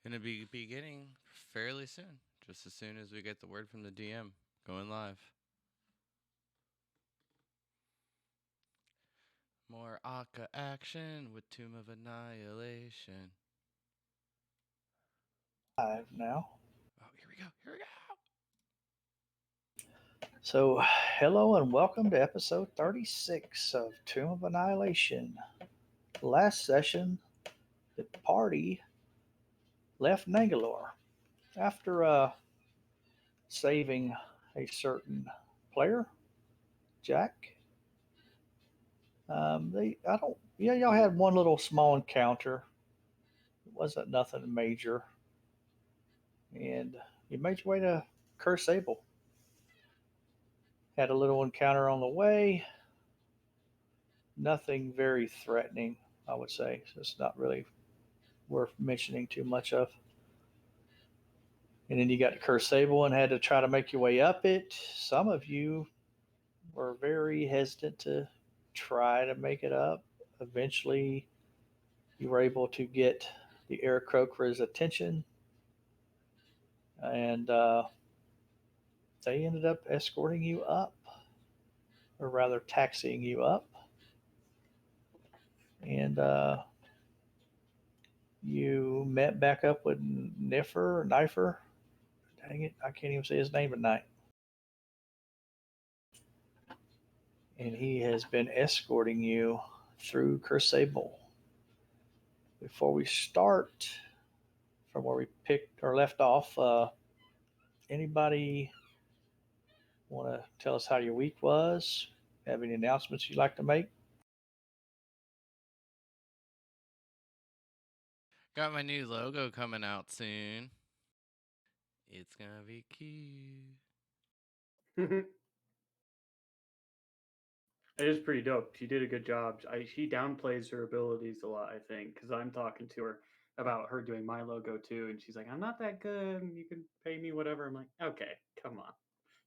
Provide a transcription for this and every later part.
Gonna be beginning fairly soon, just as soon as we get the word from the DM going live. More Akka action with Tomb of Annihilation. Live now. Oh, here we go. Here we go. So, hello and welcome to episode 36 of Tomb of Annihilation. Last session, the party left Nangalore after saving a certain player, Jack. Y'all had one little small encounter. It wasn't nothing major, and you made your way to Curse Able. Had a little encounter on the way. Nothing very threatening, I would say. So it's not really worth mentioning too much of. And then you got to Curse Sable and had to try to make your way up it. Some of you were very hesitant to try to make it up. Eventually, you were able to get the Aarakocra's attention, and they ended up escorting you up, or rather, taxiing you up. And you met back up with Knifer. Dang it, I can't even say his name at night. And he has been escorting you through Curse Sable. Before we start from where we picked or left off, anybody want to tell us how your week was? Have any announcements you'd like to make? Got my new logo coming out soon. It's gonna be cute. It is pretty dope. She did a good job. She downplays her abilities a lot, I think, because I'm talking to her about her doing my logo too, and she's like, "I'm not that good. You can pay me whatever." I'm like, "Okay, come on,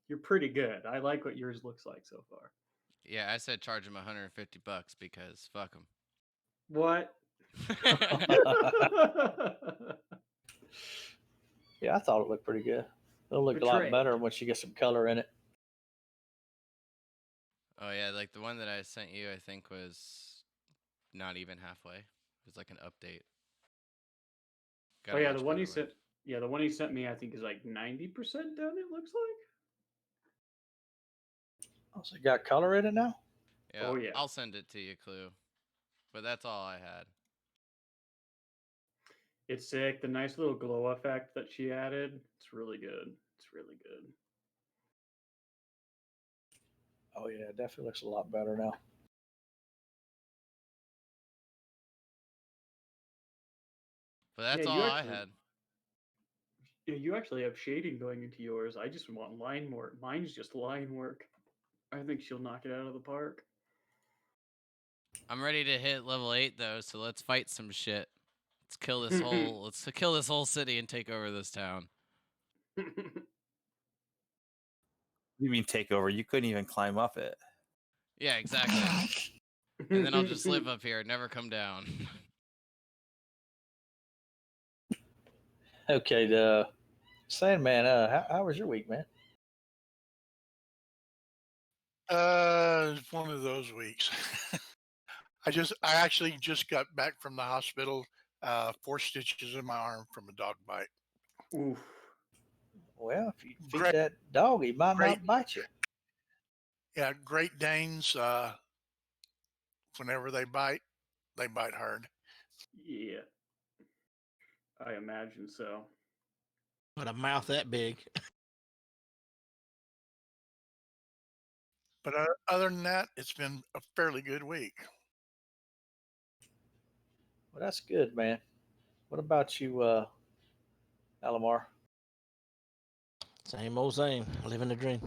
you're pretty good. I like what yours looks like so far." Yeah, I said charge him $150 because fuck him. What? Yeah, I thought it looked pretty good. It'll look a lot better once you get some color in it. Oh yeah, like the one that I sent you, I think was not even halfway. It was like an update. Oh yeah, the one he sent. Yeah, the one he sent me, I think, is like 90% done. It looks like. Oh, so you got color in it now? Yeah. Oh yeah. I'll send it to you, Clue. But that's all I had. It's sick. The nice little glow effect that she added. It's really good. It's really good. Oh yeah, it definitely looks a lot better now. But that's all I had. Yeah, you actually have shading going into yours. I just want line work. Mine's just line work. I think she'll knock it out of the park. I'm ready to hit level 8 though, so let's fight some shit. Let's kill this whole let's kill this whole city and take over this town. You mean take over? You couldn't even climb up it. Yeah, exactly. And then I'll just live up here, never come down. Okay, the Sandman, how was your week, man? One of those weeks. I actually just got back from the hospital. 4 stitches in my arm from a dog bite. Oof. Well, if you feed that dog, he might not bite you. Yeah, Great Danes, whenever they bite hard. Yeah. I imagine so. But a mouth that big. But other than that, it's been a fairly good week. Well, that's good, man. What about you, Alamar? Same old same. Living the dream.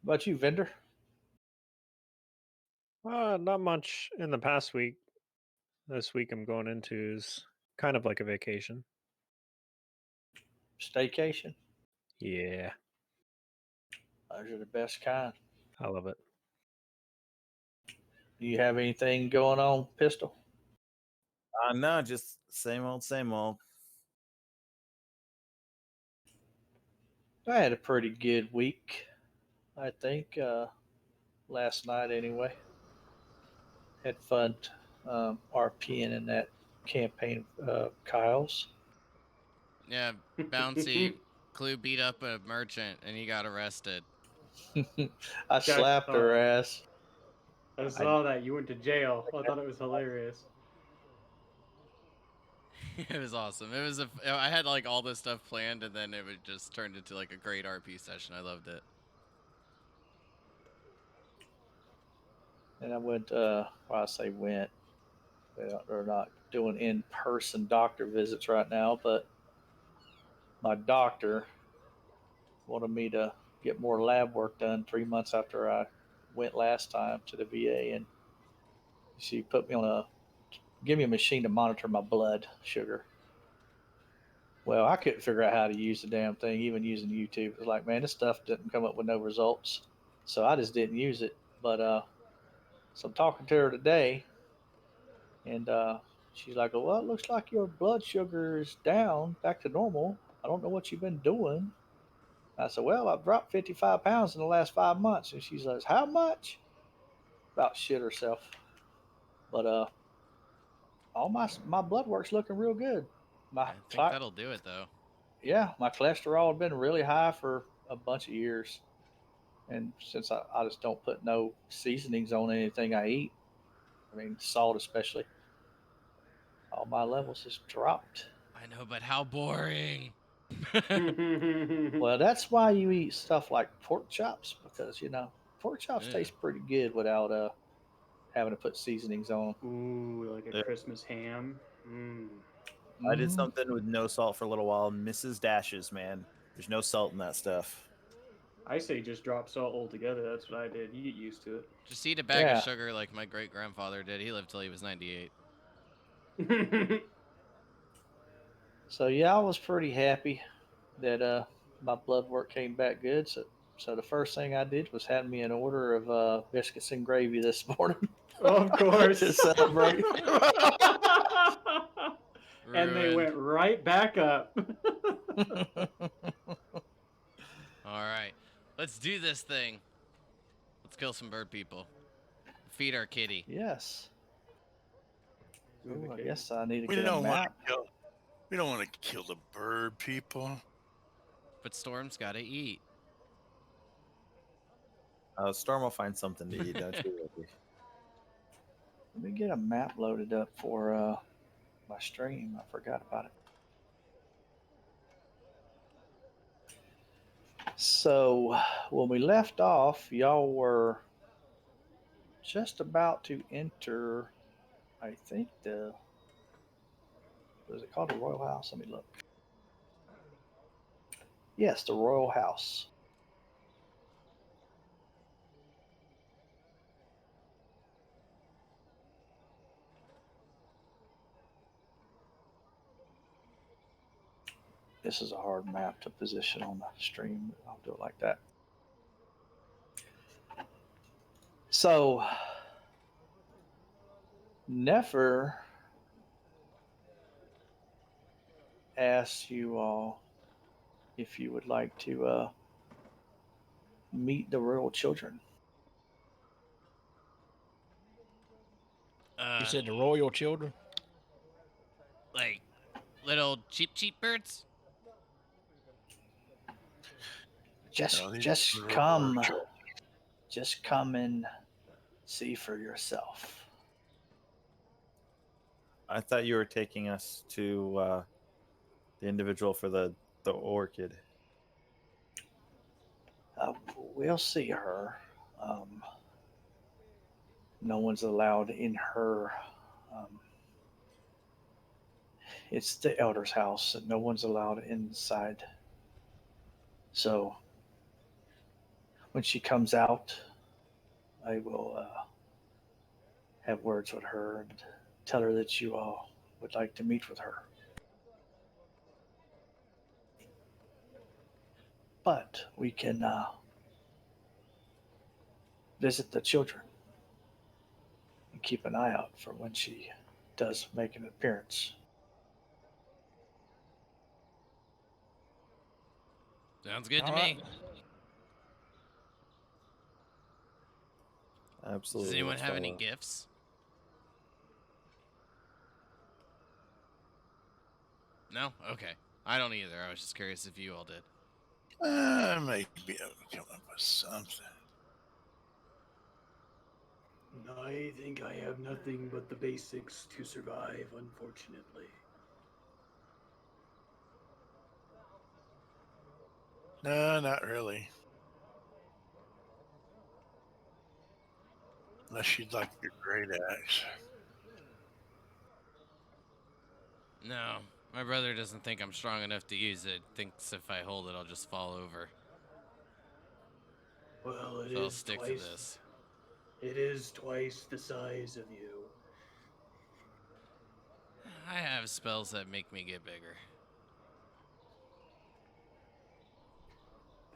What about you, Vendor? Not much in the past week. This week I'm going into is kind of like a vacation. Staycation? Yeah. Those are the best kind. I love it. you have anything going on, Pistol? No, just same old, same old. I had a pretty good week, I think. Last night, anyway. Had fun RPing in that campaign of Kyle's. Yeah, Bouncy Clue beat up a merchant and he got arrested. I slapped her ass. I saw that you went to jail. I thought it was hilarious. It was awesome. I had like all this stuff planned and then it would just turned into like a great RP session. I loved it. And I went, well, I say went. They're not doing in-person doctor visits right now, but my doctor wanted me to get more lab work done 3 months after I went last time to the VA, and she put me on give me a machine to monitor my blood sugar. Well, I couldn't figure out how to use the damn thing, even using YouTube. It was like, man, this stuff didn't come up with no results, so I just didn't use it. But so I'm talking to her today, and she's like, well, it looks like your blood sugar is down back to normal. I don't know what you've been doing. I said, well, I've dropped 55 pounds in the last 5 months. And she says, how much? About shit herself. But all my blood work's looking real good. I think that'll do it though. Yeah, my cholesterol had been really high for a bunch of years. And since I just don't put no seasonings on anything I eat, I mean, salt especially, all my levels has dropped. I know, but how boring. Well, that's why you eat stuff like pork chops, because, pork chops Yeah. taste pretty good without having to put seasonings on them. Ooh, like a Yeah. Christmas ham. I did something with no salt for a little while. Mrs. Dashes, man. There's no salt in that stuff. I say just drop salt altogether. That's what I did. You get used to Just eat a bag of sugar like my great grandfather did. He lived till he was 98. it. So yeah, I was pretty happy that my blood work came back good. So the first thing I did was had me an order of biscuits and gravy this morning. Of course. To celebrate. And they went right back up. All right, let's do this thing. Let's kill some bird people. Feed our kitty. Yes. Ooh, I Okay. guess I need to We get a don't want map. to kill. We don't want to kill the bird people. But Storm's gotta eat. Storm will find something to eat, don't you? Let me get a map loaded up for my stream. I forgot about it. So when we left off, y'all were just about to enter, I think was it called the Royal House? Let me look. Yes, the Royal House. This is a hard map to position on the stream. I'll do it like that. So, Nefer asks you all if you would like to meet the royal children. You said the royal children? Like little cheap birds? Just these come. royal children. Just come and see for yourself. I thought you were taking us to the individual for the orchid. We'll see her. No one's allowed in her. It's the elder's house, and no one's allowed inside. So when she comes out, I will have words with her and tell her that you all would like to meet with her. But we can visit the children. keep an eye out for when she does make an appearance. Sounds good to All me. right. Absolutely. Does anyone let's have any follow. gifts? No? Okay. I don't either. I was just curious if you all did. Maybe I'll come up with something. I think I have nothing but the basics to survive, unfortunately. No, not really. Unless you'd like your great axe. No. My brother doesn't think I'm strong enough to use it. Thinks if I hold it, I'll just fall over. Well, it So I'll is stick to twice. this. It is twice the size of you. I have spells that make me get bigger.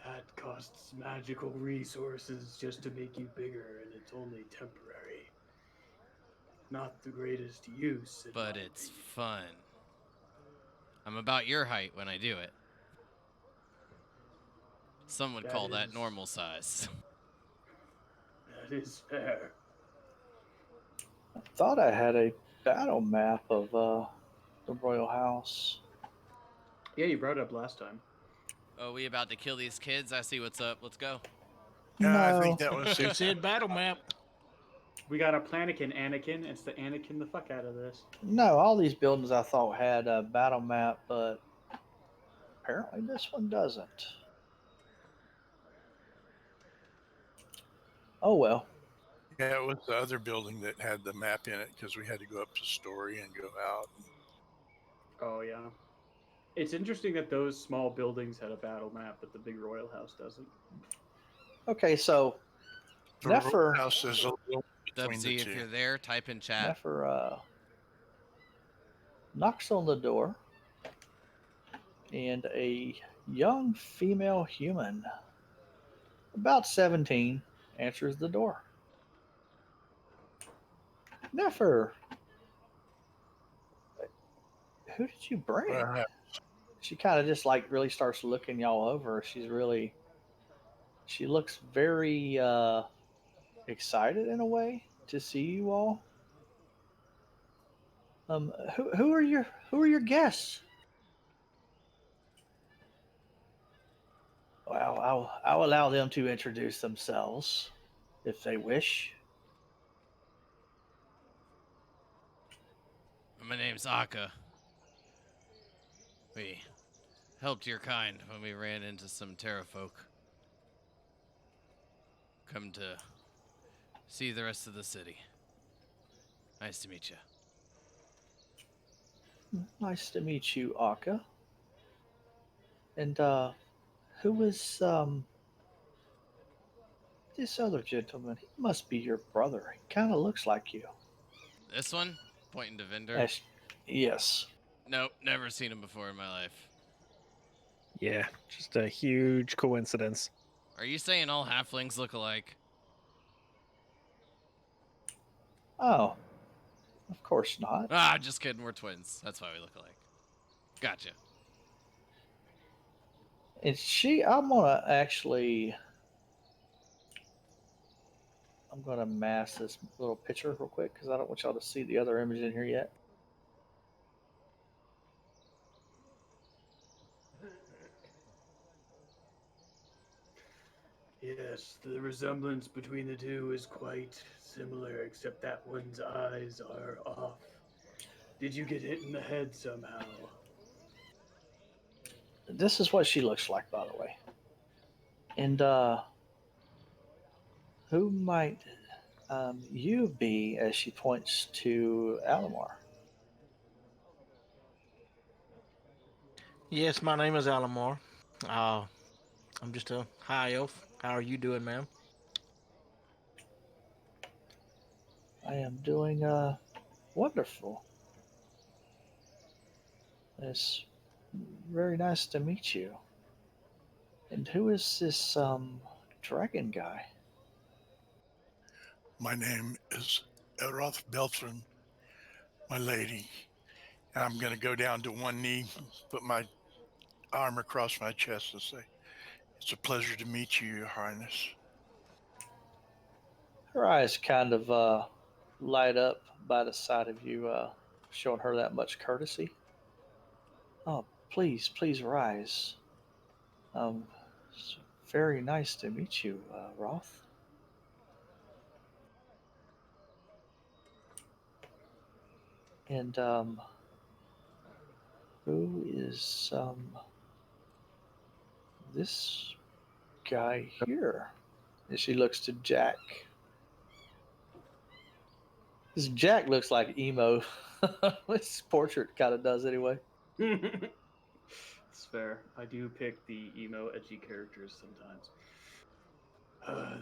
That costs magical resources just to make you bigger, and it's only temporary. Not the greatest use, in But my it's opinion. fun. I'm about your height when I do it. Some would call that normal size. That is fair. I thought I had a battle map of the royal house. Yeah, you brought it up last time. Oh, we about to kill these kids? I see what's up. Let's go. Yeah, I No, think that was Who it. said battle map? We got a Anakin. It's the Anakin the fuck out of this. no, all these buildings I thought had a battle map, but apparently this one doesn't. Oh well. Yeah, it was the other building that had the map in it because we had to go up to Story and go out. Oh yeah. It's interesting that those small buildings had a battle map, but the big royal house doesn't. Okay, so The Nefer, house is a little between the Dubsy, if two. you're there, type in chat. Nefer knocks on the door, and a young female human, about 17, answers the door. Nefer, who did you bring? Well, She kind of just like really starts looking y'all over. She looks very excited in a way to see you all. Who are your guests? Well, I'll allow them to introduce themselves if they wish. My name's Akka. We helped your kind when we ran into some terrafolk. Come to see the rest of the city. Nice to meet you. Nice to meet you, Akka. And who is this other gentleman? He must be your brother. He kind of looks like you. This one? Pointing to Vendor. Yes. Yes. Nope, never seen him before in my life. Yeah, just a huge coincidence. Are you saying all halflings look alike? Oh, of course not. Ah, just kidding. We're twins. That's why we look alike. Gotcha. And I'm gonna actually, I'm gonna mask this little picture real quick because I don't want y'all to see the other image in here yet. Yes, the resemblance between the two is quite similar, except that one's eyes are off. Did you get hit in the head somehow? This is what she looks like, by the way. And who might you be? As she points to Alamar. Yes, my name is Alamar. I'm just a high elf. How are you doing, ma'am? I am doing wonderful. It's very nice to meet you. And who is this dragon guy? my name is Elroth Beltran, my lady. And I'm going to go down to one knee, put my arm across my chest and say, it's a pleasure to meet you, Your Highness. Her eyes kind of light up by the sight of you, showing her that much courtesy. Oh, please, please rise. It's very nice to meet you, Roth. And who is this guy here? And she looks to Jack. This Jack looks like emo. This portrait kind of does anyway. It's fair. I do pick the emo, edgy characters sometimes.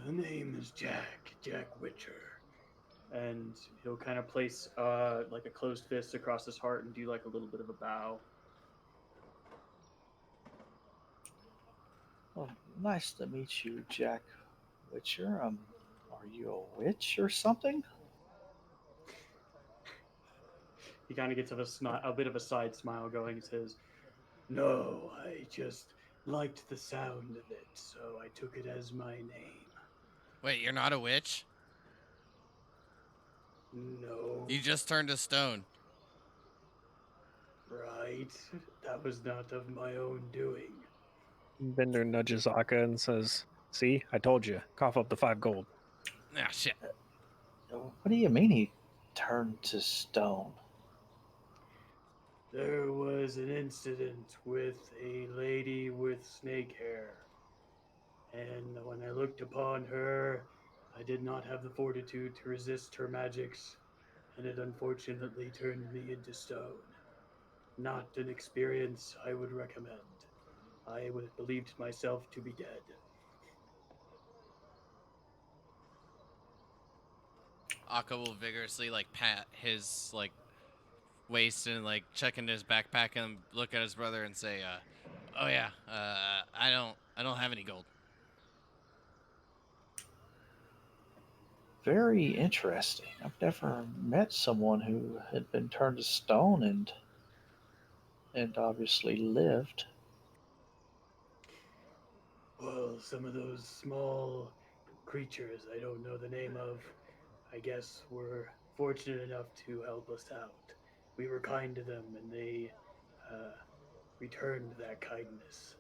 The name is Jack Witcher. And he'll kind of place like a closed fist across his heart and do like a little bit of a bow. Well, nice to meet you, Jack Witcher. Are you a witch or something? He kind of gets a bit of a side smile going and says, "No, I just liked the sound of it, so I took it as my name." Wait, you're not a witch? No, You just turned to stone. right? That was not of my own doing. Bender nudges Akka and says, "See, I told you. Cough up the 5 gold." Ah, shit. What do you mean he turned to stone? There was an incident with a lady with snake hair, and when I looked upon her, I did not have the fortitude to resist her magics, and it unfortunately turned me into stone. Not an experience I would recommend. I believed myself to be dead. Akka will vigorously like pat his like waist and like check into his backpack and look at his brother and say, "Oh yeah, I don't have any gold." Very interesting. I've never met someone who had been turned to stone and obviously lived. Well, some of those small creatures I don't know the name of, I guess, were fortunate enough to help us out. We were kind to them, and they uh, returned that kindness.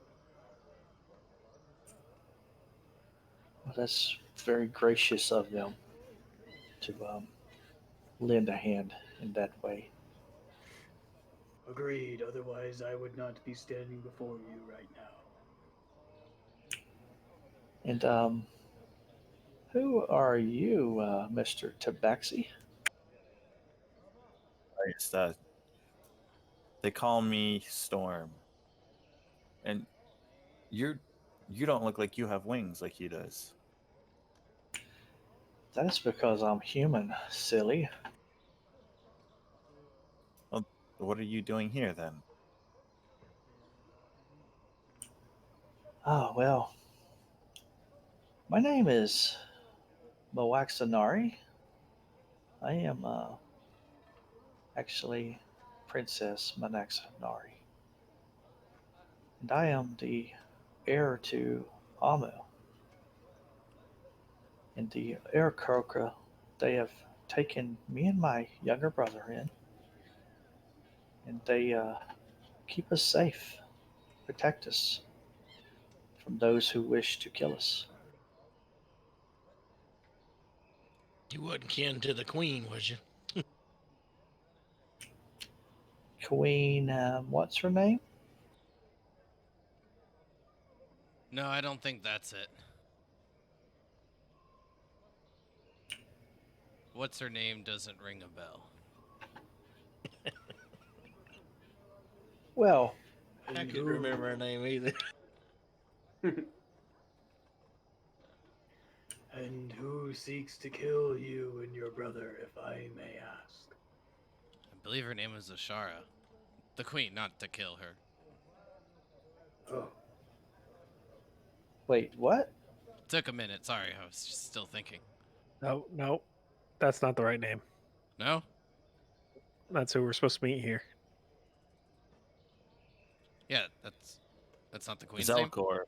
Well, that's very gracious of them to lend a hand in that way. Agreed, otherwise, I would not be standing before you right now. And who are you, Mr. Tabaxi? It's that they call me Storm, and you don't look like you have wings like he does. That's because I'm human, silly. Well, what are you doing here then? Oh, well, my name is Moaxanari. I am actually Princess Manaxanari. And I am the heir to Amu. And the Aarakocra, they have taken me and my younger brother in, and they keep us safe, protect us from those who wish to kill us. You wasn't kin to the queen, was you? Queen, what's her name? No, I don't think that's it. What's her name doesn't ring a bell. Well, I And couldn't remember her name either. And who seeks to kill you and your brother, if I may ask? I believe her name was Ashara. The queen, not to kill her. Oh, wait, what? Took a minute. Sorry, I was just still thinking. No, That's not the right name. No? That's who we're supposed to meet here. Yeah, that's not the queen's name. Zelkor.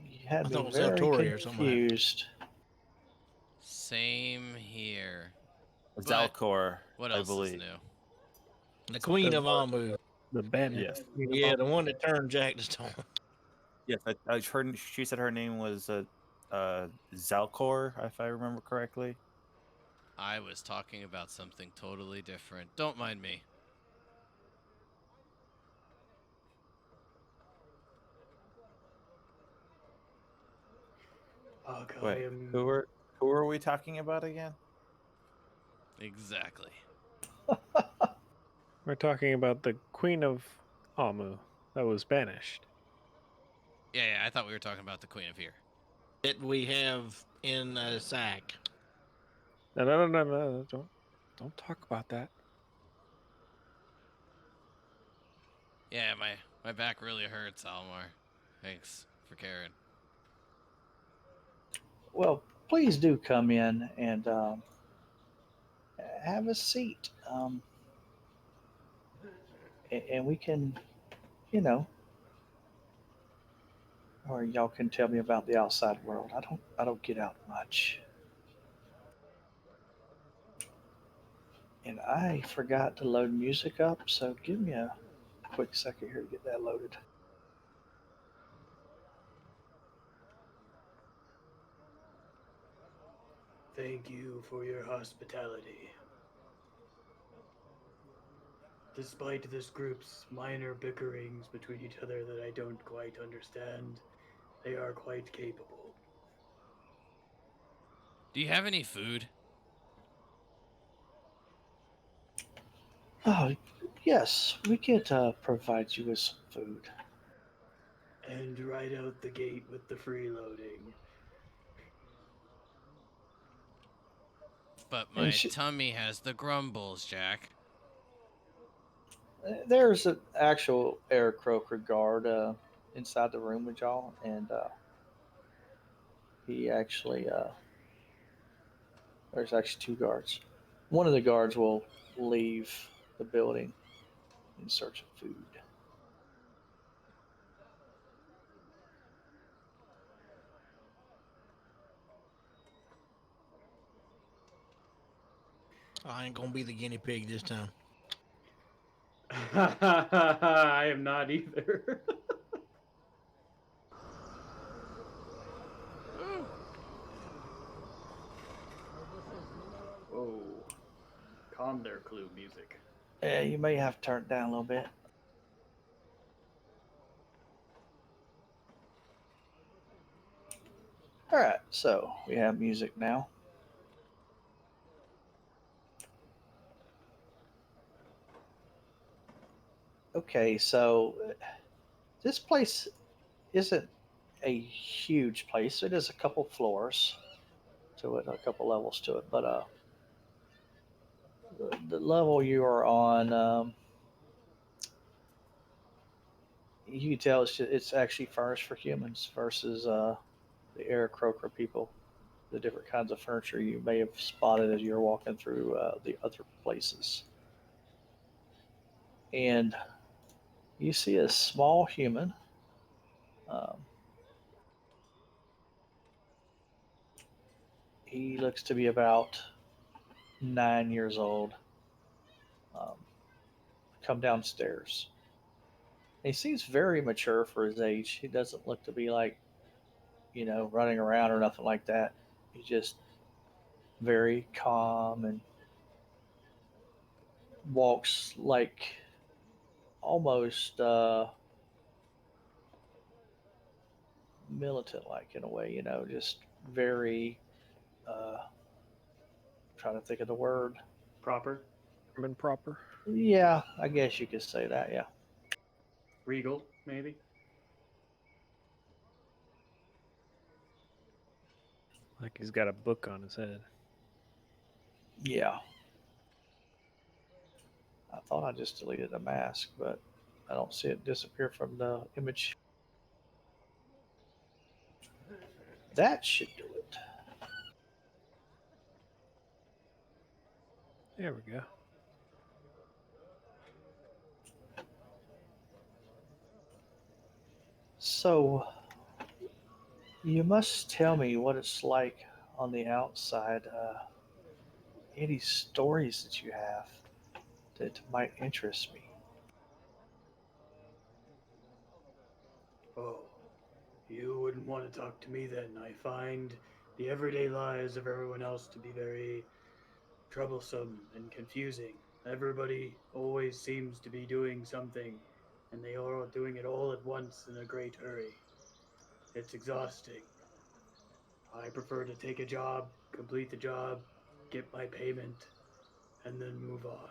You had I me thought it was very Eltori or something like that. confused. Same here. But Zalcor, what I else is believe. new? The Queen The- of Amu. The Bennett. Yes. Yeah, the one that turned Jack to stone. Yes, I heard she said her name was Zalcor, if I remember correctly. I was talking about something totally different. Don't mind me. Fuck, I Wait, am. who are we talking about again? Exactly. We're talking about the Queen of Amu that was banished. Yeah, I thought we were talking about the queen of here. That we have in a sack. No. Don't talk about that. Yeah, my back really hurts, Almar. Thanks for caring. Well, please do come in and have a seat. And we can, you know, or y'all can tell me about the outside world. I don't get out much. And I forgot to load music up, so give me a quick second here to get that loaded. Thank you for your hospitality. Despite this group's minor bickerings between each other that I don't quite understand, they are quite capable. Do you have any food? Oh, yes, we could provide you with some food. And right out the gate with the freeloading. But And my tummy has the grumbles, Jack. there's an actual air croaker guard inside the room with y'all, and he actually there's actually two guards. One of the guards will leave the building in search of food. I ain't gonna be the guinea pig this time. I am not either. Ooh. Whoa. Calm there, Clue music. Yeah, you may have to turn it down a little bit. All right, so we have music now. Okay, so this place isn't a huge place. It is a couple floors to it, a couple levels to it, but the level you are on, you can tell it's actually furnished for humans versus the Air Croaker people. The different kinds of furniture you may have spotted as you're walking through the other places. And you see a small human. Um, he looks to be about 9 years old. Um, come downstairs. He seems very mature for his age. He doesn't look to be like, running around or nothing like that. He's just very calm and walks like almost militant like in a way, just very trying to think of the word. Proper. Been proper. Yeah, I guess you could say that, yeah. Regal, maybe. Like he's got a book on his head. Yeah. I thought I just deleted the mask, but I don't see it disappear from the image. That should do it. There we go. So, you must tell me what it's like on the outside. Any stories that you have that might interest me? Oh, you wouldn't want to talk to me then. I find the everyday lives of everyone else to be very troublesome and confusing. Everybody always seems to be doing something, and they are all doing it all at once in a great hurry. It's exhausting. I prefer to take a job, complete the job, get my payment, and then move on.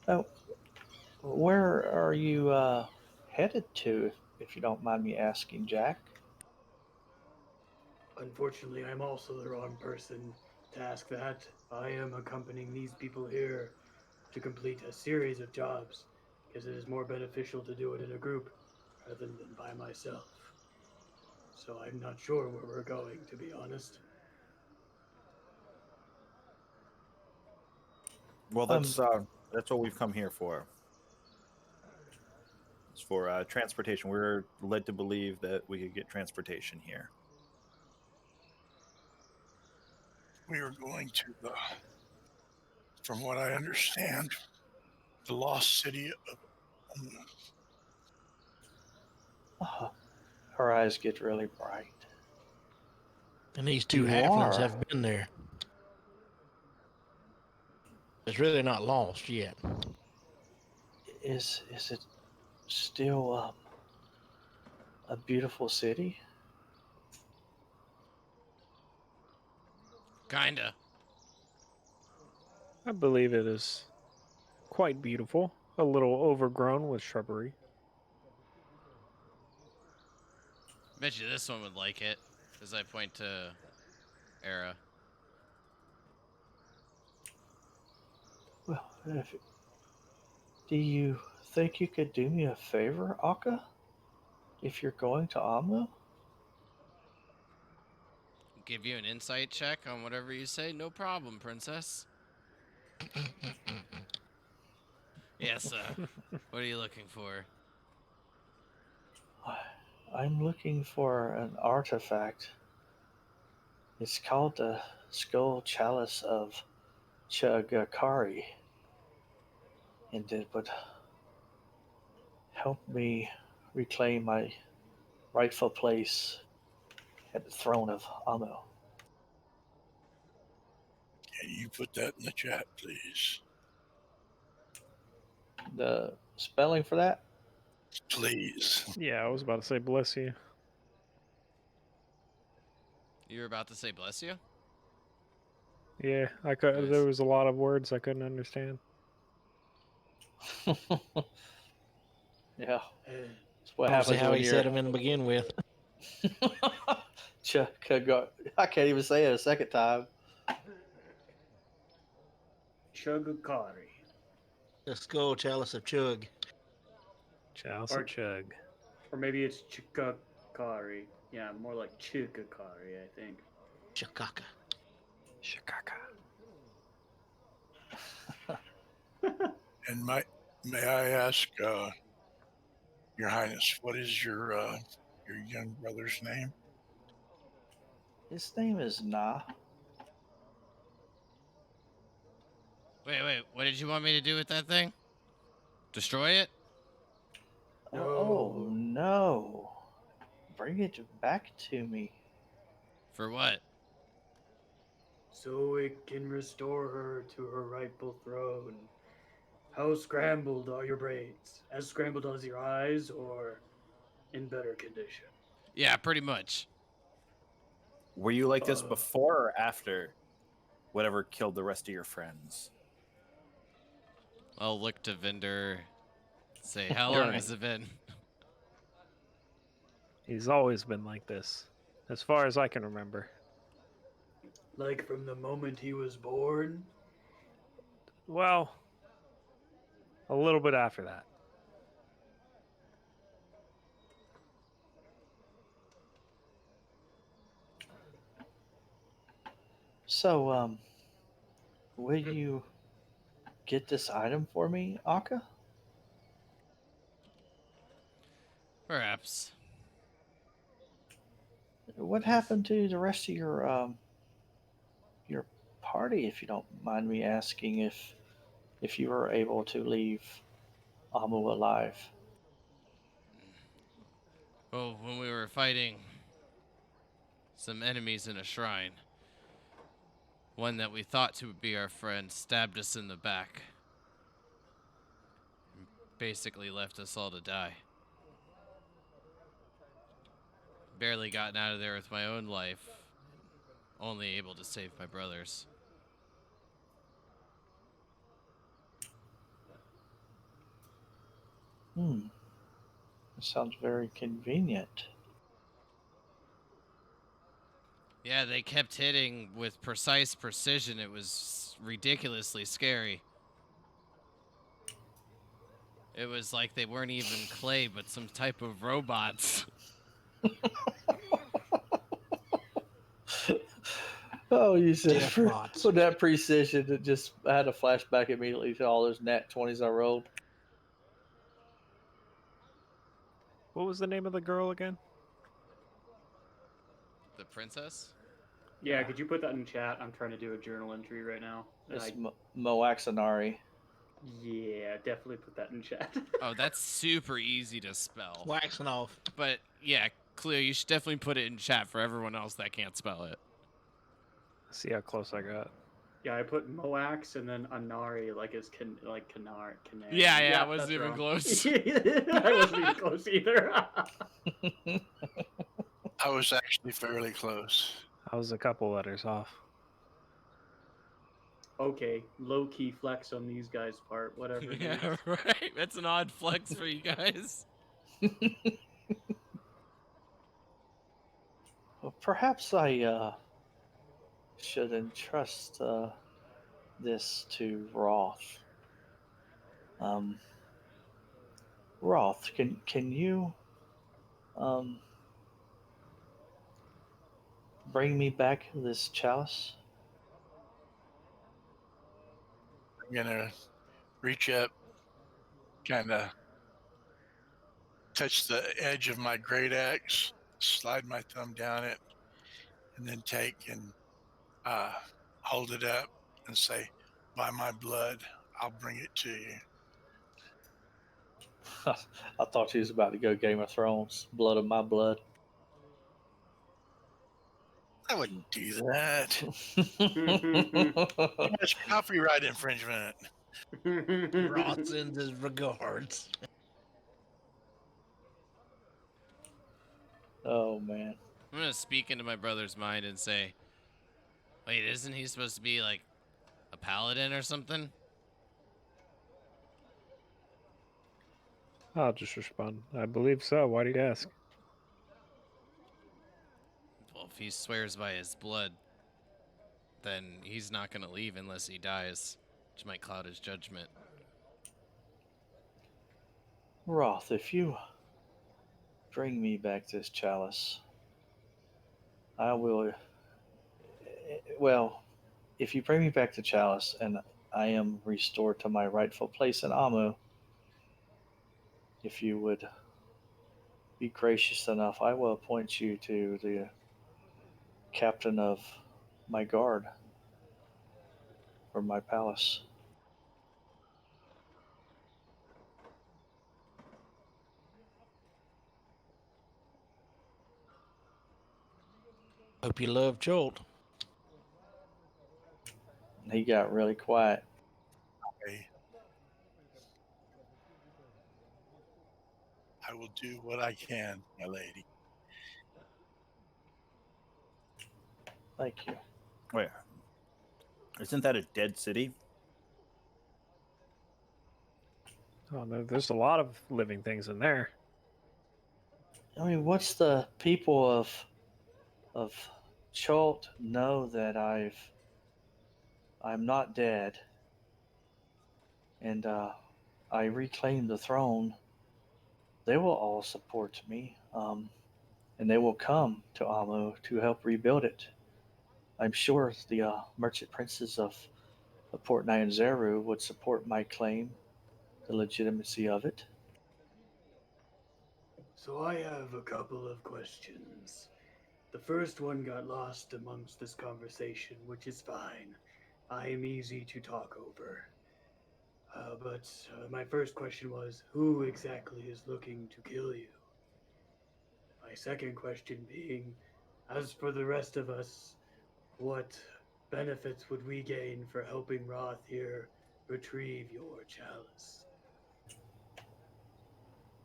Oh, where are you headed to, if you don't mind me asking, Jack? Unfortunately, I'm also the wrong person to ask that. I am accompanying these people here to complete a series of jobs because it is more beneficial to do it in a group rather than by myself. So I'm not sure where we're going, to be honest. Well, Um, that's what we've come here for. It's for transportation. We're led to believe that we could get transportation here. We are going to the, from what I understand, the lost city of. oh, her eyes get really bright. And these two You halflings are. have been there. It's really not lost yet. Is it still a beautiful city? Kinda. I believe it is quite beautiful. A little overgrown with shrubbery. Bet you this one would like it, as I point to Era. Well, do you think you could do me a favor, Akka? If you're going to Amu? Give you an insight check on whatever you say. No problem, princess. Yes, what are you looking for? I'm looking for an artifact. It's called the Skull Chalice of Chagakari, and it would help me reclaim my rightful place at the throne of Amu. Can you put that in the chat, please? The spelling for that? Please. Yeah, I was about to say bless you. You were about to say bless you? Yeah, I could. There Nice. was a lot of words I couldn't understand. Yeah, Eh, that's what Obviously, happens how when he said you're. them in to begin with. I can't even say it a second time. Chugukari. The skull chalice of Chug. Chalice of Or, Chug. or maybe it's Chukakari. Yeah, more like Chukakari, I think. Chakaka. Shikaka. And may I ask, Your Highness, what is your young brother's name? His name is Na. Wait, what did you want me to do with that thing? Destroy it? Oh No. no. Bring it back to me. For what? So it can restore her to her rightful throne. How scrambled are your brains? As scrambled as your eyes, or in better condition? Yeah, pretty much. Were you like this Uh, before or after whatever killed the rest of your friends? I'll look to Vendor, say, how long During. has it been? He's always been like this, as far as I can remember. like from the moment he was born? Well, a little bit after that. So, will you get this item for me, Akka? Perhaps. What happened to the rest of your party, if you don't mind me asking, if you were able to leave Amu alive? Well, when we were fighting some enemies in a shrine, one that we thought to be our friend stabbed us in the back. And basically left us all to die. Barely gotten out of there with my own life. Only able to save my brothers. Hmm. That sounds very convenient. Yeah, they kept hitting with precise precision. It was ridiculously scary. It was like they weren't even clay, but some type of robots. Oh, you said Death bots. for that precision, it just I had a flashback immediately to all those nat 20s I rolled. What was the name of the girl again? The princess? Yeah, could you put that in chat? I'm trying to do a journal entry right now. And It's Moaxanari. yeah, definitely put that in chat. Oh, that's super easy to spell. Waxing off. But yeah, Cleo, you should definitely put it in chat for everyone else that can't spell it. See how close I got. Yeah, I put Moax and then Anari like as Canary. Yeah, it That's wasn't even wrong. close. I wasn't even close either. I was actually fairly close. I was a couple letters off. Okay, low key flex on these guys' part. Whatever, dude. Yeah, right. That's an odd flex for you guys. Well, perhaps I should entrust this to Roth. Um, Roth, can you um, bring me back this chalice? I'm gonna reach up, kind of touch the edge of my great axe, slide my thumb down it, and then take and uh, hold it up and say, "By my blood, I'll bring it to you." I thought he was about to go Game of Thrones. Blood of my blood. I wouldn't do that. Roth That's copyright infringement. Roth sends his regards. Oh man. I'm gonna speak into my brother's mind and say, wait, isn't he supposed to be like a paladin or something? I'll just respond. I believe so. Why do you ask? Well, if he swears by his blood, then he's not gonna leave unless he dies, which might cloud his judgment. Roth, if you bring me back this chalice, I will. Well, if you bring me back the chalice and I am restored to my rightful place in Amu, if you would be gracious enough, I will appoint you to the captain of my guard for my palace. Hope you love Jolt. He got really quiet. Hey, I will do what I can, my lady. Thank you. Wait, isn't that a dead city? Oh, no, there's a lot of living things in there. I mean, what's the people of Chult know that I'm not dead, and I reclaim the throne. They will all support me, and they will come to Amu to help rebuild it. I'm sure the merchant princes of Port Nyanzaru would support my claim, the legitimacy of it. So I have a couple of questions. The first one got lost amongst this conversation, which is fine. I am easy to talk over. But my first question was, who exactly is looking to kill you? My second question being, as for the rest of us, what benefits would we gain for helping Roth here retrieve your chalice?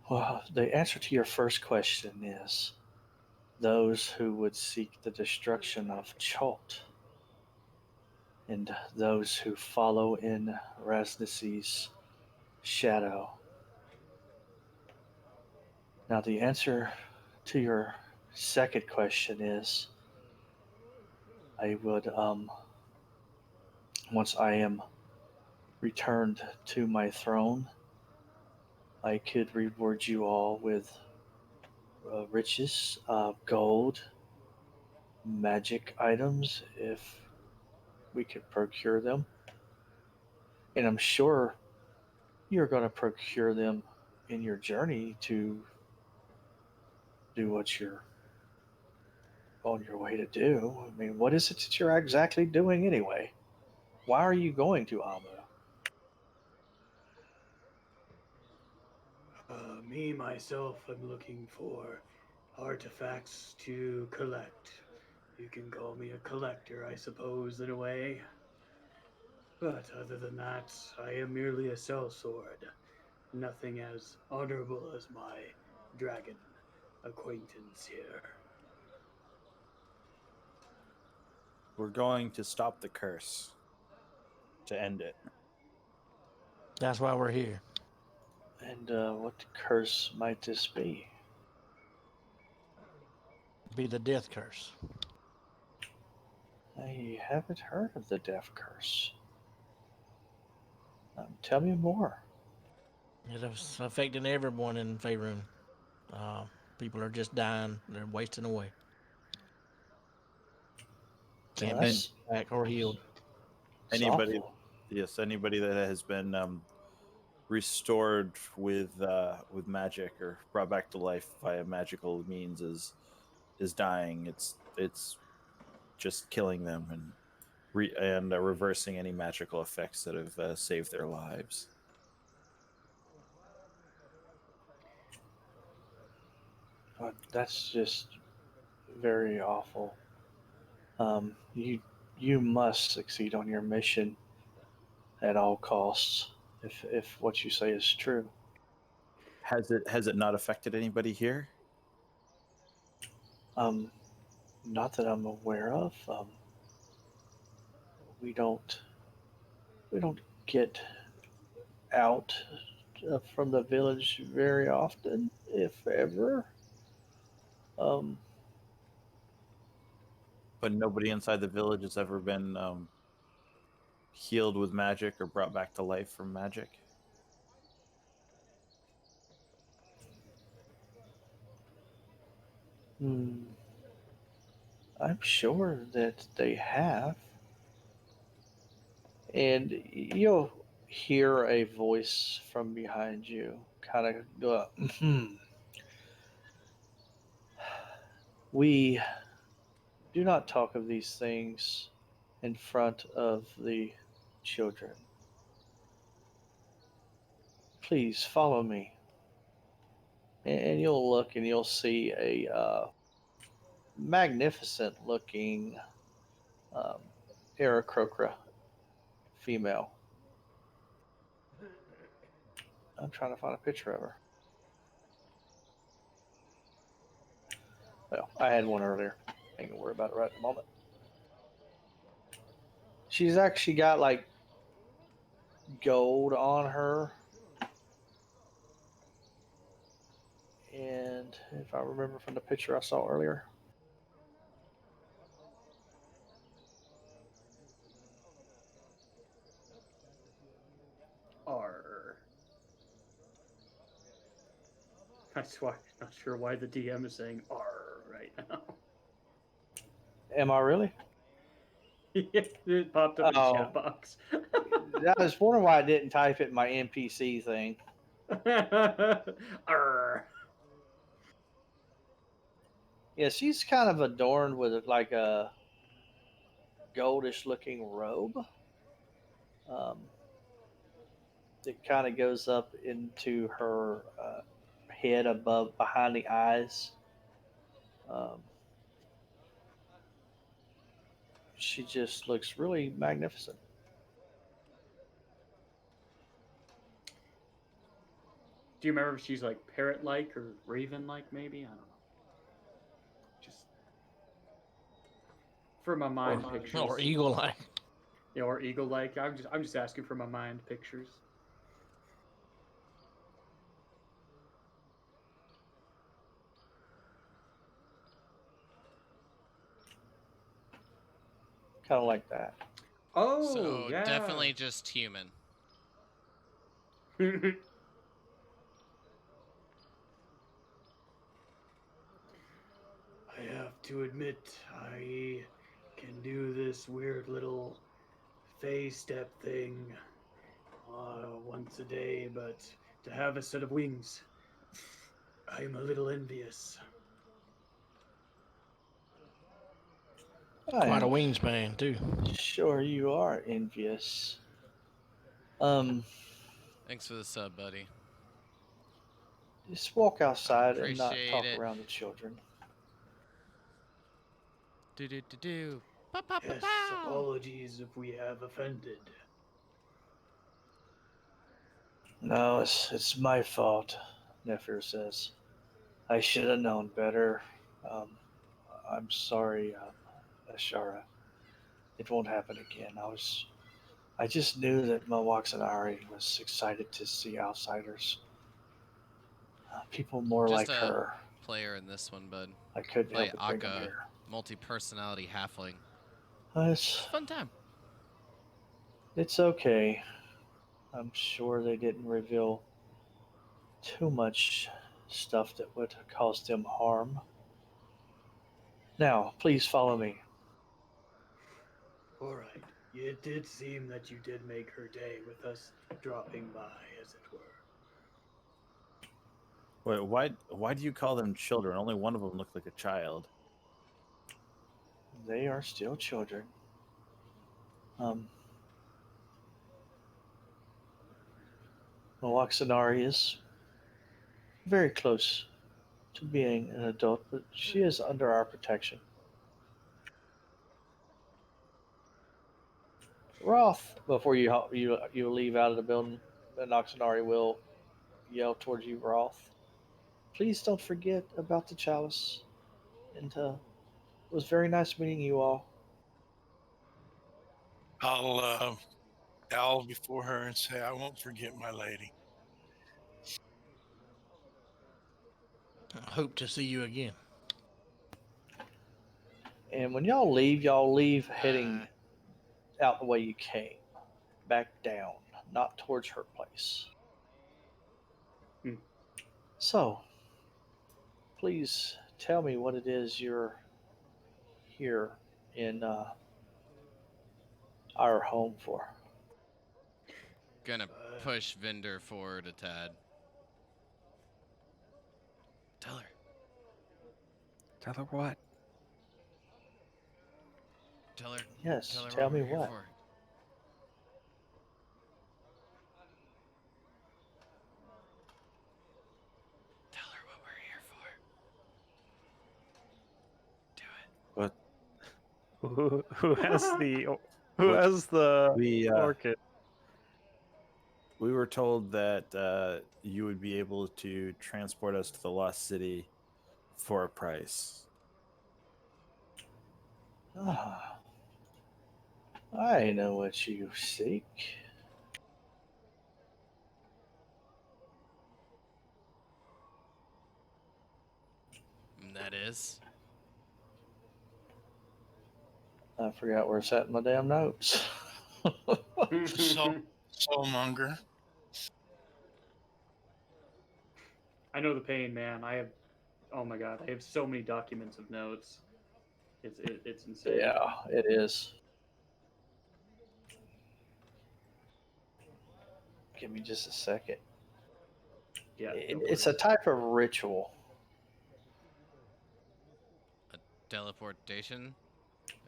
Well, the answer to your first question is those who would seek the destruction of Chult, and those who follow in Rasnisi's shadow. Now, the answer to your second question is I would, once I am returned to my throne, I could reward you all with riches, gold, magic items if we could procure them. And I'm sure you're going to procure them in your journey to do what you're on your way to do. I mean, what is it that you're exactly doing anyway? Why are you going to Amu? Me, myself, I'm looking for artifacts to collect. You can call me a collector, I suppose, in a way. But other than that, I am merely a sellsword. Nothing as honorable as my dragon acquaintance here. We're going to stop the curse to end it. That's why we're here. And what curse might this be? Be the death curse. I haven't heard of the death curse. Tell me more. It's affecting everyone in Faerun. Uh, People are just dying. They're wasting away. Well, Can't be And that's back or healed. it's anybody, awful. yes, anybody that has been restored with magic or brought back to life via magical means is dying. It's just killing them and reversing any magical effects that have saved their lives. That's just very awful. You must succeed on your mission at all costs. If what you say is true. Has it not affected anybody here? Um, Not that I'm aware of. We don't we don't get out from the village very often, if ever. Um, But nobody inside the village has ever been healed with magic or brought back to life from magic. hmm, I'm sure that they have, and you'll hear a voice from behind you, kind of go, We do not talk of these things in front of the children. Please follow me. And you'll look and you'll see a magnificent looking um, Aarakocra female. I'm trying to find a picture of her. Well, I had one earlier. Ain't gonna worry about it right at the moment. She's actually got like gold on her. And if I remember from the picture I saw earlier, R. That's why I'm not sure why the DM is saying R right now. am I really? It popped up in the Oh, chat box. I was wondering why I didn't type it in my NPC thing. Arr. Yeah, she's kind of adorned with like a goldish looking robe. Um, it kind of goes up into her head above behind the eyes. Um, she just looks really magnificent. Do you remember if she's like parrot-like or raven-like? Maybe I don't know. Just for my mind pictures. Or eagle like. Yeah, or eagle-like. I'm just asking for my mind pictures. Kind of like that. Oh So yeah. definitely just human. I have to admit, I can do this weird little phase step thing once a day, but to have a set of wings, I am a little envious. I Quite a am wingspan too. sure you are envious. Um, Thanks for the sub, buddy. just walk I outside and not appreciate talk it. around the children. Do do do do. Pow, pow, pow, Yes, pow. apologies if we have offended. No, it's my fault, Nephir says. I should have known better. Um, I'm sorry, Ashara. It won't happen again. I just knew that Mawaxanari was excited to see outsiders, people more Just like a her. player in this one, bud. I couldn't Play help but bring them Akka, here. multi-personality halfling. It's, It's a fun time. it's okay. I'm sure they didn't reveal too much stuff that would cause them harm. Now, please follow me. All right. It did seem that you did make her day with us dropping by, as it were. Wait, why do you call them children? Only one of them looked like a child. They are still children. Um, Mawaxanari is very close to being an adult, but she is under our protection. Roth, before you leave out of the building, Noxanari will yell towards you, Roth. Please don't forget about the chalice. And it was very nice meeting you all. I'll bow before her and say, I won't forget my lady. I hope to see you again. And when y'all leave heading out the way you came, back down, not towards her place. Hmm. So, please tell me what it is you're here in our home for. Gonna Uh, push Vendor forward a tad. Tell her. Tell her what? Tell her. Tell Yes, her tell what me we're here what. for. Tell her what we're here for. Do it. But Who has who what has the we orchid? we were told that you would be able to transport us to the Lost City for a price. Ah, I know what you seek. And that is. I forgot where it's at in my damn notes. Soul, soulmonger. I know the pain, man. Oh my god, I have so many documents of notes. It's insane. Yeah, it is. Give me just a second. Yeah, It's a type of ritual. A teleportation.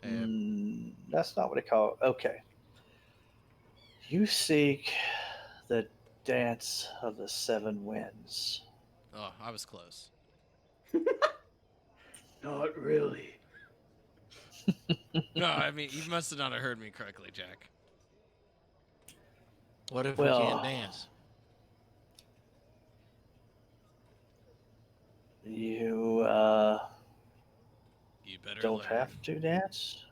That's not what they call it. Okay. You seek the dance of the seven winds. Oh, I was close. Not really. No, I mean you must have not have heard me correctly, Jack. What if we can't Well, dance? you You better don't learn. have to dance,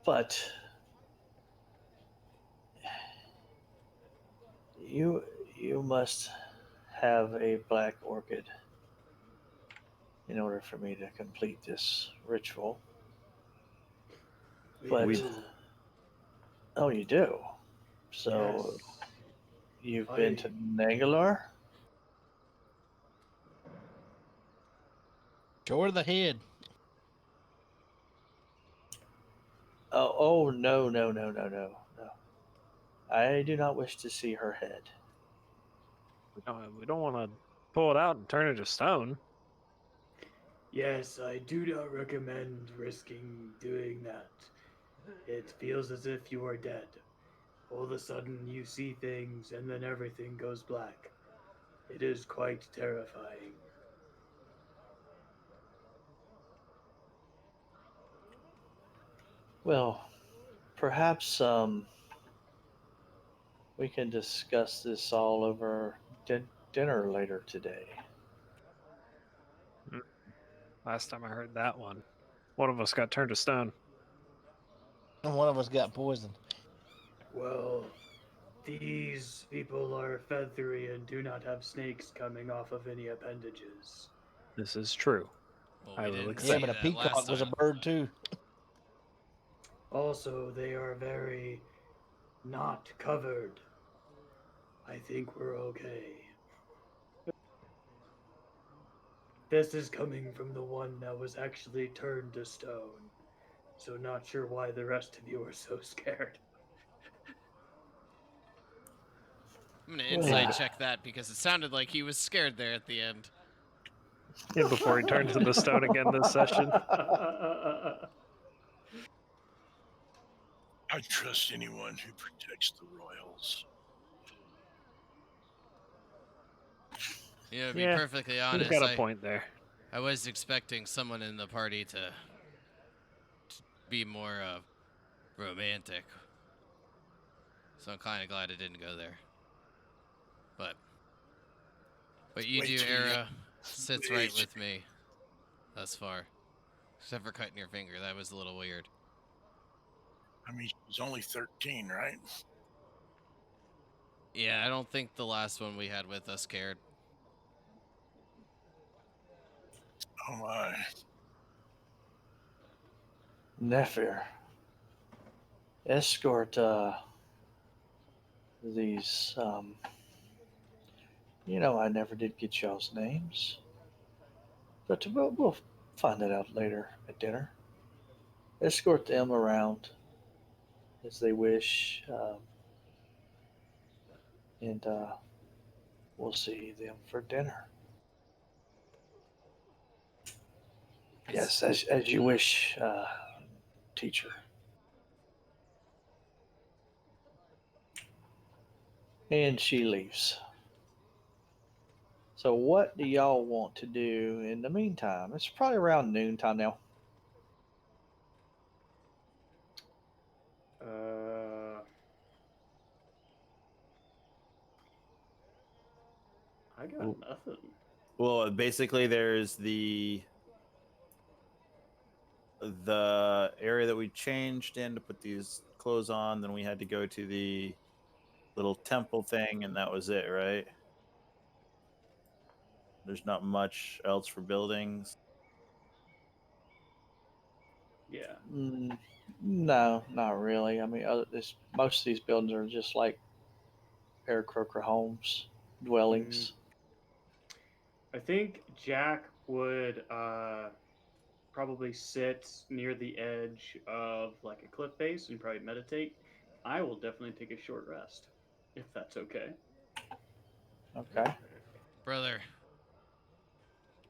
but you you must have a black orchid in order for me to complete this ritual. We But We do. oh, you do. So Yes. you've been to I Nangalar? Show her the head. Oh, no, no, no, no, no, no. I do not wish to see her head. We don't want to pull it out and turn it to stone. Yes, I do not recommend risking doing that. It feels as if you are dead. All of a sudden you see things and then everything goes black. It is quite terrifying. Well, perhaps we can discuss this all over dinner later today. Mm, Last time I heard that one of us got turned to stone. And one of us got poisoned. Well, these people are feathery and do not have snakes coming off of any appendages. This is true. Well, I we will didn't Yeah, accept see but a that last peacock was a time. bird too. Also, they are very not covered. I think we're okay. This is coming from the one that was actually turned to stone. So not sure why the rest of you are so scared. I'm gonna Well, insight check that because it sounded like he was scared there at the end. Yeah, before he turns into stone again this session. I trust anyone who protects the royals. You know, to be Yeah, perfectly he's honest, got a point there. I was expecting someone in the party to be more romantic, so I'm kind of glad it didn't go there. But what you Wait do, till you Era, sits right wait. with me thus far. Except for cutting your finger, that was a little weird. I mean, she's only 13, right? Yeah, I don't think the last one we had with us cared. Oh my. Nephir, escort these. I never did get y'all's names, but we'll find that out later at dinner. Escort them around as they wish, and we'll see them for dinner. Is Yes, as you wish, teacher. And she leaves. So, what do y'all want to do in the meantime? It's probably around noontime now. uh, I got nothing. well, basically, there's the area that we changed in to put these clothes on. Then we had to go to the little temple thing, and that was it, right? There's not much else for buildings. Yeah. Mm, no, not really. I mean, most of these buildings are just like Aarakocra homes, Mm, dwellings. I think Jack would probably sit near the edge of like a cliff face and probably meditate. I will definitely take a short rest, if that's okay. Okay. Brother,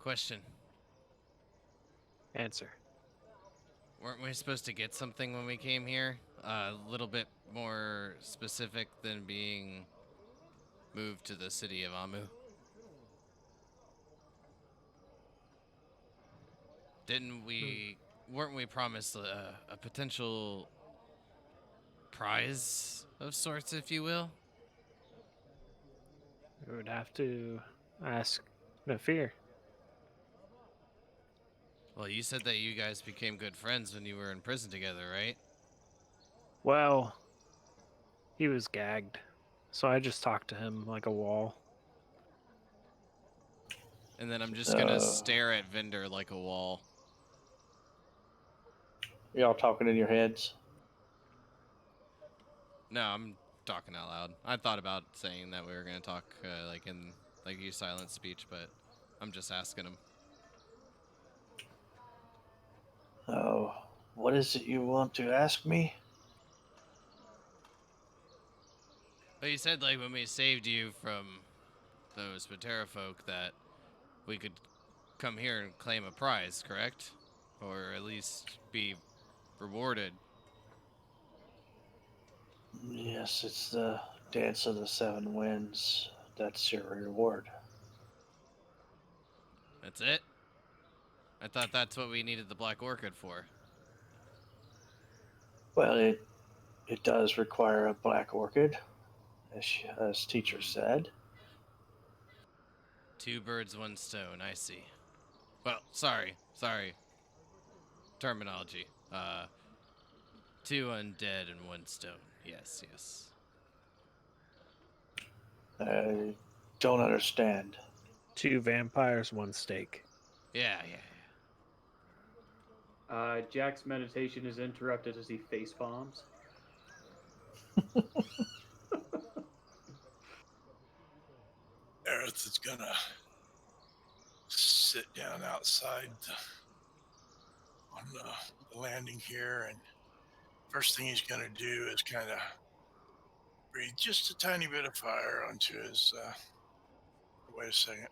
question. Answer. Weren't we supposed to get something when we came here? A little bit more specific than being moved to the city of Amu. Didn't we? Weren't we promised a potential prize of sorts, if you will? We would have to ask Nafir. Well, you said that you guys became good friends when you were in prison together, right? Well, he was gagged, so I just talked to him like a wall. And then I'm just gonna Uh, stare at Vendor like a wall. y'all talking in your heads? No, I'm talking out loud. I thought about saying that we were gonna talk like in like use silent speech, but I'm just asking him. Oh, what is it you want to ask me? But you said like when we saved you from those Patera folk that we could come here and claim a prize, correct? Or at least be rewarded. Yes, it's the Dance of the Seven Winds. That's your reward. That's it? I thought that's what we needed the Black Orchid for. Well, it does require a black orchid, as teacher Hmm. said. Two birds, one stone. I see. Well, sorry. Terminology. Two undead and one stone. Yes. I don't understand. 2 vampires, 1 steak. Yeah. Jack's meditation is interrupted as he face bombs. Aerith is gonna sit down outside on the landing here, and first thing he's gonna do is kind of breathe just a tiny bit of fire onto his. Wait a second.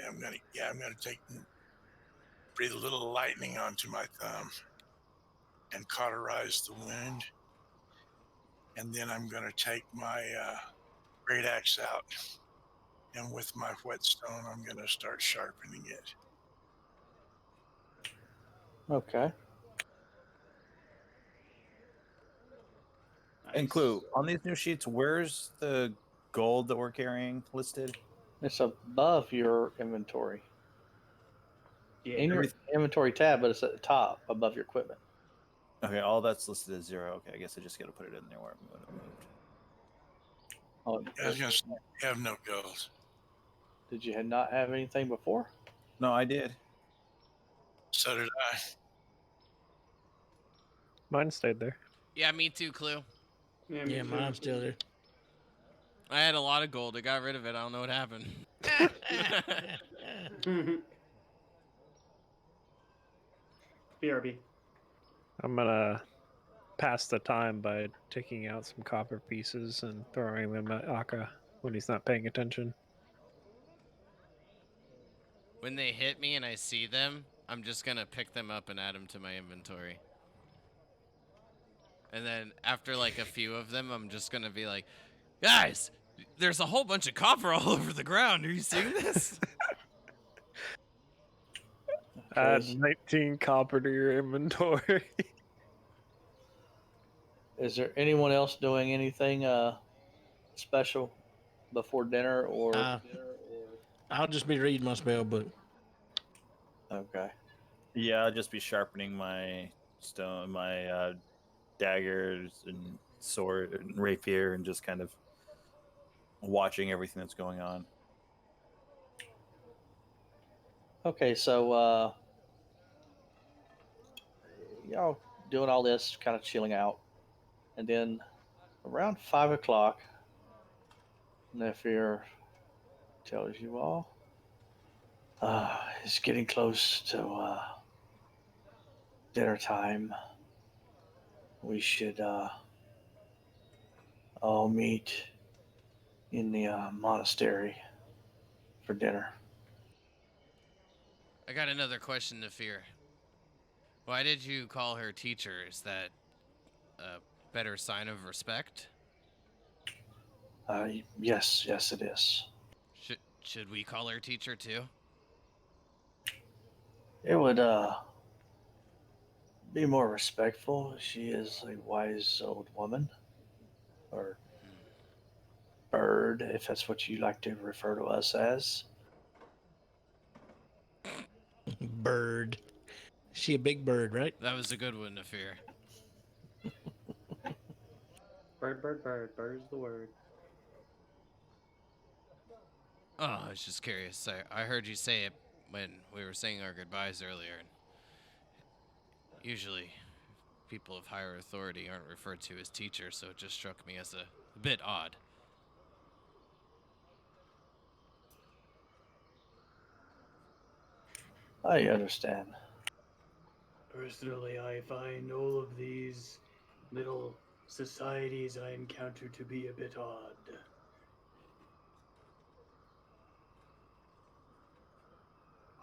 I'm gonna take breathe a little lightning onto my thumb and cauterize the wound, and then I'm gonna take my great axe out, and with my whetstone, I'm gonna start sharpening it. Okay. And Nice. Clue, on these new sheets, where's the gold that we're carrying listed? It's above your inventory. Yeah. In your inventory tab, but it's at the top above your equipment. Okay, all that's listed as 0. Okay, I guess I just got to put it in there where I'm going to moved. Oh, I was gonna say, you have no gold. did you not have anything before? No, I did. So did I. Mine stayed there. Yeah, me too, Clue. Yeah, Yeah, mine's still there. I had a lot of gold. I got rid of it. I don't know what happened. BRB. I'm gonna pass the time by taking out some copper pieces and throwing them at Akka when he's not paying attention. When they hit me and I see them, I'm just gonna pick them up and add them to my inventory. And then after like a few of them, I'm just gonna be like, guys, there's a whole bunch of copper all over the ground. Are you seeing this? Add 19 copper to your inventory. Is there anyone else doing anything special before dinner or? I'll just be reading my spell book. Okay. Yeah, I'll just be sharpening my stone, my daggers and sword and rapier, and just kind of watching everything that's going on. Okay, so y'all doing all this, kind of chilling out, and then around 5 o'clock, Nephir tells you all, it's getting close to dinner time, we should all meet in the monastery for dinner. I got another question to fear. Why did you call her teacher? Is that a better sign of respect? Yes, yes, it is. Should we call her teacher too? It would be more respectful. She is a wise old woman, or Hmm. bird, if that's what you like to refer to us as. Bird. She a big bird, right? That was a good one to fear. Bird, bird, bird. Bird's the word. Oh, I was just curious. I heard you say it when we were saying our goodbyes earlier, and usually people of higher authority aren't referred to as teacher, so it just struck me as a bit odd. I understand. Personally, I find all of these little societies I encounter to be a bit odd.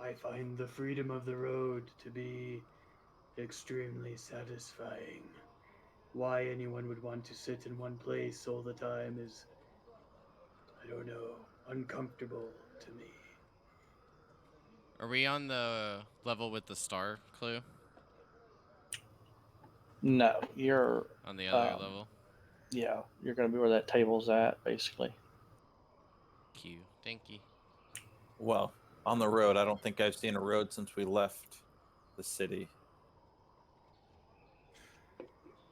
I find the freedom of the road to be extremely satisfying. Why anyone would want to sit in one place all the time is, I don't know, uncomfortable to me. Are we on the level with the star clue? No, you're, On the other um, level? yeah, you're going to be where that table's at, basically. Q. Thank you. Well, on the road, I don't think I've seen a road since we left the city.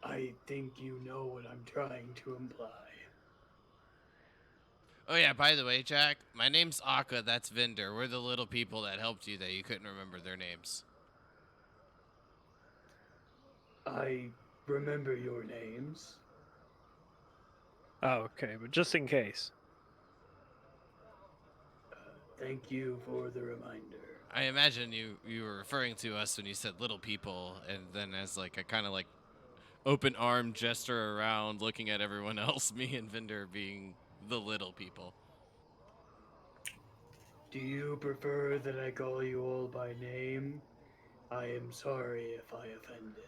I think you know what I'm trying to imply. Oh yeah, by the way, Jack, my name's Akka, that's Vinder. We're the little people that helped you that you couldn't remember their names. I remember your names. Oh, okay, but just in case. Thank you for the reminder. I imagine you were referring to us when you said little people, and then as like a kind of like open arm gesture around, looking at everyone else, me and Vinder being the little people. Do you prefer that I call you all by name? I am sorry if I offended.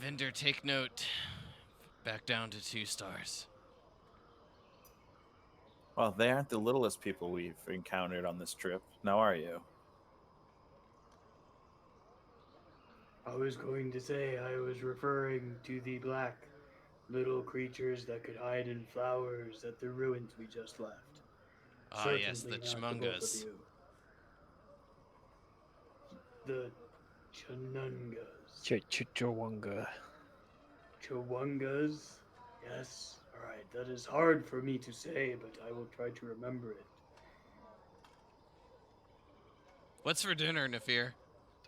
Vinder, take note. Back down to 2 stars. Well, they aren't the littlest people we've encountered on this trip. Now are you? I was going to say I was referring to the black little creatures that could hide in flowers at the ruins we just left. Ah, yes, the Certainly not the both of Chmungas. you. The Chanungas. Chawanga. Chawungas? Yes. Alright, that is hard for me to say, but I will try to remember it. What's for dinner, Nafir?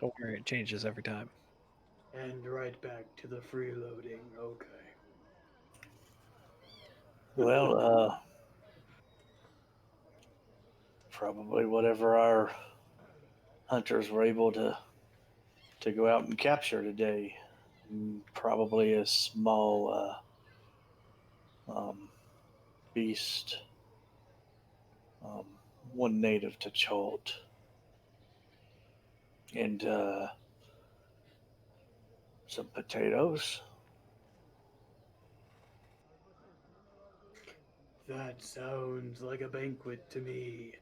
Don't worry, it changes every time. And right back to the freeloading. Okay. Well, probably whatever our hunters were able to go out and capture today. Probably a small beast, um, one native to Cholt, and some potatoes. That sounds like a banquet to me.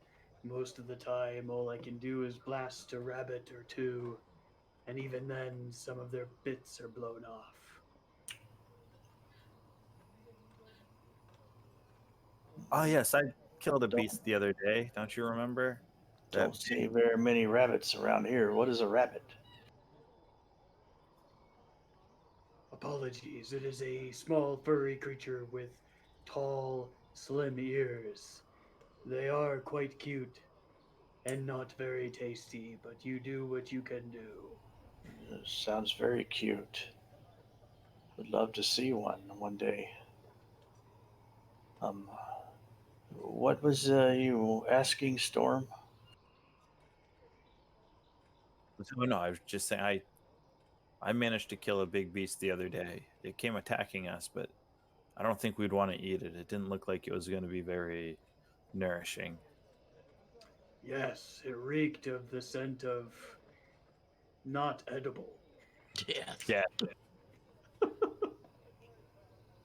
Most of the time, all I can do is blast a rabbit or two, and even then, some of their bits are blown off. Oh yes, I killed a Don't beast the other day. Don't you remember? That don't see very many rabbits around here. What is a rabbit? Apologies, it is a small furry creature with tall, slim ears. They are quite cute and not very tasty, but you do what you can do. Sounds very cute. Would love to see one day. Um, what was you asking, Storm? Oh no, I was just saying I managed to kill a big beast the other day. It came attacking us, but I don't think we'd want to eat it. It didn't look like it was going to be very nourishing. Yes, it reeked of the scent of not edible. Yes. Yeah.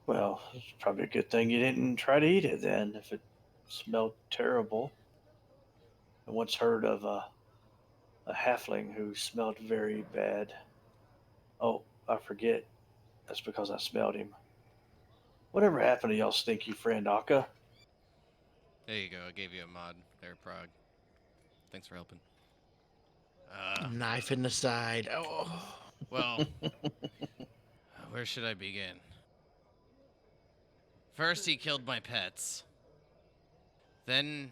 Well, it's probably a good thing you didn't try to eat it then if it smelled terrible. I once heard of a halfling who smelled very bad. Oh, I forget. That's because I smelled him. Whatever happened to y'all stinky friend Akka? There you go. I gave you a mod there, Prague. Thanks for helping. Knife in the side. Oh. Well, where should I begin? First, he killed my pets. Then,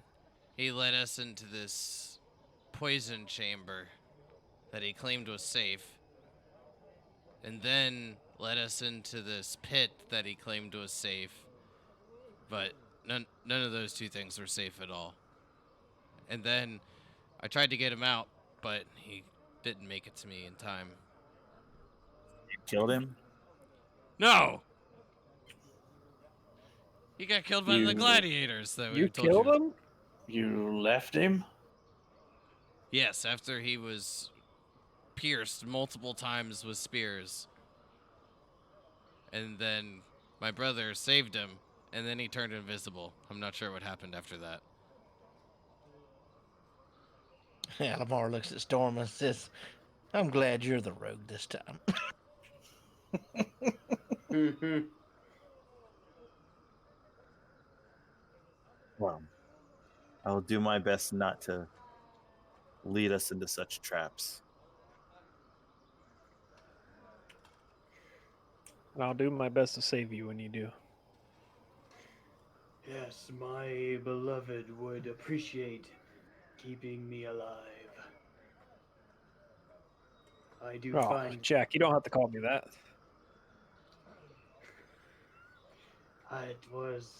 he led us into this poison chamber that he claimed was safe. And then led us into this pit that he claimed was safe. But none of those two things were safe at all. And then I tried to get him out, but he didn't make it to me in time. You killed him? No! He got killed by the You gladiators that we You told killed you. him? you left him? Yes, after he was pierced multiple times with spears. And then my brother saved him, and then he turned invisible. I'm not sure what happened after that. Alamar looks at Storm and says, I'm glad you're the rogue this time. Well, I'll do my best not to lead us into such traps. And I'll do my best to save you when you do. Yes, my beloved would appreciate keeping me alive. I do Oh, find Jack, you don't have to call me that. it was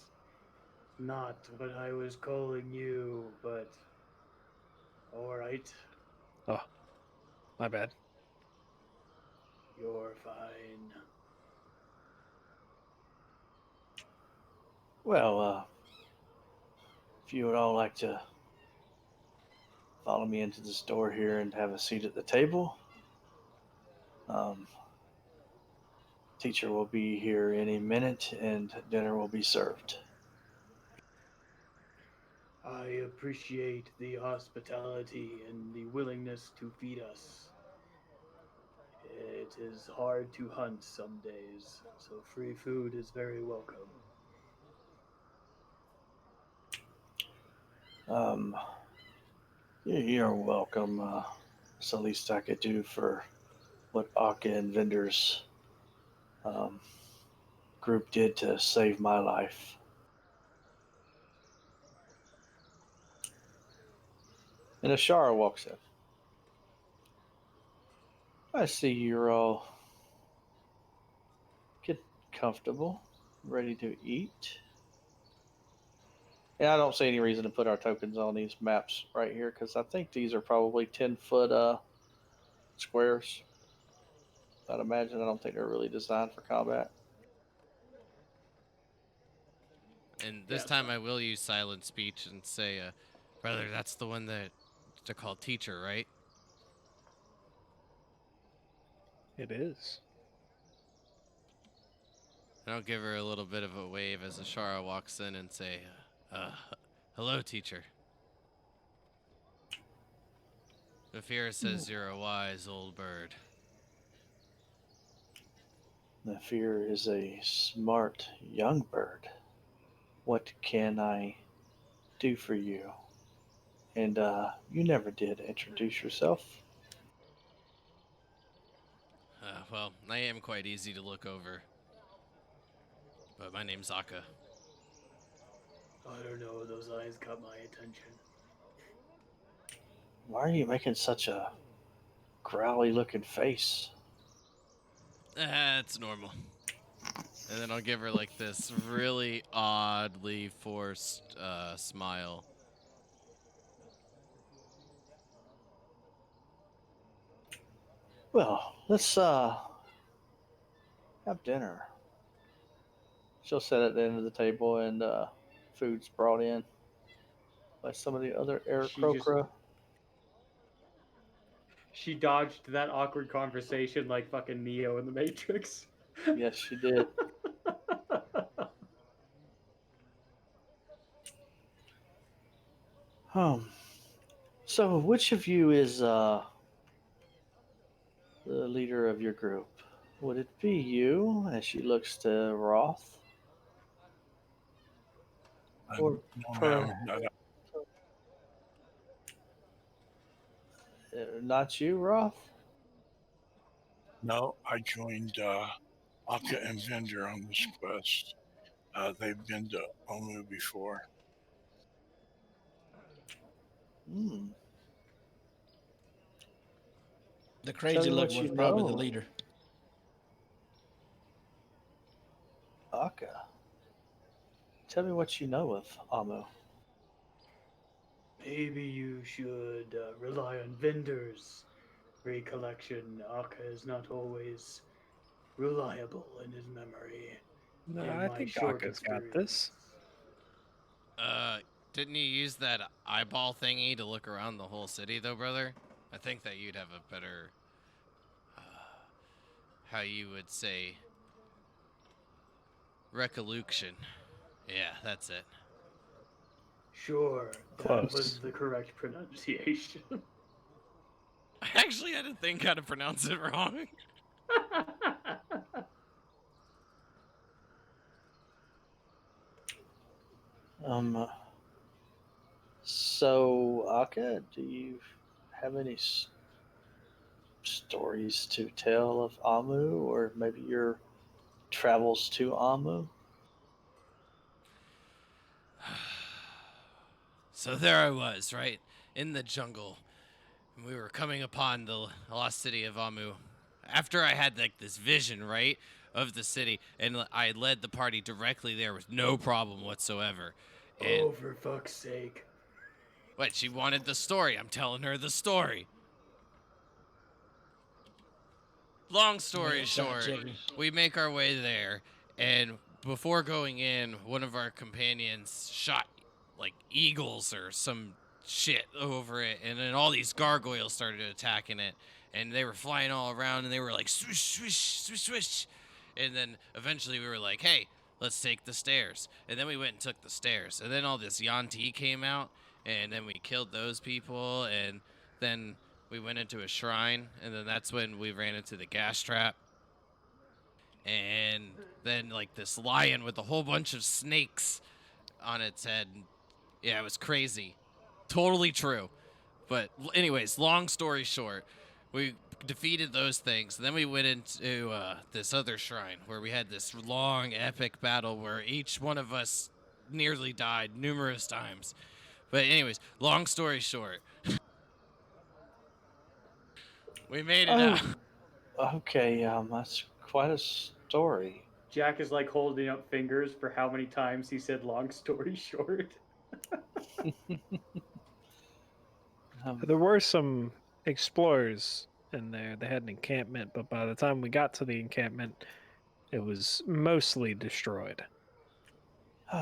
not what I was calling you, but alright, Oh, my bad. you're fine. Well, if you would all like to follow me into the store here and have a seat at the table, um, teacher will be here any minute and dinner will be served. I appreciate the hospitality and the willingness to feed us. It is hard to hunt some days, so free food is very welcome. Um, you're welcome. It's the least I could do for what Akka and Vendor's um, group did to save my life. And Ashara walks in. I see you're all get comfortable, ready to eat. And I don't see any reason to put our tokens on these maps right here because I think these are probably 10-foot squares. I'd imagine. I don't think they're really designed for combat. And this Yes, time I will use silent speech and say, brother, that's the one that they're called teacher, right? It is. And I'll give her a little bit of a wave as Ashara walks in and say, hello, teacher. Nafira says you're a wise old bird. The fear is a smart young bird. What can I do for you? And you never did introduce yourself. Well, I am quite easy to look over. But my name's Akka. I don't know, those eyes caught my attention. Why are you making such a growly looking face? It's normal. And then I'll give her like this really oddly forced smile. Well, let's have dinner. She'll sit at the end of the table, and food's brought in by some of the other She just Aarakocra. she dodged that awkward conversation like fucking Neo in the Matrix. Yes, she did. Um, so which of you is the leader of your group? Would it be you? As she looks to Roth, or No, per, ma'am. not you, Roth? No, I joined Akka and Vendor on this quest. They've been to Omu before. Hmm. The Tell crazy me look what was you probably the know, leader. Akka. Tell me what you know of Amu. Maybe you should rely on vendors. Recollection. Akka is not always reliable in his memory, No, in I my think short Aka's got this. experience. Uh, didn't you use that eyeball thingy to look around the whole city, though, brother? I think that you'd have a better, uh, how you would say, recollection. Yeah, that's it. Sure, that was Close. the correct pronunciation. Actually, I didn't think how to pronounce it wrong. Um, so Akka, do you have any stories to tell of Amu, or maybe your travels to Amu? So there I was, right in the jungle, and we were coming upon the lost city of Amu. After I had like this vision, right, of the city, and I led the party directly there with no problem whatsoever. And Oh, for fuck's sake. what, she wanted the story. I'm telling her the story. Long story Yeah, fact short, checking. we make our way there, and before going in, one of our companions shot like eagles or some shit over it, and then all these gargoyles started attacking it, and they were flying all around, and they were like swish, swish, swish, swish, and then eventually we were like, hey, let's take the stairs, and then we went and took the stairs, and then all this Yanti came out, and then we killed those people, and then we went into a shrine, and then that's when we ran into the gas trap. And then, like, this lion with a whole bunch of snakes on its head. Yeah, it was crazy. Totally true. But, anyways, long story short, we defeated those things. And then we went into this other shrine where we had this long, epic battle where each one of us nearly died numerous times. But, anyways, long story short, we made it out. Oh, okay. That's quite a story. Jack is like holding up fingers for how many times he said long story short. Um, There were some explorers in there. They had an encampment, but by the time we got to the encampment, it was mostly destroyed.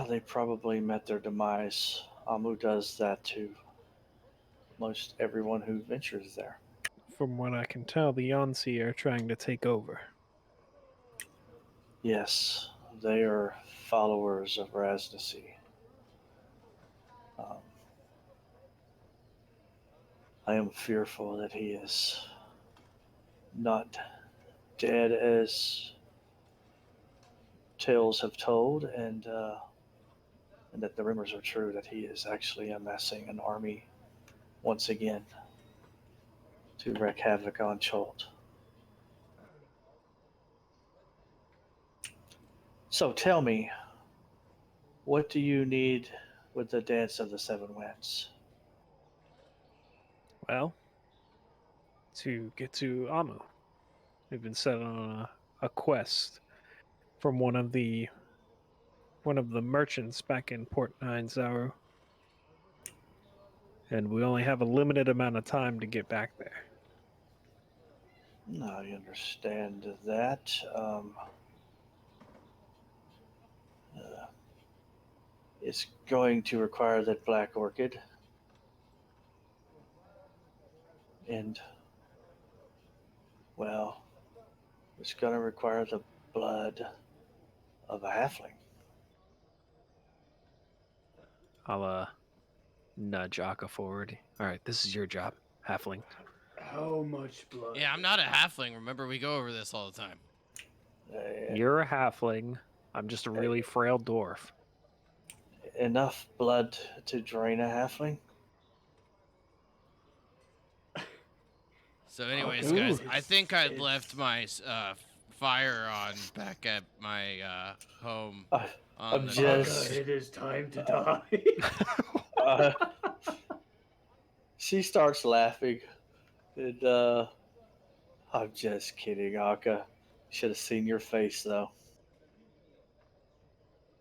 they probably met their demise. Amu does that to most everyone who ventures there. From what I can tell, the Yonsi are trying to take over. Yes, they are followers of Raznasi. Um, I am fearful that he is not dead as tales have told, and that the rumors are true that he is actually amassing an army once again to wreak havoc on Cholt. So tell me, what do you need with the Dance of the Seven Winds? Well, to get to Amu, we've been set on a quest from one of the merchants back in Port Nine Zaru, and we only have a limited amount of time to get back there. I understand that. Uh, it's going to require that black orchid, and well, it's going to require the blood of a halfling. I'll nudge Akka forward. All right, this is your job, halfling. How much blood? Yeah, I'm not a halfling. Remember, we go over this all the time. You're a halfling. I'm just a really frail dwarf. Enough blood to drain a halfling? So, anyways, Okay, guys, I it's- think I it's- left my fire on back at my home I, on I'm the just. It is time to Uh, die. Uh, she starts laughing, and I'm just kidding, Aka. Should have seen your face though.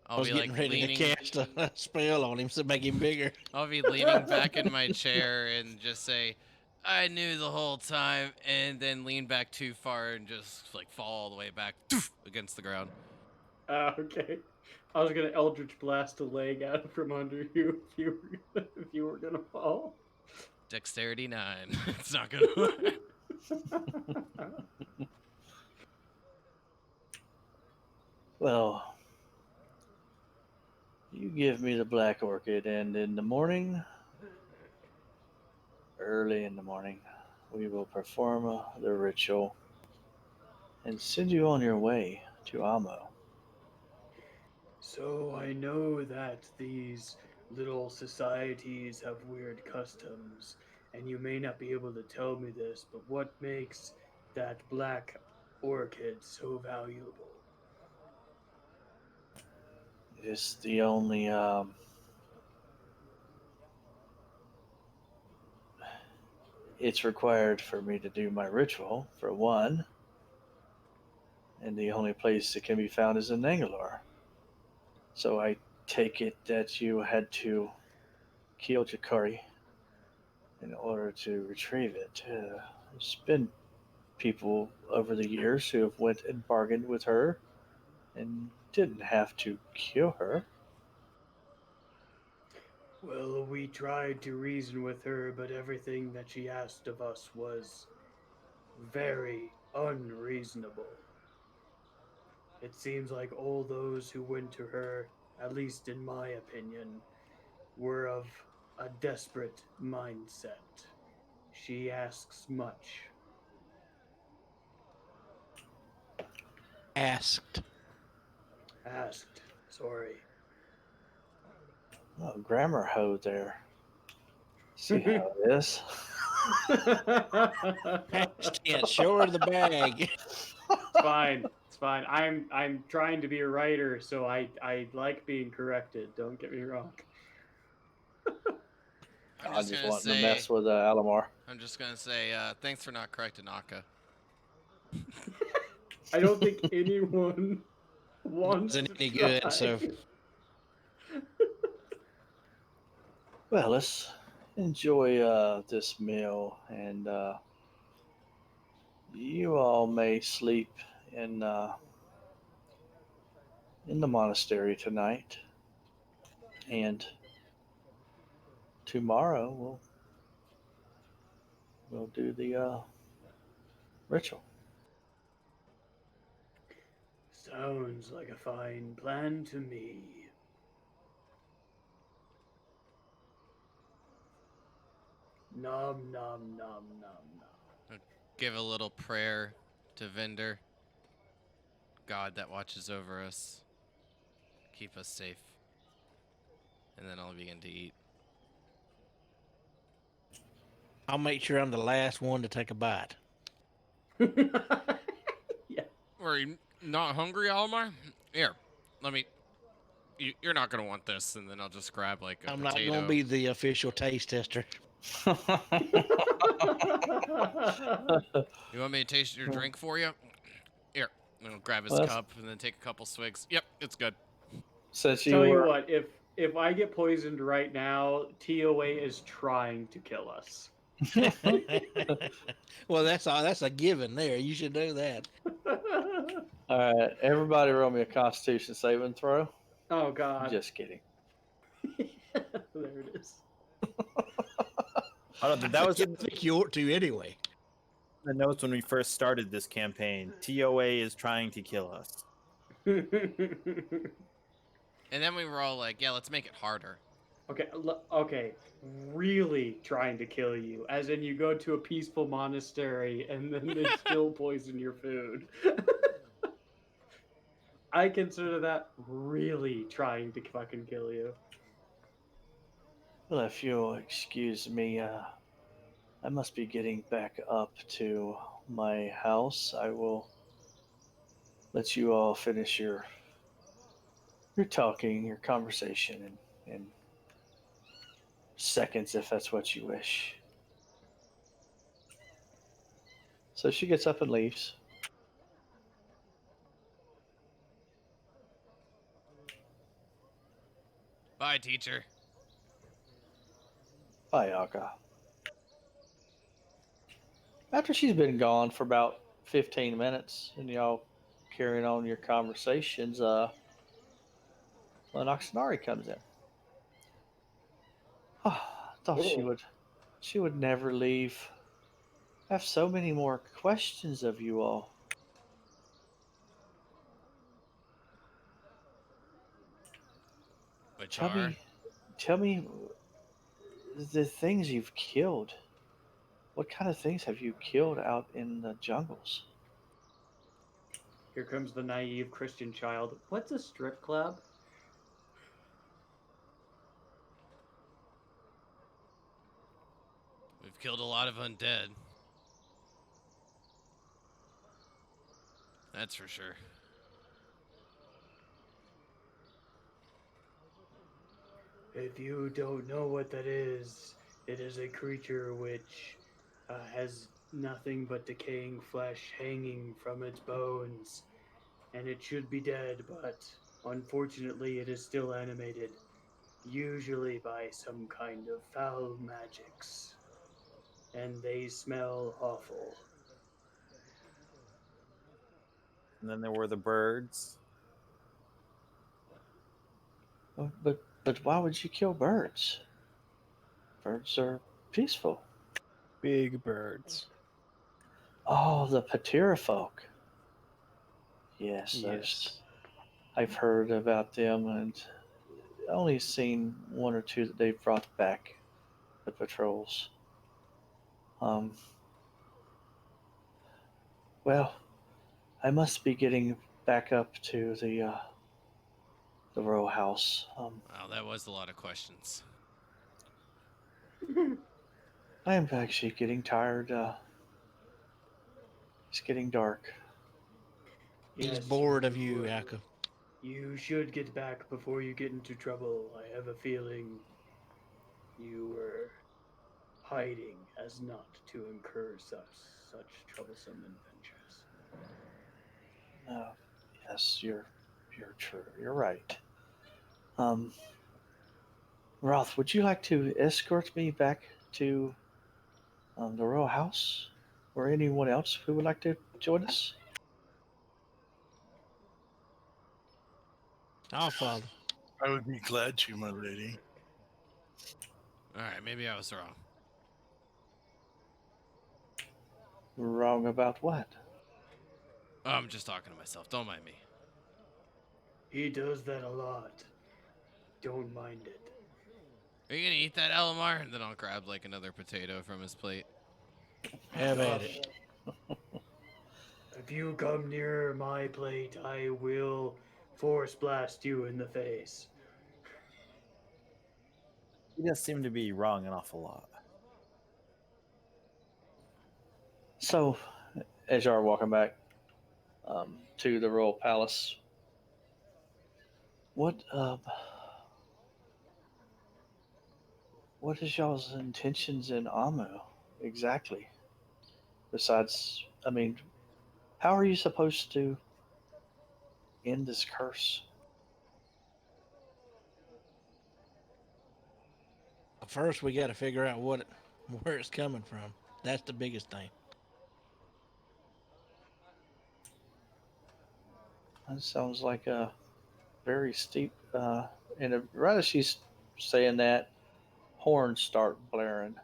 I I'll was be getting like ready leaning. to cast a spell on him to make him bigger. I'll be leaning back in my chair and just say, "I knew the whole time," and then lean back too far and just like fall all the way back against the ground. Okay. I was gonna Eldritch Blast a leg out from under you if you were gonna fall. Dexterity 9. It's not gonna work. Well, you give me the black orchid, and in the morning, early in the morning, we will perform the ritual and send you on your way to Amo. So I know that these little societies have weird customs, and you may not be able to tell me this, but what makes that black orchid so valuable? It's the only. It's required for me to do my ritual, for one, and the only place it can be found is in Nangalore. So I take it that you had to kill Jakari in order to retrieve it. There's been people over the years who have went and bargained with her and didn't have to kill her. Well, we tried to reason with her, but everything that she asked of us was very unreasonable. It seems like all those who went to her, at least in my opinion, were of a desperate mindset. She asks much. Asked. Asked, sorry. Oh, grammar hoe there. See how it is. Past tense. Show her the bag. Fine. It's fine. I'm trying to be a writer, so I like being corrected. Don't get me wrong. I'm I'm just just gonna wanting to say. mess with Alamar. I'm just gonna say. Thanks for not correcting Akka. I don't think anyone wants Isn't to any try. good, so Well, let's enjoy this meal, and you all may sleep in uh, in the monastery tonight, and tomorrow we'll do the ritual. Sounds like a fine plan to me. Nom nom nom nom nom. Give a little prayer to Vendor. God that watches over us. Keep us safe. And then I'll begin to eat. I'll make sure I'm the last one to take a bite. Yeah. Are you not hungry, Almar? Here, let me. You're not gonna want this, and then I'll just grab like a I'm not potato. gonna be the official taste tester. You want me to taste your drink for you? Here, I'll grab his Well, cup and then take a couple swigs. Yep, it's good. since you Tell you were what, if I get poisoned right now, TOA is trying to kill us. Well, that's a given there. You should know that. All right, everybody roll me a Constitution saving throw. Oh God. Just kidding. There it is. I don't think that was I in think you ought to anyway. the notes when we first started this campaign. TOA is trying to kill us. And then we were all like, yeah, let's make it harder. Okay, really trying to kill you, as in you go to a peaceful monastery and then they still poison your food. I consider that really trying to fucking kill you. Well, if you'll excuse me, I must be getting back up to my house. I will let you all finish your talking, your conversation in seconds if that's what you wish. So she gets up and leaves. Bye, teacher. Bye, Aka. After she's been gone for about 15 minutes and y'all carrying on your conversations, Oxnari comes in. Oh, I thought she would never leave. I have so many more questions of you all. Which Tell are? me tell me the things you've killed. What kind of things have you killed out in the jungles? Here comes the naive Christian child. What's a strip club? We've killed a lot of undead. That's for sure. If you don't know what that is, it is a creature which has nothing but decaying flesh hanging from its bones, and it should be dead, but unfortunately, it is still animated, usually by some kind of foul magics, and they smell awful. And then there were the birds. But why would you kill birds? Birds are peaceful. Big birds. Oh, the Patera folk. Yes, those. Yes. I've heard about them and only seen one or two that they've brought back the patrols. Um, well, I must be getting back up to the row house. Wow, that was a lot of questions. I am actually getting tired. It's getting dark. He's Yes, bored of you, Aka. you should get back before you get into trouble. I have a feeling you were hiding as not to incur such troublesome adventures. Uh, yes, you're true. You're right. Um, Roth, would you like to escort me back to the row house, or anyone else who would like to join us? I'll follow. I would be glad to, my lady. Alright, maybe I was wrong. Wrong about what? Oh, I'm just talking to myself. Don't mind me. He does that a lot. Don't mind it. Are you gonna eat that, Elamar? And then I'll grab like another potato from his plate. Have at it. If you come near my plate, I will force blast you in the face. He does seem to be wrong an awful lot. So, as you are walking back to the royal palace, what what is y'all's intentions in Amu exactly? Besides, I mean, how are you supposed to end this curse? First, we got to figure out where it's coming from. That's the biggest thing. That sounds like a very steep. And right as she's saying that, horns start blaring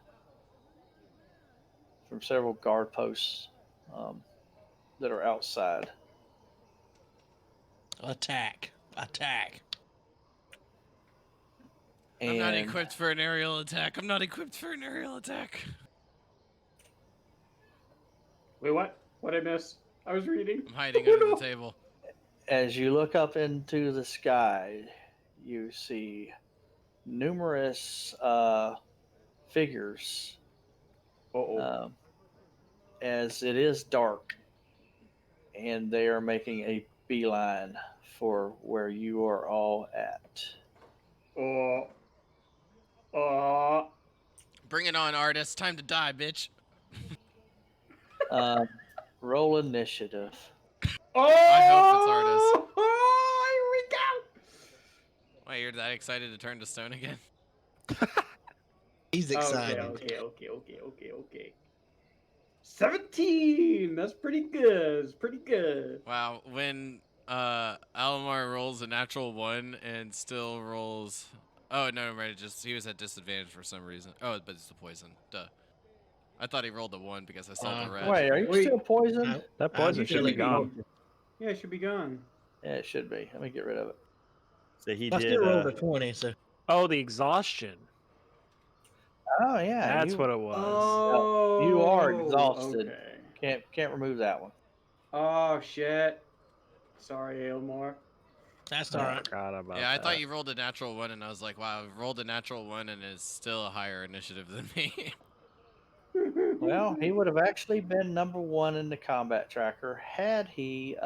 from several guard posts um, that are outside. Attack. Attack. I'm not And equipped for an aerial attack. I'm not equipped for an aerial attack. Wait, what? What I miss? I was reading. I'm hiding Oh, under the no. table. as you look up into the sky, you see numerous figures. Uh-oh. As it is dark, and they are making a beeline for where you are all at. Oh. Oh. Bring it on, artist. Time to die, bitch. Um, roll initiative. Oh! I hope it's artist. Oh, here we go! Why, you're that excited to turn to stone again? He's excited. Okay. 17! That's pretty good. It's pretty good. Wow, when Alomar rolls a natural 1 and still rolls... Oh, no, right, just he was at disadvantage for some reason. Oh, but it's the poison. Duh. I thought he rolled a 1 because I saw the red. Wait, are you Wait. still poisoned? That I'm poison should still be at gone. Yeah, it should be gone. Yeah, it should be. Let me get rid of it. So he I did. still rolled a 20, so Oh, the exhaustion. Oh yeah, That's what it was. you are Oh, exhausted. okay. Can't remove that one. Oh, shit. Sorry, Aylmore. that's I all right. forgot about Yeah, I that. thought you rolled a natural 1 and I was like, wow, I rolled a natural 1 and is still a higher initiative than me. Well, he would have actually been number one in the combat tracker had he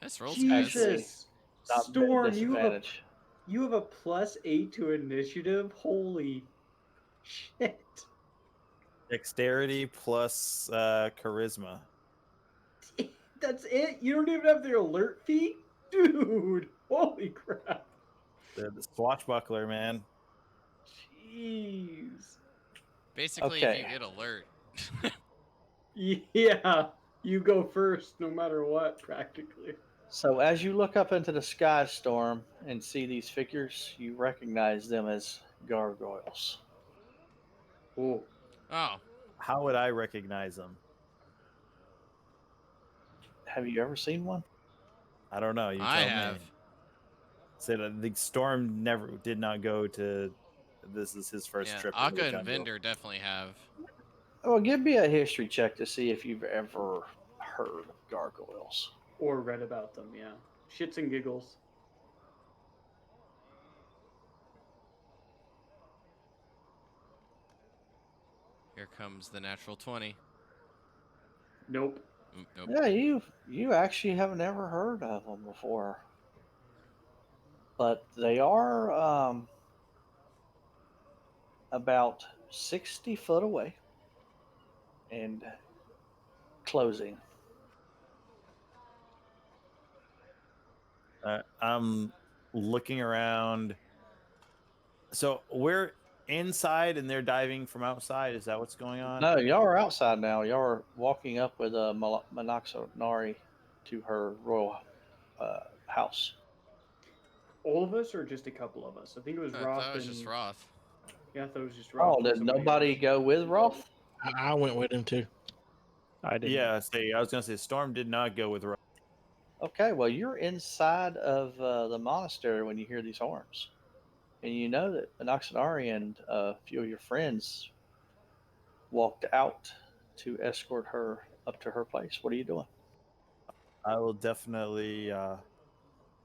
Nice rolls, guys. Actually, Jesus. not been at Storm, disadvantage. you have a +8 to initiative? Holy shit. Dexterity plus charisma. That's it? You don't even have the alert feat? Dude, holy crap. The swashbuckler, man. Jeez. Basically, if you Okay. get alert. Yeah, you go first no matter what, practically. So as you look up into the sky, Storm, and see these figures, you recognize them as gargoyles. Oh. Oh, How would I recognize him? Have you ever seen one? I don't know. You I tell have. me. Said the storm never did not go to. This is his first Yeah, trip to Akka the and jungle. Vendor definitely have. Well, give me a history check to see if you've ever heard of gargoyles. Or read about them, yeah. Shits and giggles. Here comes the natural 20. Nope. Nope. Yeah, you actually have never heard of them before, but they are about 60 foot away and closing. I'm looking around. So we're inside and they're diving from outside. Is that what's going on? No, y'all are outside now. Y'all are walking up with a Monoxonari to her royal house. All of us or just a couple of us? I think it was I Roth thought it was and... just Roth. Yeah, I thought it was just Roth Oh, and did somebody nobody else. go with Roth? I went with him too. I didn't. Yeah, I was gonna say Storm did not go with. Okay, well, you're inside of the monastery when you hear these horns. And you know that Minoxidari and a few of your friends walked out to escort her up to her place. What are you doing? I will definitely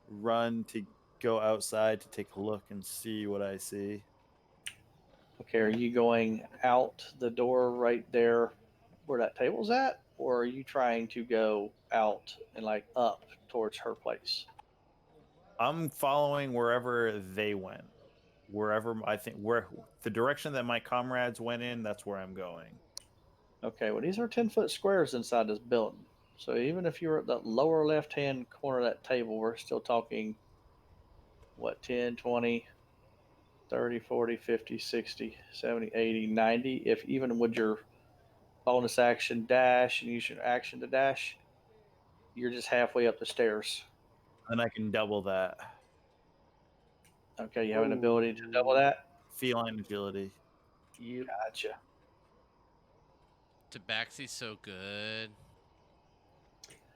run to go outside to take a look and see what I see. Okay, are you going out the door right there where that table's at? Or are you trying to go out and like up towards her place? I'm following wherever they went. Wherever I think where the direction that my comrades went in, that's where I'm going. Okay, well, these are 10-foot squares inside this building. So even if you're at the lower left hand corner of that table, we're still talking, what, 10, 20, 30, 40, 50, 60, 70, 80, 90. If even with your bonus action dash and use your action to dash, you're just halfway up the stairs. And I can double that. Okay, you have an ability to double that? Feline agility. Yep. Gotcha. Tabaxi's so good.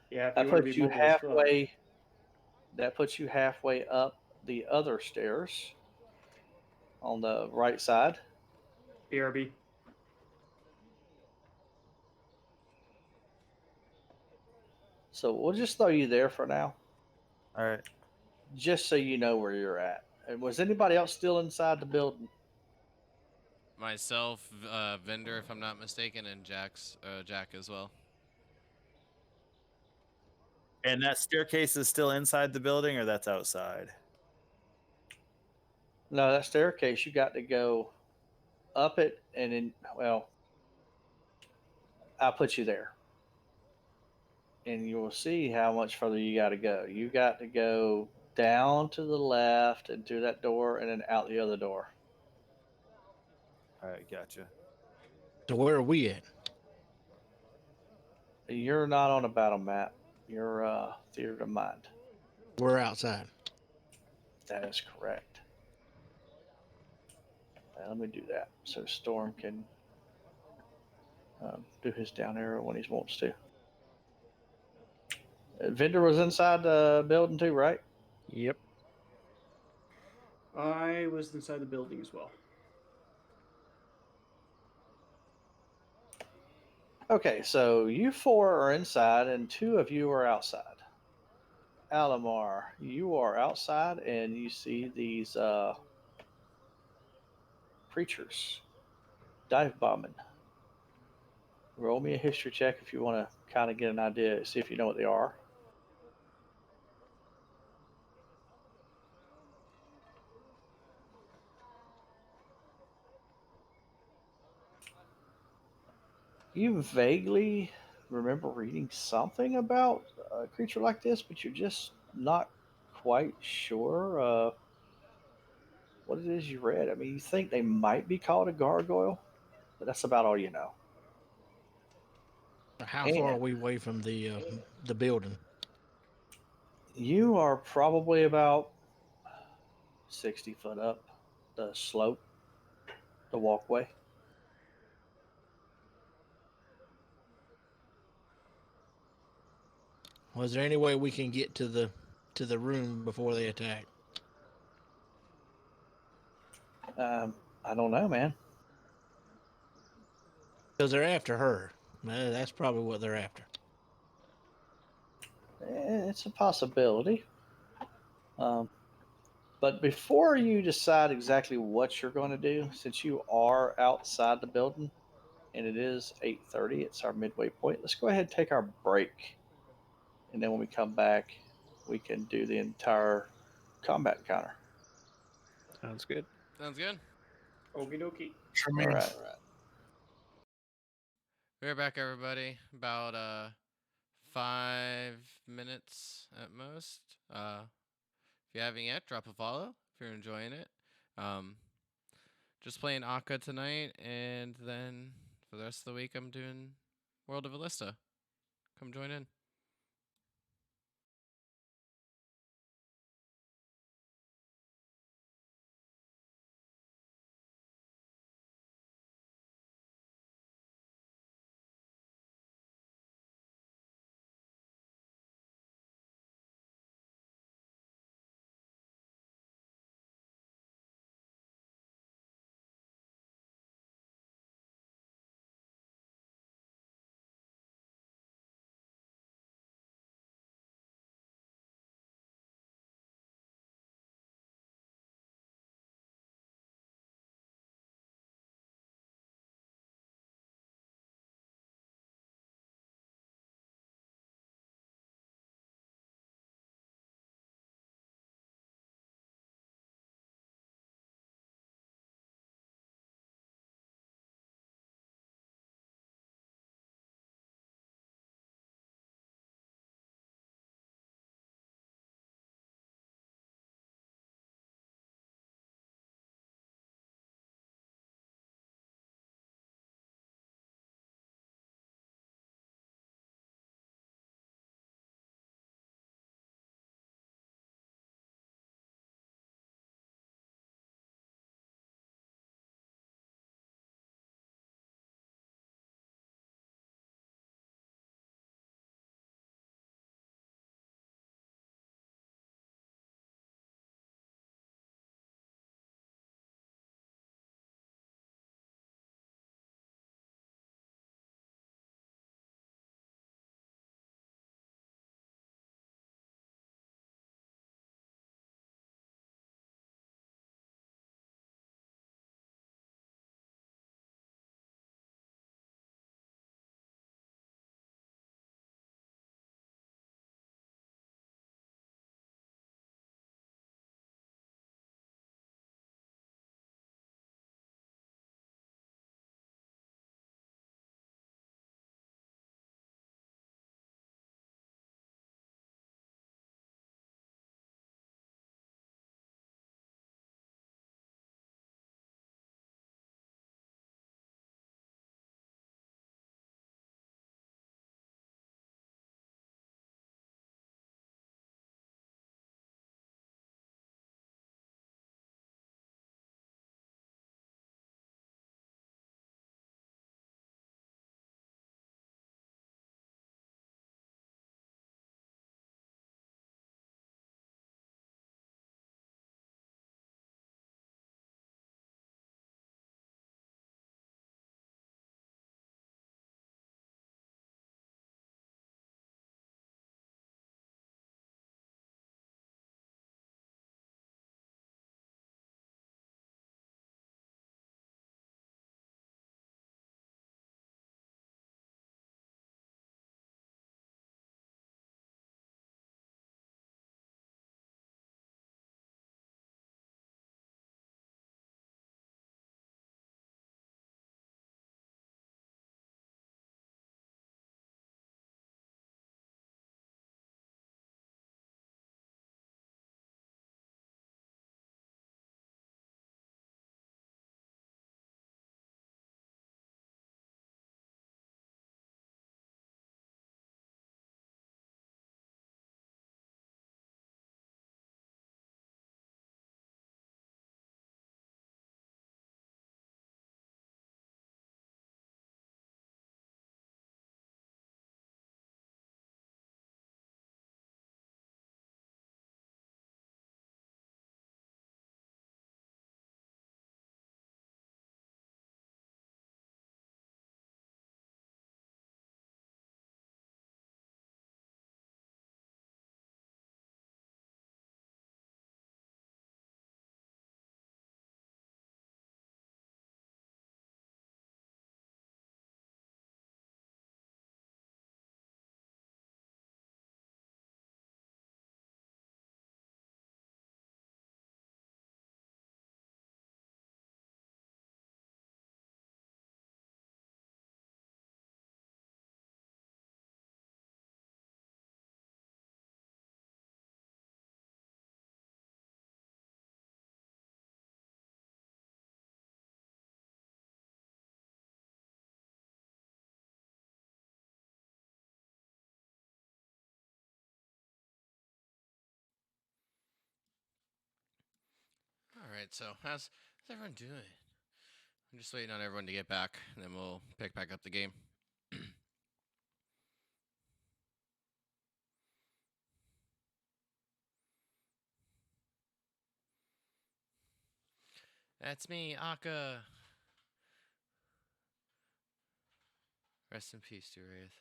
Yeah, if That you want to puts be you mobile as fuck. halfway. That puts you halfway up the other stairs on the right side. BRB. So we'll just throw you there for now, All right. just so you know where you're at. And was anybody else still inside the building? Myself, Vendor, if I'm not mistaken, and Jack as well. And that staircase is still inside the building, or that's outside? No, that staircase, you got to go up it and then, well, I'll put you there. And you will see how much further you got to go. You got to go down to the left and through that door and then out the other door. All right, gotcha. So where are we at? You're not on a battle map. You're theater of mind. We're outside. That is correct. Let me do that so Storm can do his down arrow when he wants to. Vendor was inside the building too, right? Yep. I was inside the building as well. Okay, so you four are inside and two of you are outside. Alamar, you are outside and you see these creatures dive bombing. Roll me a history check if you want to kind of get an idea, see if you know what they are. You vaguely remember reading something about a creature like this, but you're just not quite sure what it is you read. I mean, you think they might be called a gargoyle, but that's about all you know. How far are And we away from the building? you are probably about 60 foot up the slope, the walkway. Was there any way we can get to the room before they attack? I don't know, man. Because they're after her. That's probably what they're after. It's a possibility. Um, but before you decide exactly what you're going to do, since you are outside the building and it is 8:30, it's our midway point. Let's go ahead and take our break, and then when we come back, we can do the entire combat encounter. Sounds good. Sounds good. Okie dokie. All right. We're back, everybody. About 5 minutes at most. If you haven't yet, drop a follow if you're enjoying it. Just playing Akka tonight, and then for the rest of the week, I'm doing World of Allista. Come join in. right, so how's everyone doing? I'm just waiting on everyone to get back, and then we'll pick back up the game. That's me, Akka. Rest in peace, Wraith.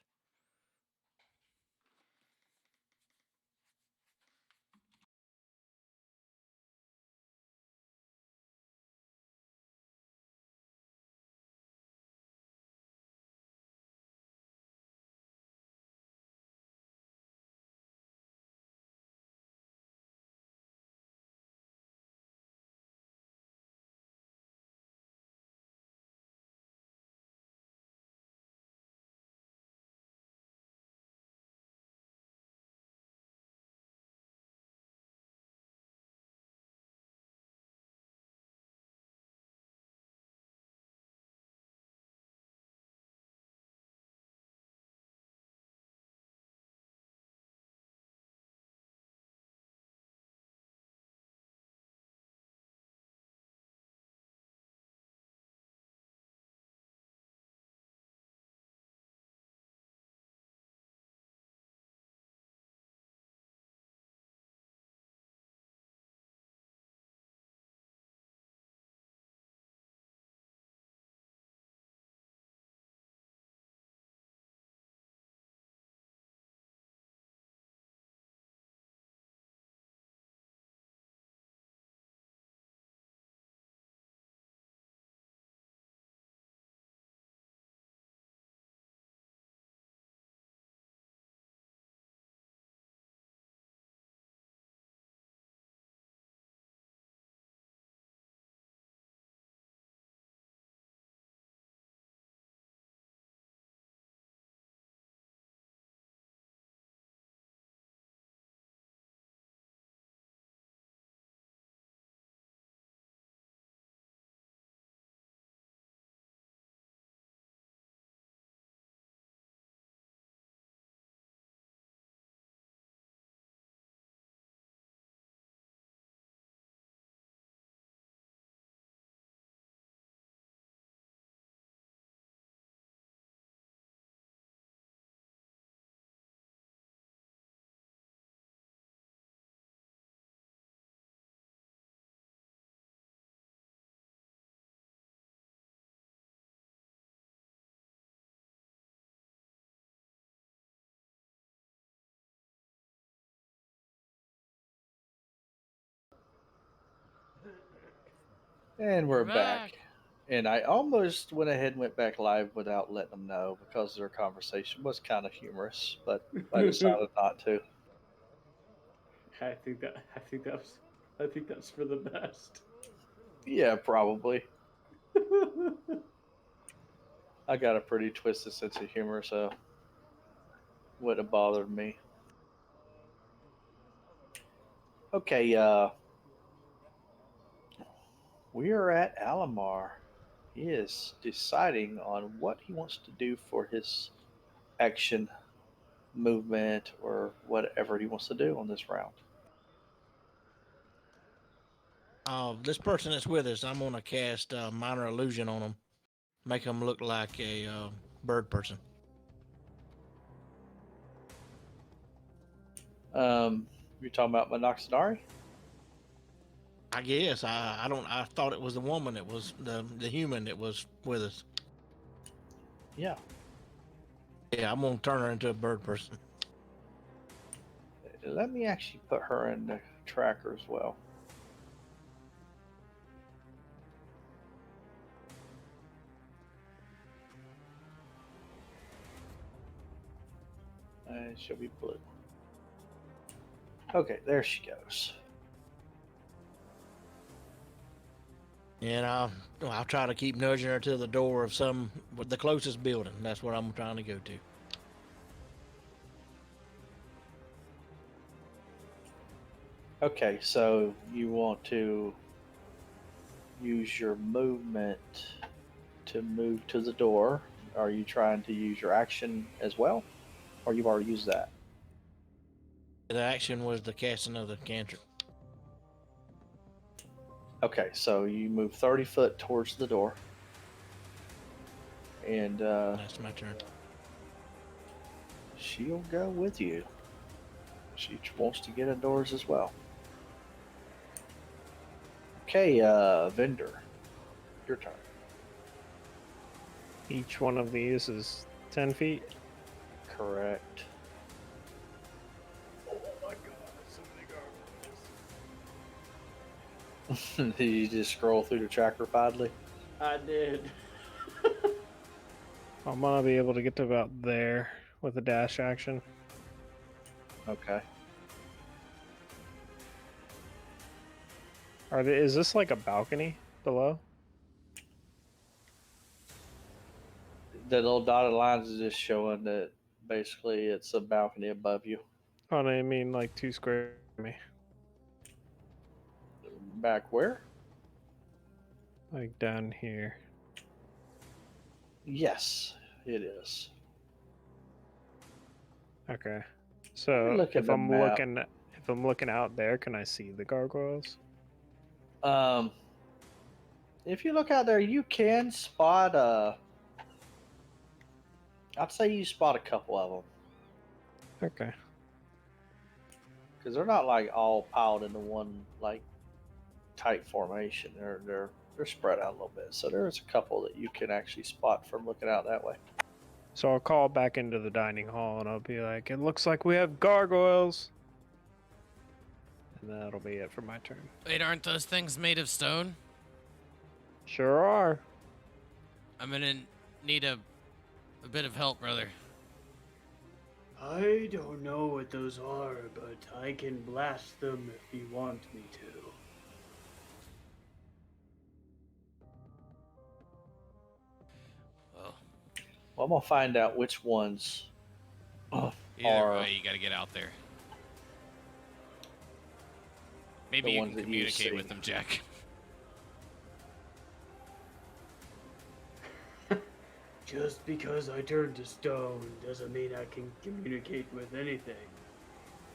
And we're We're back. back. And I almost went ahead and went back live without letting them know because their conversation was kind of humorous, but I decided not to. I think that's for the best. Yeah, probably. I got a pretty twisted sense of humor, so wouldn't have bothered me. Okay, we are at Alamar. He is deciding on what he wants to do for his action, movement, or whatever he wants to do on this round. This person that's with us, I'm gonna cast minor illusion on him, make him look like a bird person. You're talking about Minoxidari? I guess I don't. I thought it was the woman that was the human that was with us. Yeah. Yeah, I'm gonna turn her into a bird person. Let me actually put her in the tracker as well. And she'll be blue. Okay, there she goes. And I'll try to keep nudging her to the door of the closest building. That's what I'm trying to go to. Okay, so you want to use your movement to move to the door. Are you trying to use your action as well? Or you've already used that? The action was the casting of the cantrip. Okay, so you move 30 foot towards the door. And That's my turn. she'll go with you. She wants to get indoors as well. Okay, vendor, your turn. Each one of these is 10 feet. Correct. Oh my god, so many gargoyles. Did you just scroll through the tracker badly? I did. I'm gonna be able to get to about there with a dash action. Okay. Is this like a balcony below? The little dotted lines is just showing that basically it's a balcony above you. Oh, no, I mean like 2 square me. Back where? Like down here. Yes, it is. Okay. Let me So look at if the I'm map. looking out there, can I see the gargoyles? Um, if you look out there, you can spot I'd say you spot a couple of them Okay. because they're not like all piled into one like tight formation. They're spread out a little bit. So there's a couple that you can actually spot from looking out that way. So I'll call back into the dining hall and I'll be like, "It looks like we have gargoyles." And that'll be it for my turn. Wait, aren't those things made of stone? Sure are. I'm gonna need a bit of help, brother. I don't know what those are, but I can blast them if you want me to. Well, Well, I'm gonna find out which ones either are way, you gotta get out there. the Maybe you ones can that you communicate see. with them, Jack. Just because I turned to stone doesn't mean I can communicate with anything.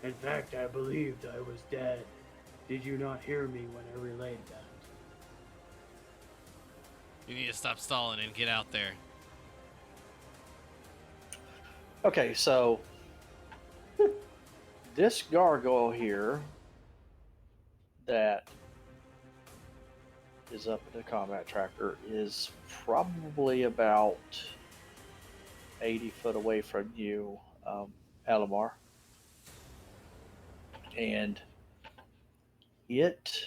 In fact, I believed I was dead. Did you not hear me when I relayed that? You need to stop stalling and get out there. Okay, so this gargoyle here that is up in the combat tracker is probably about 80 foot away from you, Alamar. And it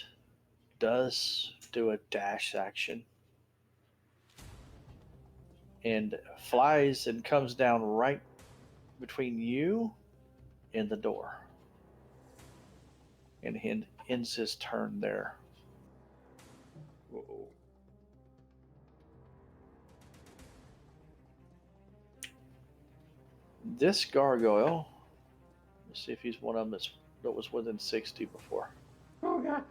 does do a dash action and flies and comes down right between you and the door. And he ends his turn there. Uh-oh. This gargoyle, let's see if he's one of them that was within 60 before. Oh god.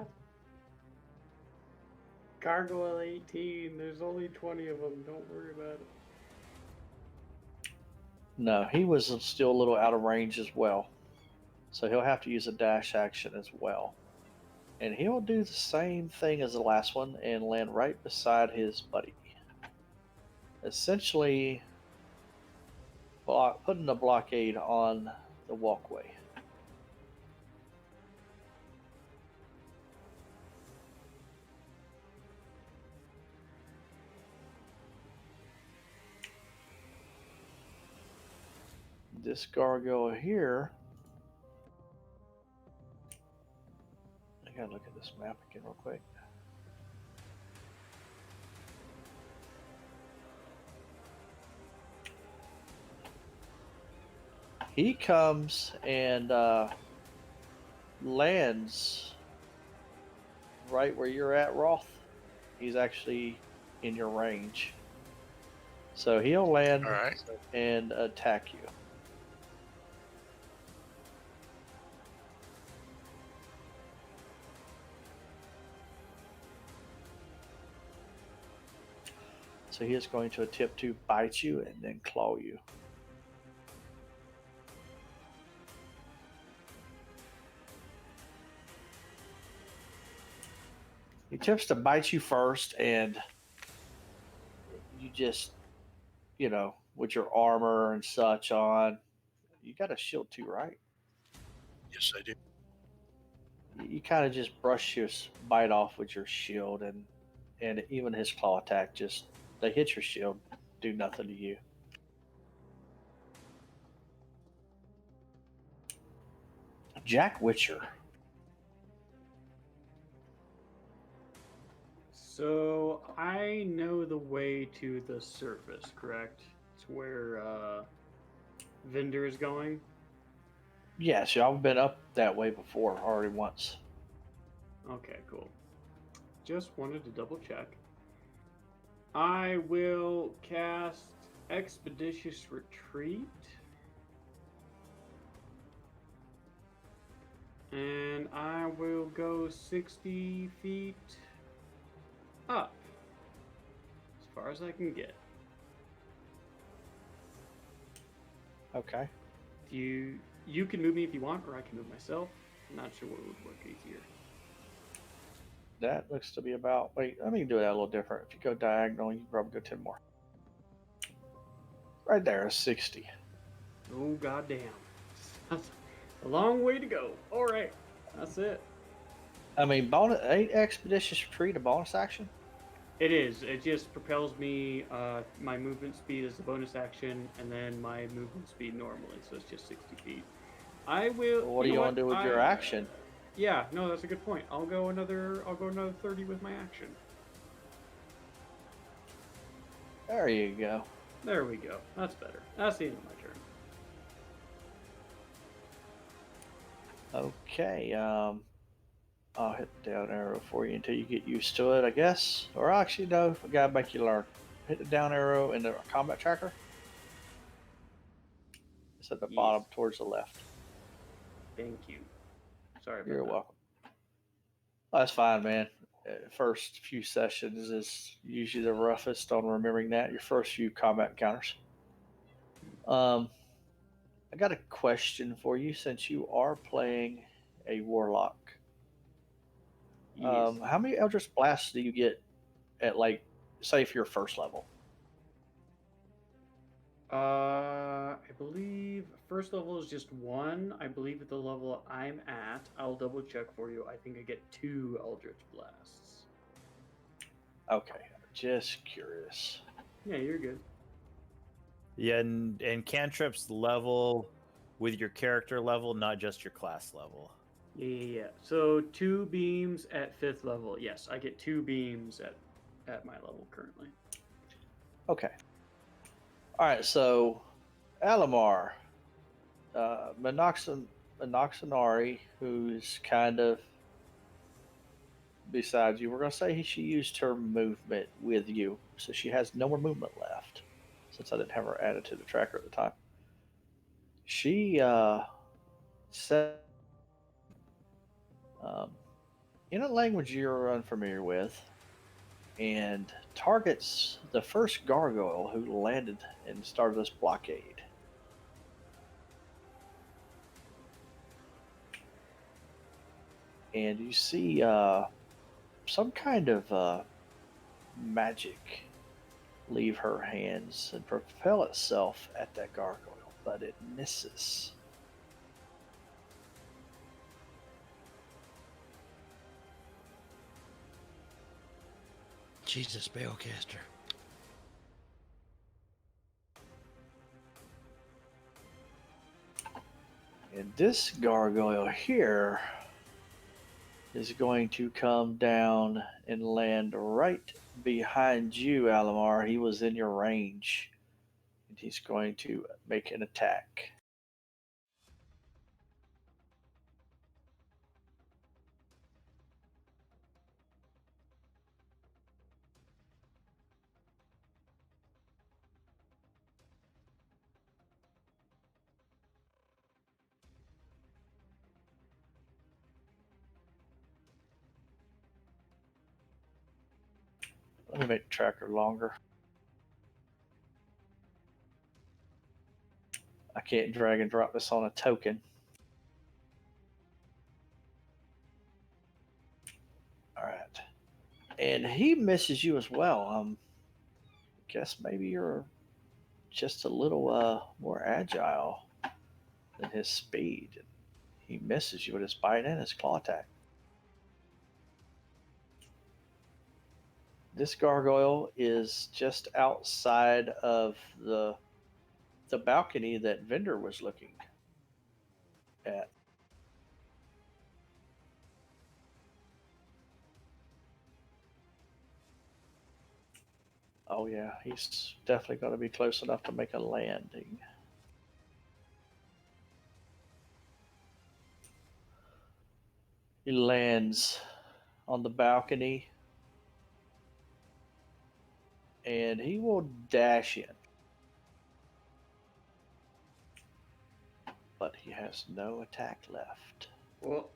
Gargoyle 18. There's only 20 of them. Don't worry about it. No, he was still a little out of range as well. So he'll have to use a dash action as well. And he'll do the same thing as the last one and land right beside his buddy. Essentially, putting a blockade on the walkway. This gargoyle here, I gotta look at this map again real quick. He comes and lands right where you're at, Roth. He's actually in your range. So he'll land All right. and attack you. So he is going to attempt to bite you and then claw you. He attempts to bite you first, and you just, with your armor and such on, you got a shield too, right? Yes, I do. You kind of just brush his bite off with your shield, and even his claw attack, just they hit your shield, do nothing to you. Jack Witcher. So I know the way to the surface, correct? It's where Vendor is going. Yeah, so I've been up that way before already once. Okay, cool. Just wanted to double check. I will cast Expeditious Retreat. And I will go 60 feet up. As far as I can get. Okay. You can move me if you want, or I can move myself. I'm not sure what would work easier. That looks to be about. Wait, let me do that a little different. If you go diagonal, you can probably go 10 more. Right there is 60. Oh goddamn. That's a long way to go. Alright. That's it. I mean, bonus ain't expeditious retreat a bonus action? It is. It just propels me. My movement speed is a bonus action, and then my movement speed normally, so it's just 60 feet. I will. Well, what You do know you what? want to do with your action? Yeah. No, that's a good point. I'll go another 30 with my action. There you go. There we go. That's better. That's the end of my turn. Okay. I'll hit the down arrow for you until you get used to it, I guess. Or actually, no, I gotta make you learn. Hit the down arrow in the combat tracker. It's at the bottom towards the left. Thank you. Sorry about You're that. welcome. That's fine, man. First few sessions is usually the roughest on remembering that. Your first few combat encounters. I got a question for you since you are playing a warlock. Yes. How many Eldritch Blasts do you get at, like, say, if you're first level? I believe first level is just one. I believe at the level I'm at, I'll double check for you. I think I get 2 Eldritch Blasts. Okay, just curious. Yeah, you're good. Yeah, and cantrips level with your character level, not just your class level. Yeah. So 2 beams at 5th level. Yes, I get 2 beams at my level currently. Okay. All right, so Alamar, Minoxanari, who's kind of besides you, we're going to say she used her movement with you, so she has no more movement left since I didn't have her added to the tracker at the time. She said in a language you're unfamiliar with and targets the first gargoyle who landed and started this blockade. And you see some kind of magic leave her hands and propel itself at that gargoyle, but it misses. Jesus, spellcaster. And this gargoyle here is going to come down and land right behind you, Alamar. He was in your range. And he's going to make an attack. Let me make the tracker longer. I can't drag and drop this on a token. All right. And he misses you as well. Guess maybe you're just a little more agile than his speed. He misses you with his bite and his claw attack. This gargoyle is just outside of the balcony that Vendor was looking at. Oh yeah, he's definitely going to be close enough to make a landing. He lands on the balcony and he will dash in. But he has no attack left. Well,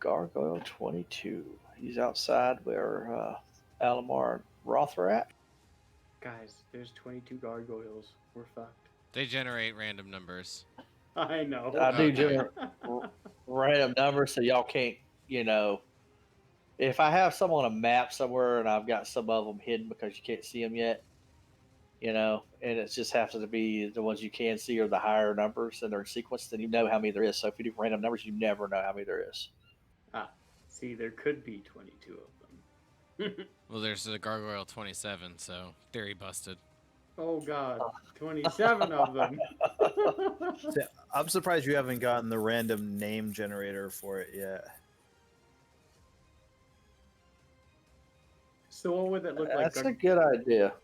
Gargoyle 22. He's outside where Alamar and Roth are at. guys, there's 22 gargoyles. We're fucked. They generate random numbers. I know. I do Okay. generate random numbers, so y'all can't, if I have some on a map somewhere and I've got some of them hidden because you can't see them yet, and it just happens to be the ones you can see are the higher numbers and they're in sequence, then you know how many there is. So if you do random numbers, you never know how many there is. See, there could be 22 of them. Well, there's a Gargoyle 27, so theory busted. Oh god, 27 of them. I'm surprised you haven't gotten the random name generator for it yet. So what would that look like? That's a good idea.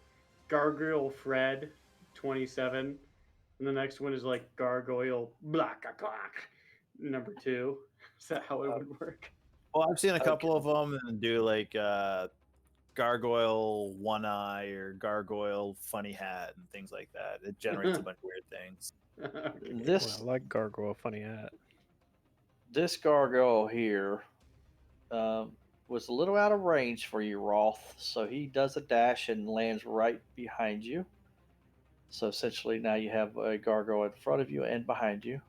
Gargoyle Fred, 27. And the next one is like Gargoyle Black number 2. Is that how it would work? Well, I've seen a couple of them and do like Gargoyle One Eye or Gargoyle Funny Hat and things like that. It generates a bunch of weird things. Okay. This Well, I like Gargoyle Funny Hat. this gargoyle here was a little out of range for you, Roth. So he does a dash and lands right behind you. So essentially, now you have a gargoyle in front of you and behind you.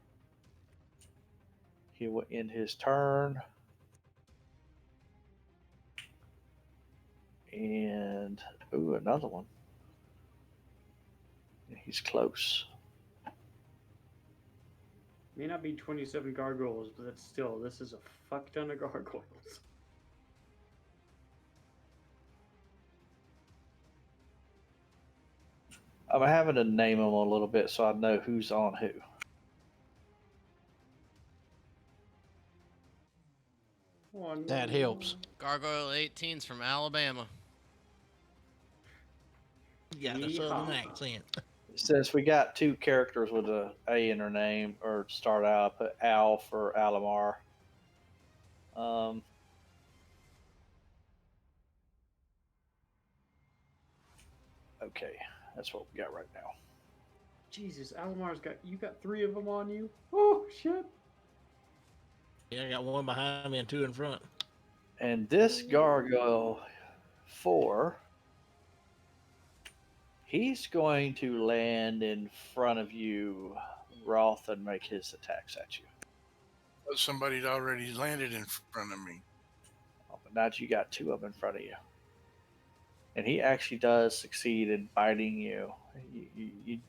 He will end his turn. And, ooh, another one. He's close. May not be 27 gargoyles, but that's still, this is a fuck ton of gargoyles. I'm having to name them a little bit so I know who's on who. Oh, no. That helps. Gargoyle 18's from Alabama. You got a southern Yeehaw. accent. Since we got two characters with a A in their name, or to start out, I put Al for Alamar. Okay, that's what we got right now. Jesus, Alamar's you got 3 of them on you? Oh, shit. Yeah, I got one behind me and 2 in front. And this gargoyle 4, he's going to land in front of you, Roth, and make his attacks at you. Somebody'd already landed in front of me. Oh, but now you got 2 of them in front of you. And he actually does succeed in biting you. You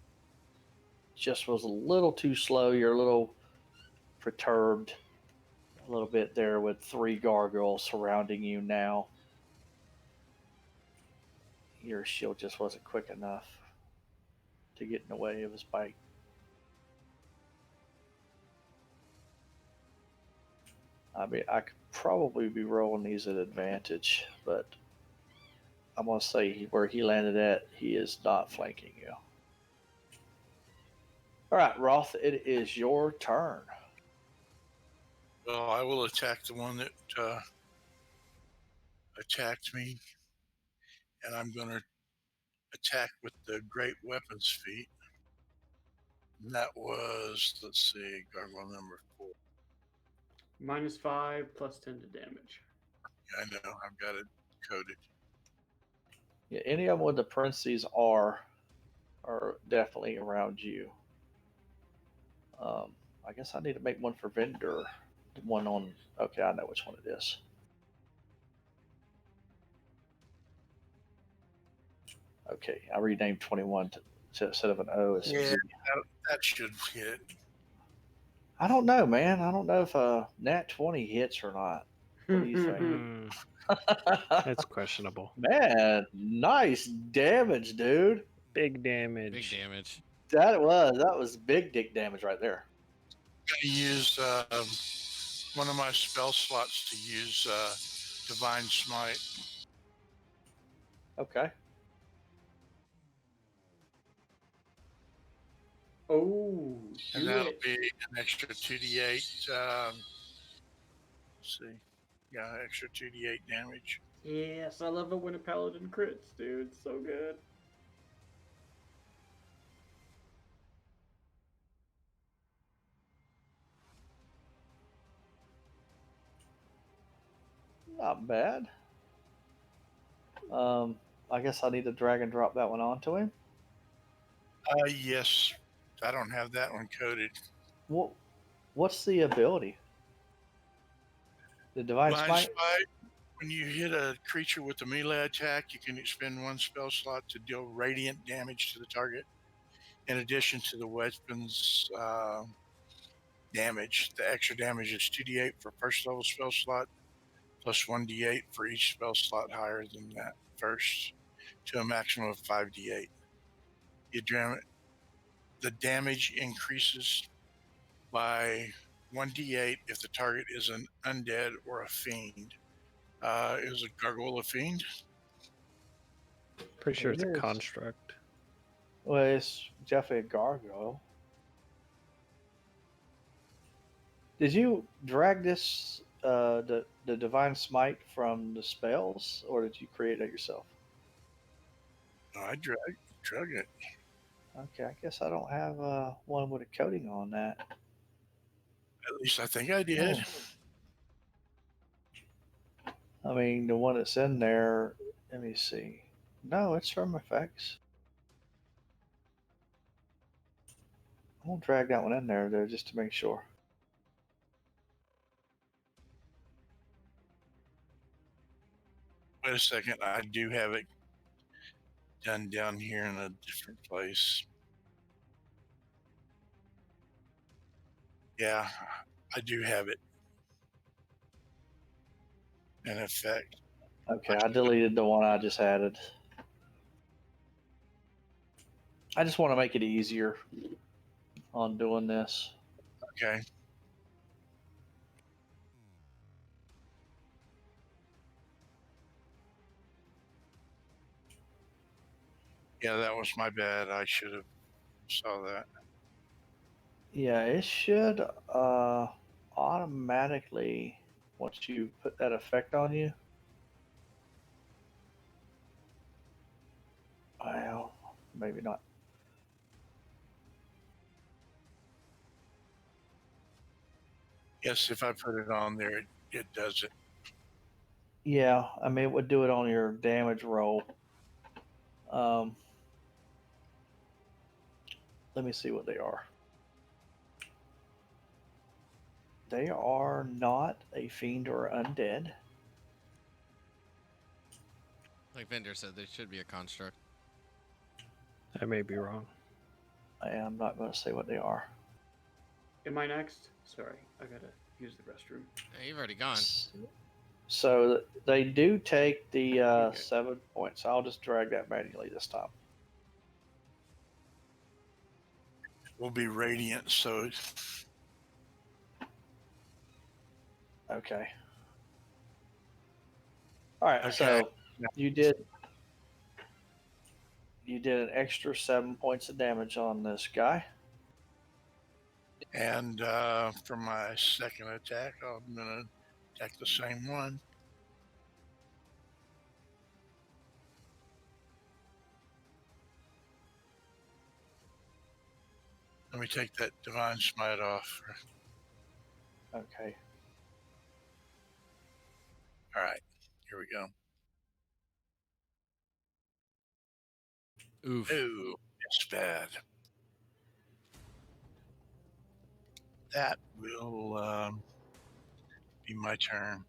just was a little too slow. You're a little perturbed a little bit there with 3 gargoyles surrounding you now. Your shield just wasn't quick enough to get in the way of his bite. I mean, I could probably be rolling these at advantage, but I'm going to say where he landed at, he is not flanking you. All right, Roth, it is your turn. Well, I will attack the one that attacked me, and I'm going to attack with the Great Weapons feat. And that was, let's see, gargoyle number 4. -5 plus 10 to damage. I know, I've got it coded. Yeah, any of them with the parentheses are definitely around you. I guess I need to make one for Vendor. one on. Okay, I know which one it is. Okay, I renamed 21 to instead of an O, it's a Yeah, Z. that should hit. I don't know, man. I don't know if Nat 20 hits or not. What do you think? Hmm, it's questionable. Man, nice damage, dude. Big Big damage. damage. That was big dick damage right there. I'm gonna use one of my spell slots to use Divine Smite, Okay. Oh, and do that'll it. be an extra 2d8. Let's see, yeah, extra 2d8 damage. Yes, I love it when a paladin crits, dude. It's so good. Not bad. I guess I need to drag and drop that one onto him. Yes, I don't have that one coded. What what's the ability? The Divine Divine Smite? Smite. When you hit a creature with a melee attack, you can expend one spell slot to deal radiant damage to the target. In addition to the weapon's damage, the extra damage is 2d8 for first level spell slot, plus 1d8 for each spell slot higher than that first, to a maximum of 5d8. The damage increases by 1d8 if the target is an undead or a fiend. Is a gargoyle a fiend? Pretty sure It it's a is. construct. Well, it's definitely a gargoyle. Did you drag this the Divine Smite from the spells, or did you create it yourself? No, I drug it. Okay, I guess I don't have one with a coating on that. At least I think I did. I mean, the one that's in there. Let me see. No, it's from effects. I'm gonna drag that one in there though, just to make sure. Wait a second, I do have it done down here in a different place. Yeah, I do have it in effect. Okay, I deleted the one I just added. I just want to make it easier on doing this. Okay. Yeah, that was my bad. I should have saw that. Yeah, it should automatically once you put that effect on you. Well, maybe not. Yes, if I put it on there, it does it. Yeah, I mean it would do it on your damage roll. Um, let me see what they are. They are not a fiend or undead. Like Vendor said, there should be a construct. I may be wrong. I'm not going to say what they are. Am I next? Sorry, I gotta use the restroom. Hey, you've already gone. So they do take the Okay. 7 points. I'll just drag that manually this time. Will be radiant, so Okay. All right. Okay. So you did an extra 7 points of damage on this guy. and for my second attack, I'm gonna attack the same one. Let me take that divine smite off. Okay. All right, here we go. Oof. Ooh, it's bad. That will Be my turn.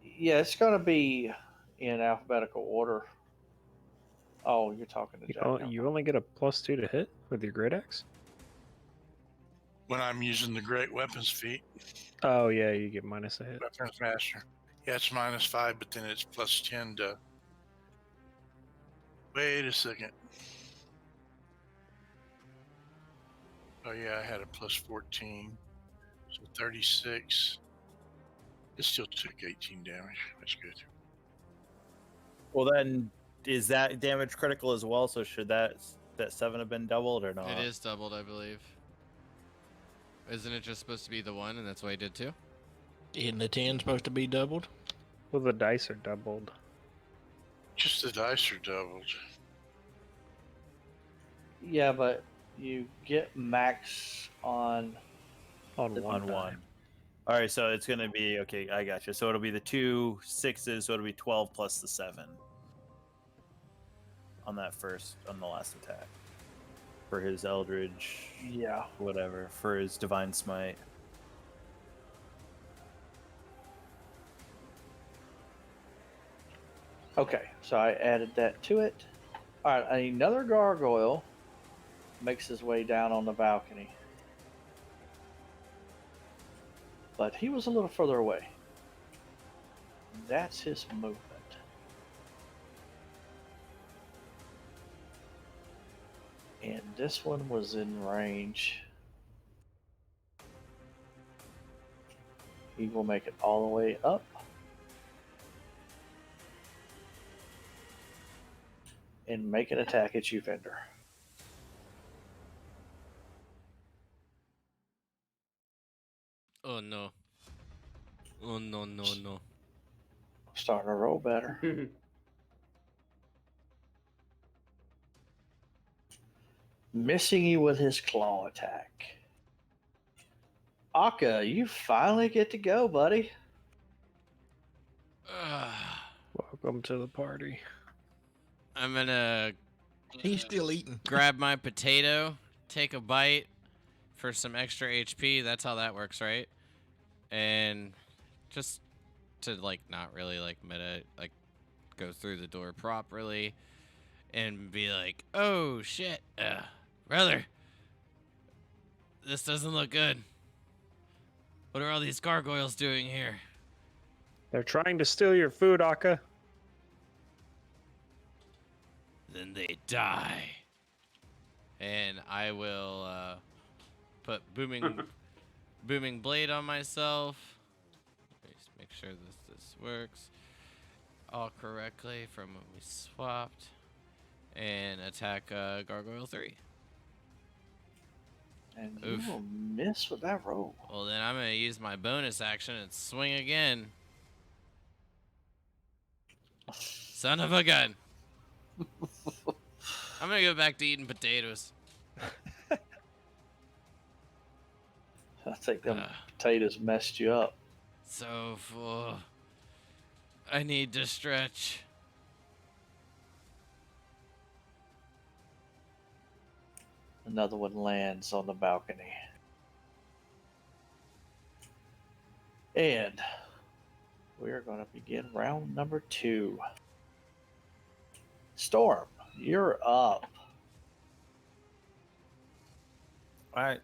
Yeah, it's going to be in alphabetical order. Oh, you're talking to Jack. You only get a +2 to hit with your great axe. When I'm using the great weapons feat, Oh yeah, you get minus a hit. weapons master. Yeah, it's -5, but then it's +10 to. Wait a second. Oh yeah, I had a +14, so 36. It still took 18 damage. That's good. Well, then is that damage critical as well? So should that 7 have been doubled or not? It is doubled, I believe. Isn't it just supposed to be the 1, and that's what I did too? Isn't the 10 supposed to be doubled? Well, the dice are doubled. Just the dice are doubled. Yeah, but you get max on On the one on die. one. All right, so it's gonna be okay. I got you. So it'll be the 2 6s. So it'll be 12 plus the 7 on the last attack for his Eldridge, Yeah. whatever, for his Divine Smite. Okay, so I added that to it. All right, another gargoyle makes his way down on the balcony. But he was a little further away. That's his movement. And this one was in range. He will make it all the way up. And make an attack at you, Vendor. Oh no. Oh no, no, no. Starting to roll better. Missing you with his claw attack. Akka, you finally get to go, buddy. Welcome to the party. I'm gonna He's still eating. grab my potato, take a bite for some extra HP. That's how that works, right? And just to like not really like meta, like go through the door properly and be like, oh shit, brother, this doesn't look good. What are all these gargoyles doing here? They're trying to steal your food, Akka. Then they die. And I will put booming blade on myself. Just make sure this works all correctly from when we swapped. And attack Gargoyle 3. And Oof. you will miss with that roll. Well, then I'm going to use my bonus action and swing again. Son of a gun. I'm going to go back to eating potatoes. I think them potatoes messed you up. So full. I need to stretch. Another one lands on the balcony. And we're going to begin round number 2. Storm, you're up. All right,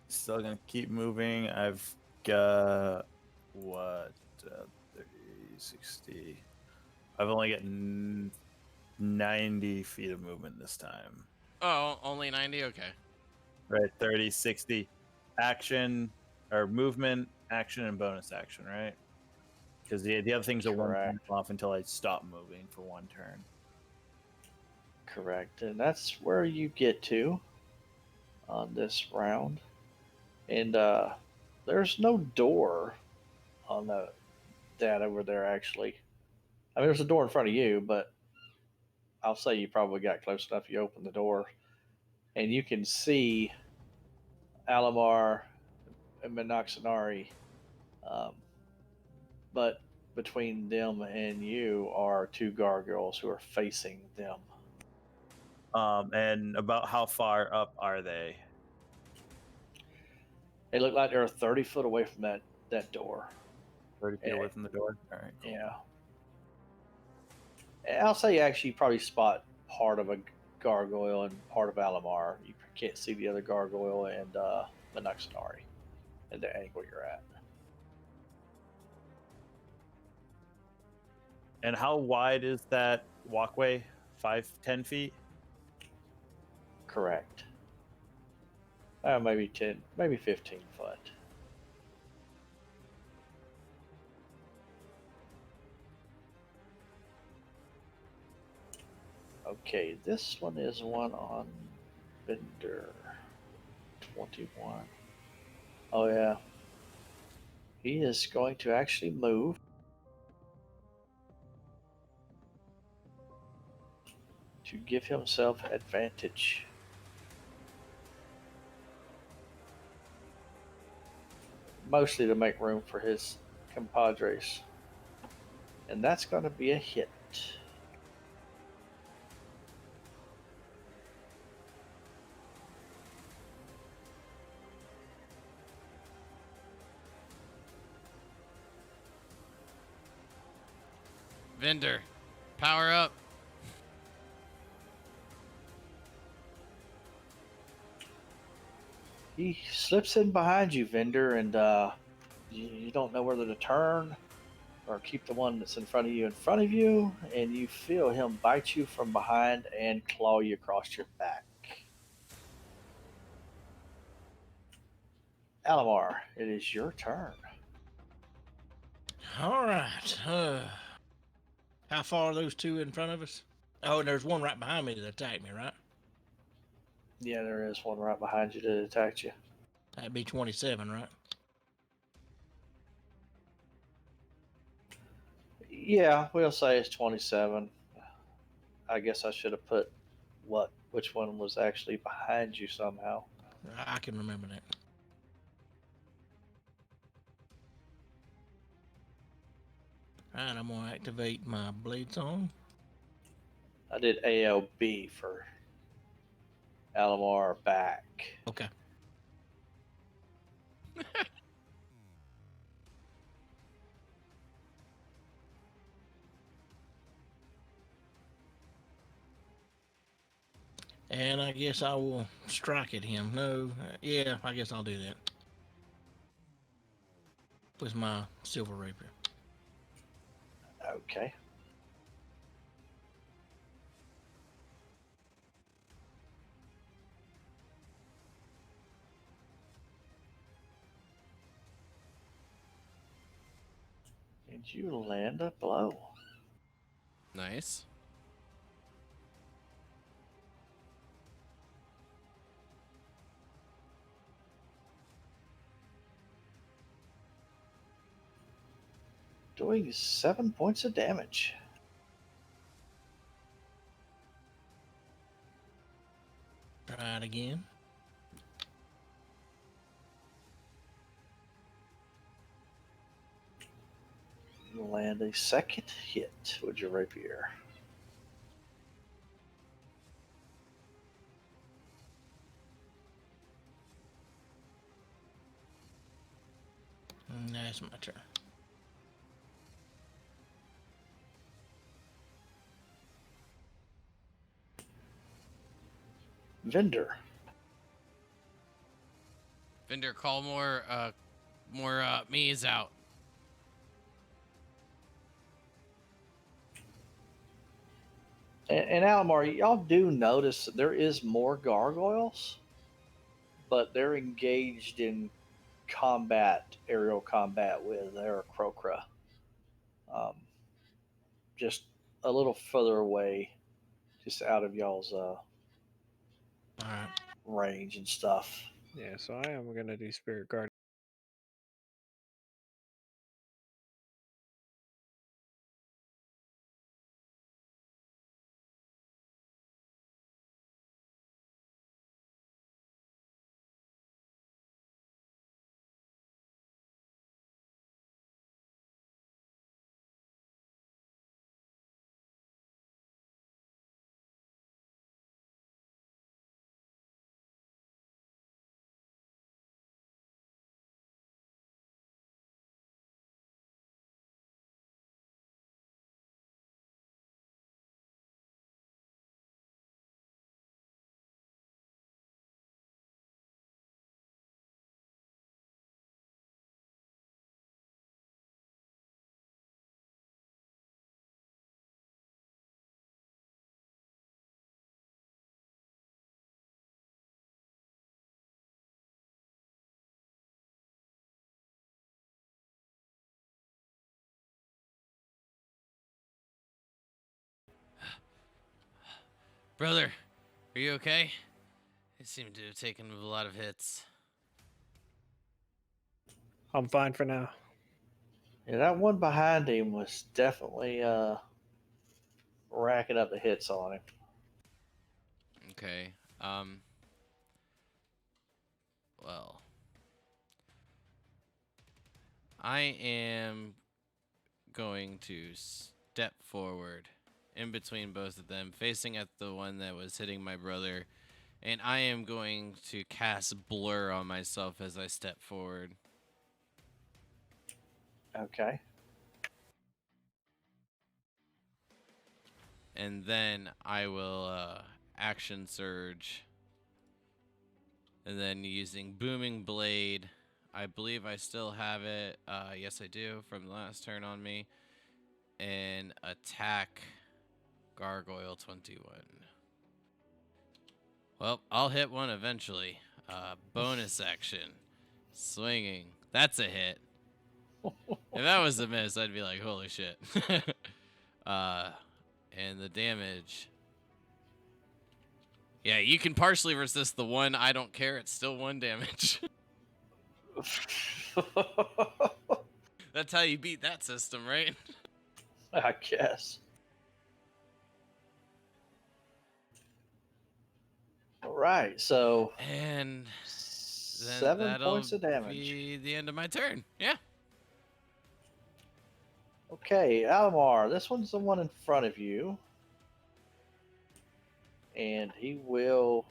still gonna keep moving. I've got what 30, 60. I've only got 90 feet of movement this time. Oh, only 90? Okay. Right, 30, 60. Action or movement, action, and bonus action, right? Because the other things are one Correct. turn off until I stop moving for 1 turn. Correct. And that's where you get to on this round. And there's no door on that over there, actually. I mean, there's a door in front of you, but I'll say you probably got close enough. You open the door, and you can see Alamar and Minoxanari. But between them and you are 2 gargoyles who are facing them. And about how far up are they? They look like they're 30 foot away from that that door. 30 feet Yeah. away from the door. All right. Cool. Yeah. And I'll say actually you probably spot part of a gargoyle and part of Alamar. You can't see the other gargoyle and Minoxanari at the angle you're at. And how wide is that walkway? 5-10 feet? Correct. Maybe 10, maybe 15 foot. Okay, this one is one on Vendor 21. Oh, yeah. He is going to actually move to give himself advantage. Mostly to make room for his compadres. And that's going to be a hit. Vendor, power up. He slips in behind you, Vendor, and you don't know whether to turn or keep the one that's in front of you, and you feel him bite you from behind and claw you across your back. Alamar, it is your turn. All right. How far are those two in front of us? Oh, and there's one right behind me that attacked me, right? Yeah, there is one right behind you that attacked you. That'd be 27, right? Yeah, we'll say it's 27. I guess I should have put which one was actually behind you somehow. I can remember that. All right, I'm going to activate my blade song. I did ALB for Alamar back. Okay. And I guess I will strike at him. No, yeah, I guess I'll do that. With my silver rapier. Okay. And you land a blow. Nice. Doing 7 points of damage. Try it again. You land a second hit with your rapier. And that's my turn. Vendor. Vendor, call more me's out. And Alamar, y'all do notice that there is more gargoyles, but they're engaged in aerial combat with Aarakocra. Um, just a little further away, just out of y'all's All right. range and stuff. Yeah, so I am gonna do Spirit Guard. Brother, are you okay? He seemed to have taken a lot of hits. I'm fine for now. Yeah, that one behind him was definitely racking up the hits on him. Okay. Well, I am going to step forward in between both of them, facing at the one that was hitting my brother, and I am going to cast Blur on myself as I step forward. Okay. And then I will action surge. And then using Booming Blade, I believe I still have it. Yes, I do, from the last turn on me. And attack Gargoyle 21. Well, I'll hit one eventually. Bonus action. Swinging. That's a hit. If that was a miss, I'd be like, holy shit. And the damage. Yeah, you can partially resist the one. I don't care. It's still 1 damage. That's how you beat that system, right? I guess. All right, so And then 7 that'll points of damage. be the end of my turn. Yeah. Okay, Almar, this one's the one in front of you. And he will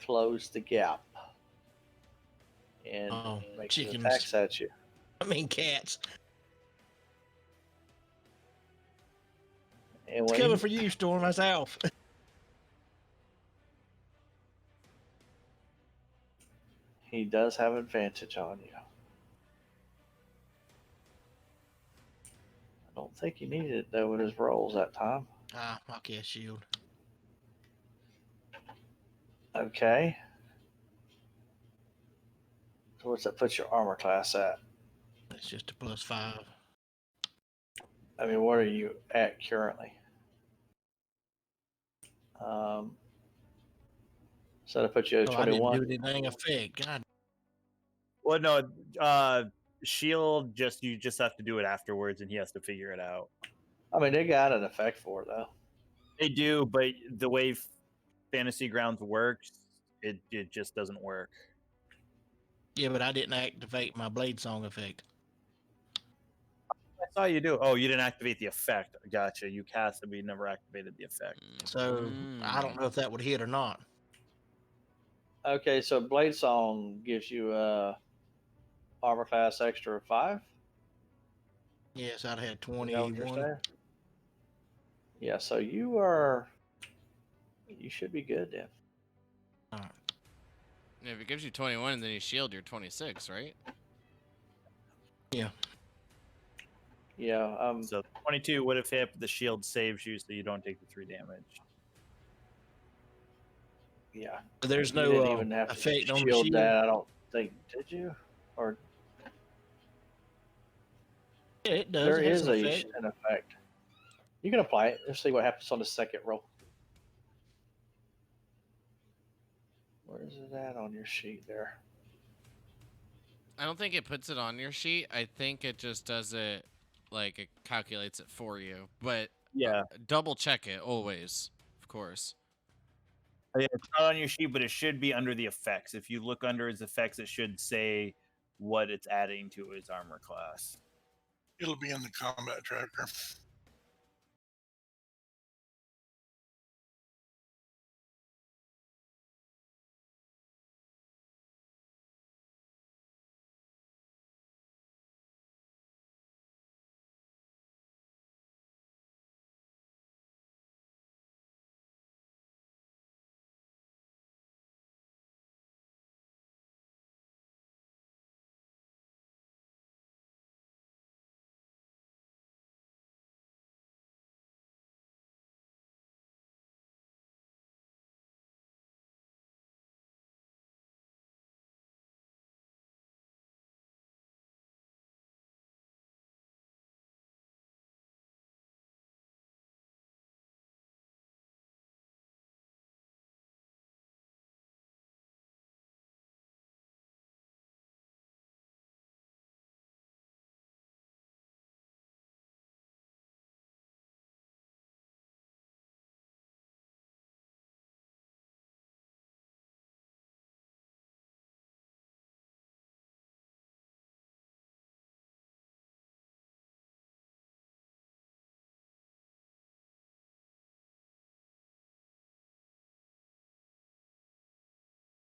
close the gap and Oh, make his chickens. attacks at you. I mean, cats. And It's when coming for you, Storm. That's Alf. he does have advantage on you. I don't think he needed it though with his rolls that time. I'll cast shield. Okay. So what's that put your armor class at? It's just a +5. I mean, what are you at currently? So to put you at Oh, I didn't 21. do anything effect. God. Well, no, shield you just have to do it afterwards, and he has to figure it out. I mean, they got an effect for it though. They do, but the way Fantasy Grounds works, it just doesn't work. Yeah, but I didn't activate my Blade Song effect. I saw you do. Oh, you didn't activate the effect. Gotcha. You cast it, but you never activated the effect. So I don't know if that would hit or not. Okay, so Blade Song gives you armor class extra of 5. Yes, I'd have had Is that what you're 21. saying? Yeah, so you should be good then. All right. If it gives you 21 and then you shield, you're 26, right? Yeah. Yeah. So 22 would have hit, but the shield saves you, so you don't take the 3 damage. Yeah. There's You no didn't even have to effect on the shield shield. that. I don't think. Did you? Or Yeah, it does. there It has is an effect. an effect. You can apply it. Let's see what happens on the second roll. Where is it at on your sheet there? I don't think it puts it on your sheet. I think it just does it, like it calculates it for you. But Yeah. double check it always, of course. It's not on your sheet, but it should be under the effects. If you look under his effects, it should say what it's adding to his armor class. It'll be in the combat tracker.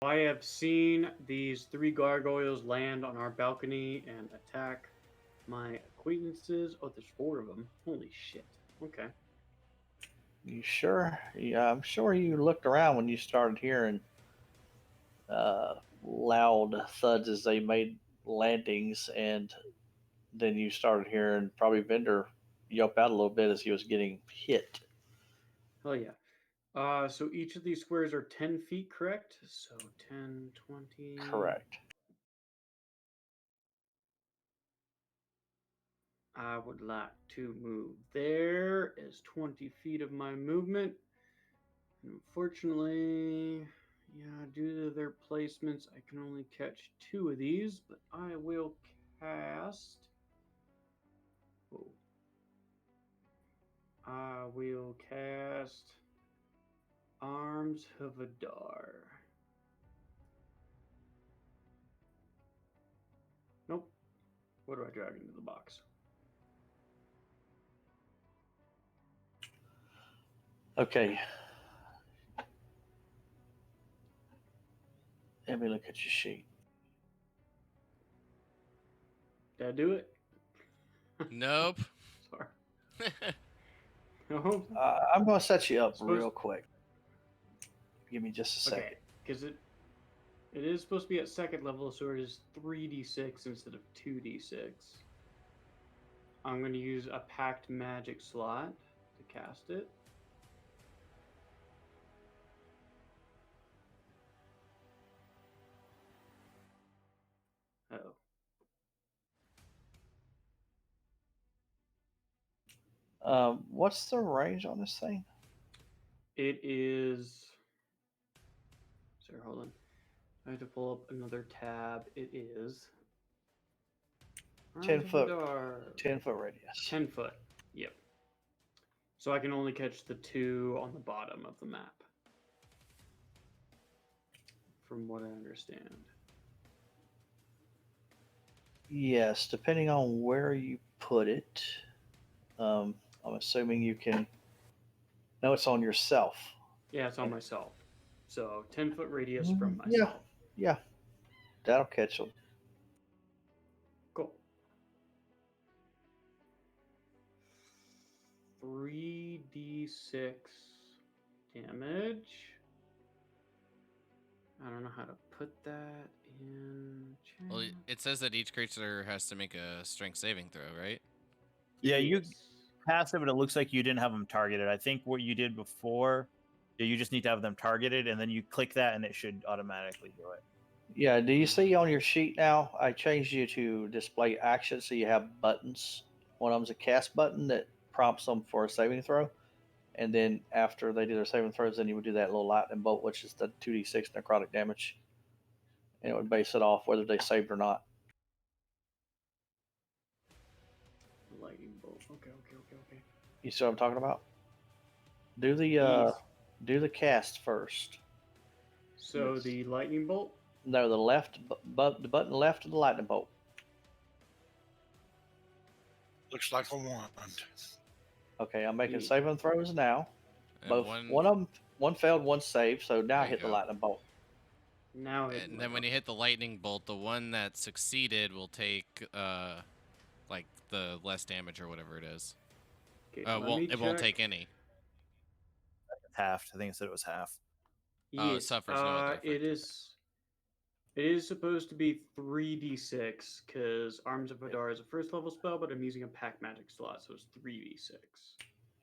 I have seen these 3 gargoyles land on our balcony and attack my acquaintances. Oh, there's 4 of them. Holy shit. Okay. You sure? Yeah, I'm sure you looked around when you started hearing loud thuds as they made landings, and then you started hearing probably Vendor yelp out a little bit as he was getting hit. Hell yeah. So each of these squares are 10 feet, correct? So 10, 20. Correct. I would like to move. There is 20 feet of my movement. And unfortunately, yeah, due to their placements, I can only catch 2 of these, but I will cast. Oh. I will cast Arms of Adar. Nope. What do I drag into the box? Okay. Let me look at your sheet. Did I do it? Nope. Sorry. No. I'm going to set you up Suppose- real quick. Give me just a second. Okay, because it is supposed to be at second level, so it is 3d6 instead of 2d6. I'm going to use a packed magic slot to cast it. Oh. What's the range on this thing? It is. Sorry, hold on. I have to pull up another tab. It is. 10 foot. Adar. 10-foot radius. 10 foot. Yep. So I can only catch the 2 on the bottom of the map. From what I understand. Yes, depending on where you put it. I'm assuming you can. No, it's on yourself. Yeah, it's on myself. So 10-foot radius Mm, from yeah. myself. Yeah, that'll catch them. Cool. 3d6 damage. I don't know how to put that in chat. Well, it says that each creature has to make a strength saving throw, right? Yeah, you Yes. passed it, but it looks like you didn't have them targeted. I think what you did before, you just need to have them targeted, and then you click that, and it should automatically do it. Yeah, do you see on your sheet now? I changed you to display action so you have buttons. One of them's a cast button that prompts them for a saving throw. And then after they do their saving throws, then you would do that little lightning bolt, which is the 2d6 necrotic damage. And it would base it off whether they saved or not. Lightning bolt. Okay. You see what I'm talking about? Do the Yes. do the cast first. So Yes. the lightning bolt. No, the the button left of the lightning bolt. Looks like a wand. Okay, I'm making Yeah. saving throws now. And Both one of them, one failed, one saved. So now There I you hit the go. lightning bolt. Now it. And then when you hit the lightning bolt, the one that succeeded will take like the less damage or whatever it is. Okay, It won't take any. Half. I think it said it was half. Oh, it suffers no other effect. It is. It is supposed to be 3d6 because Arms of Hadar is a first level spell, but I'm using a pack magic slot, so it's 3d6.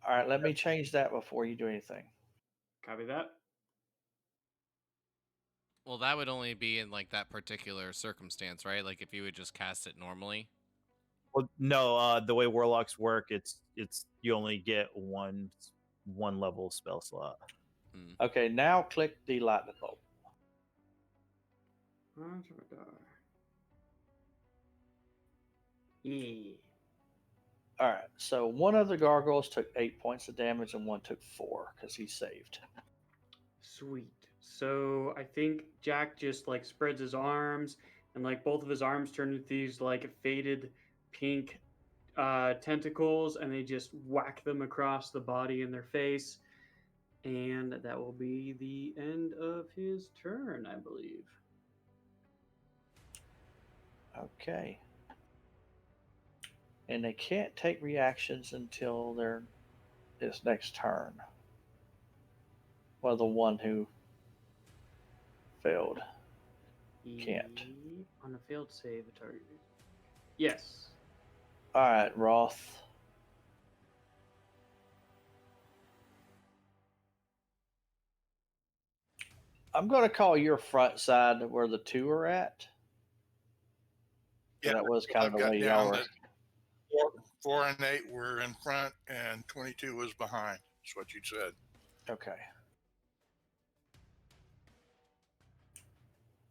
All right, let me change that before you do anything. Copy that. Well, that would only be in like that particular circumstance, right? Like if you would just cast it normally. Well, no. The way warlocks work, it's you only get one level spell slot. Okay, now click the lightning bolt. Arms of Hadar. Yeah. All right, so one of the gargoyles took 8 points of damage and one took 4 because he saved. Sweet. So I think Jack just like spreads his arms, and like both of his arms turn into these like faded pink tentacles, and they just whack them across the body and their face. And that will be the end of his turn, I believe. Okay. And they can't take reactions until their its next turn. Well, the one who failed can't. On a failed save, a target. Yes. All right, Roth. I'm going to call your front side where the two are at. Yeah, That was kind of I've the got way y'all down were. that 4 and 8 were in front and 22 was behind. That's what you said. Okay.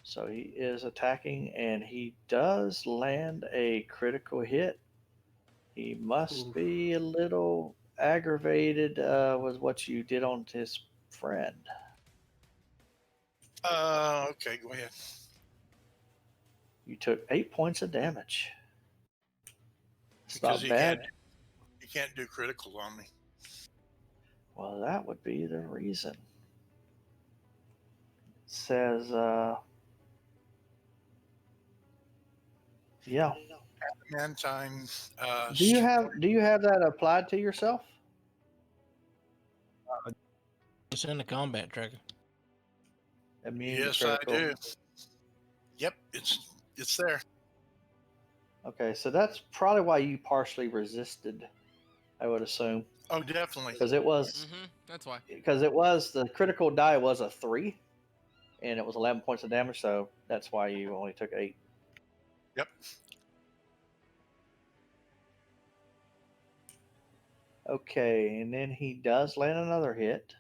So he is attacking, and he does land a critical hit. He must Oof. be a little aggravated with what you did on his friend. Okay, go ahead. You took 8 points of damage. It's Because not bad. he can't do critical on me. Well, that would be the reason. It says, yeah. Man time. Do you have that applied to yourself? It's in the combat tracker. Immune to Yes, I critical. do. Yep, it's there. Okay, so that's probably why you partially resisted, I would assume, Oh, definitely. because it was That's why. the critical die was a 3, and it was 11 points of damage, so that's why you only took 8. Yep. Okay, and then he does land another hit,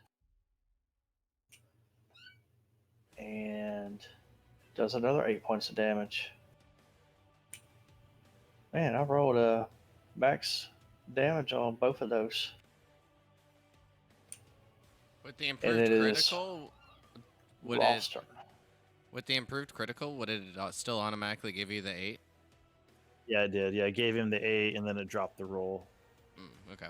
and does another 8 points of damage. Man, I rolled a max damage on both of those. With the And improved it is critical, would Roth's it? turn. With the improved critical, would it still automatically give you the 8? Yeah, I did. Yeah, I gave him the 8, and then it dropped the roll. Okay.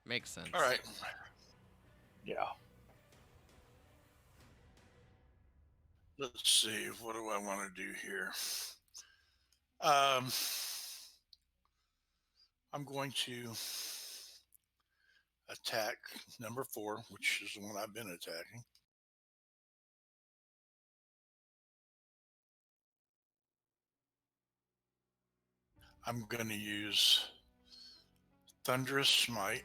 Makes sense. All right. Yeah. Let's see. What do I want to do here? I'm going to attack number 4, which is the one I've been attacking. I'm going to use Thunderous Smite.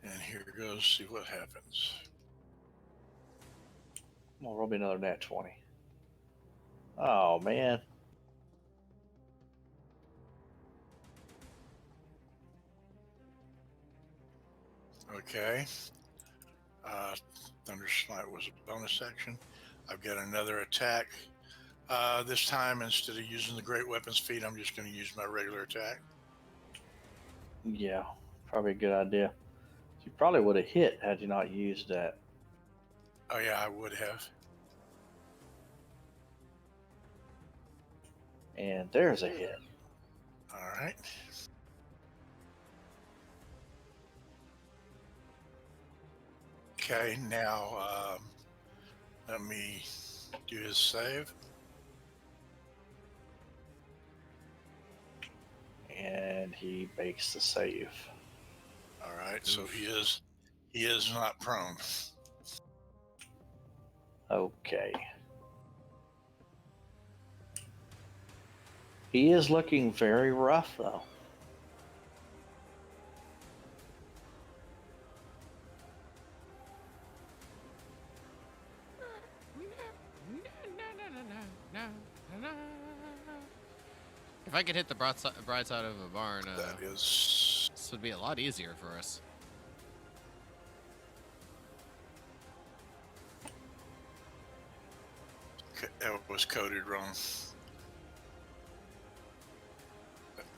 And here goes, see what happens. I'm gonna roll me another nat 20. Oh man. Okay. Thunder Smite was a bonus action. I've got another attack. This time, instead of using the Great Weapons feat, I'm just going to use my regular attack. Yeah, probably a good idea. You probably would have hit had you not used that. Oh, yeah, I would have. And there's a hit. All right. Okay, now let me do his save. And he makes the save. All right, so he is not prone. Okay. He is looking very rough though. If I could hit the bright side of a barn, That is this would be a lot easier for us. that was coded wrong.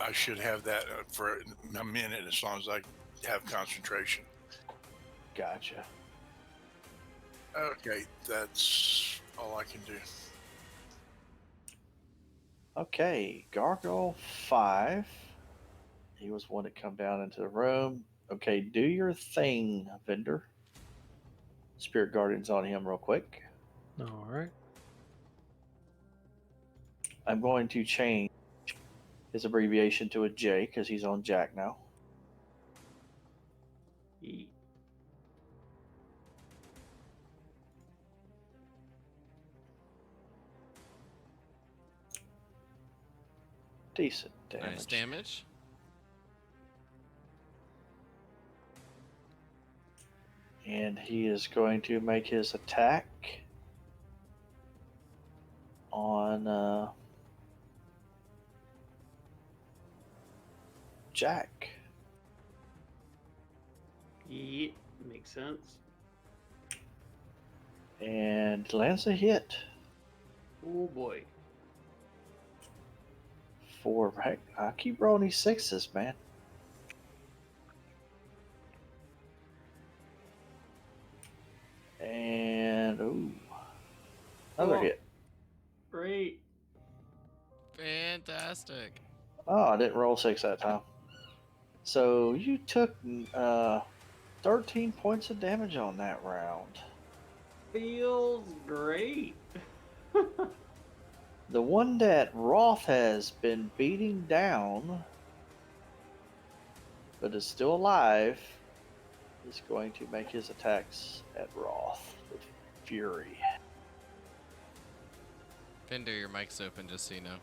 I should have that for a minute as long as I have concentration. Gotcha. Okay, that's all I can do. Okay, Gargoyle 5. He was one to come down into the room. Okay, do your thing, Vendor. Spirit Guardian's on him real quick. All right. I'm going to change his abbreviation to a J because he's on Jack now. Yeet. Decent damage. Nice damage. And he is going to make his attack on Jack. Yeet. Makes sense. And lands a hit Oh boy. for. I keep rolling these sixes, man. And ooh, another Oh. hit. Great. Fantastic. Oh, I didn't roll 6 that time. So you took 13 points of damage on that round. Feels great. The one that Roth has been beating down, but is still alive, is going to make his attacks at Roth with fury. Fender, your mic's open, just so you know.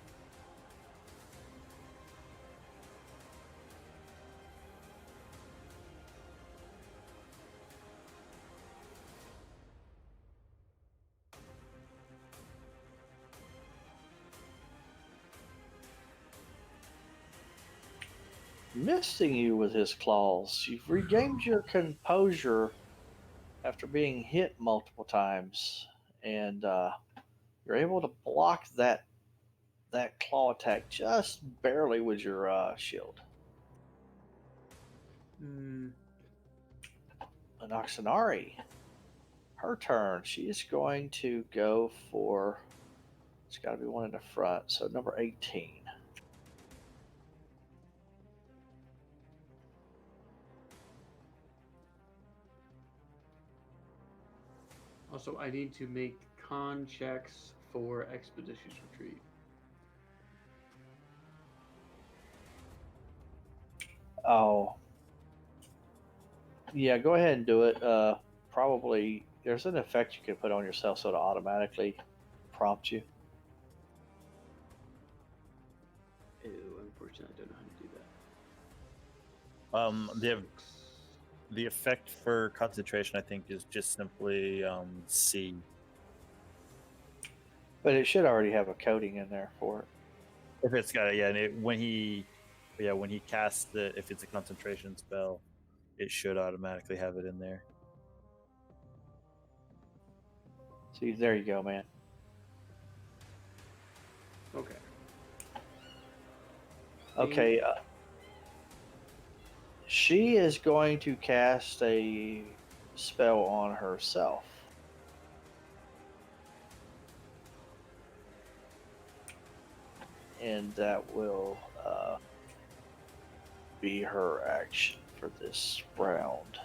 Missing you with his claws. You've regained your composure after being hit multiple times, and you're able to block that claw attack just barely with your shield. Hmm. Anoxanari, her turn. She is going to go for. It's got to be one in the front. So number 18. Also, I need to make con checks for Expeditious Retreat. Oh, yeah. Go ahead and do it. Probably there's an effect you can put on yourself so to automatically prompt you. Ew, unfortunately, I don't know how to do that. The effect for concentration, I think, is just simply C. But it should already have a coding in there for it. If it's got it, yeah, and when he casts it, if it's a concentration spell, it should automatically have it in there. See, there you go, man. Okay. Okay. She is going to cast a spell on herself. And that will be her action for this round.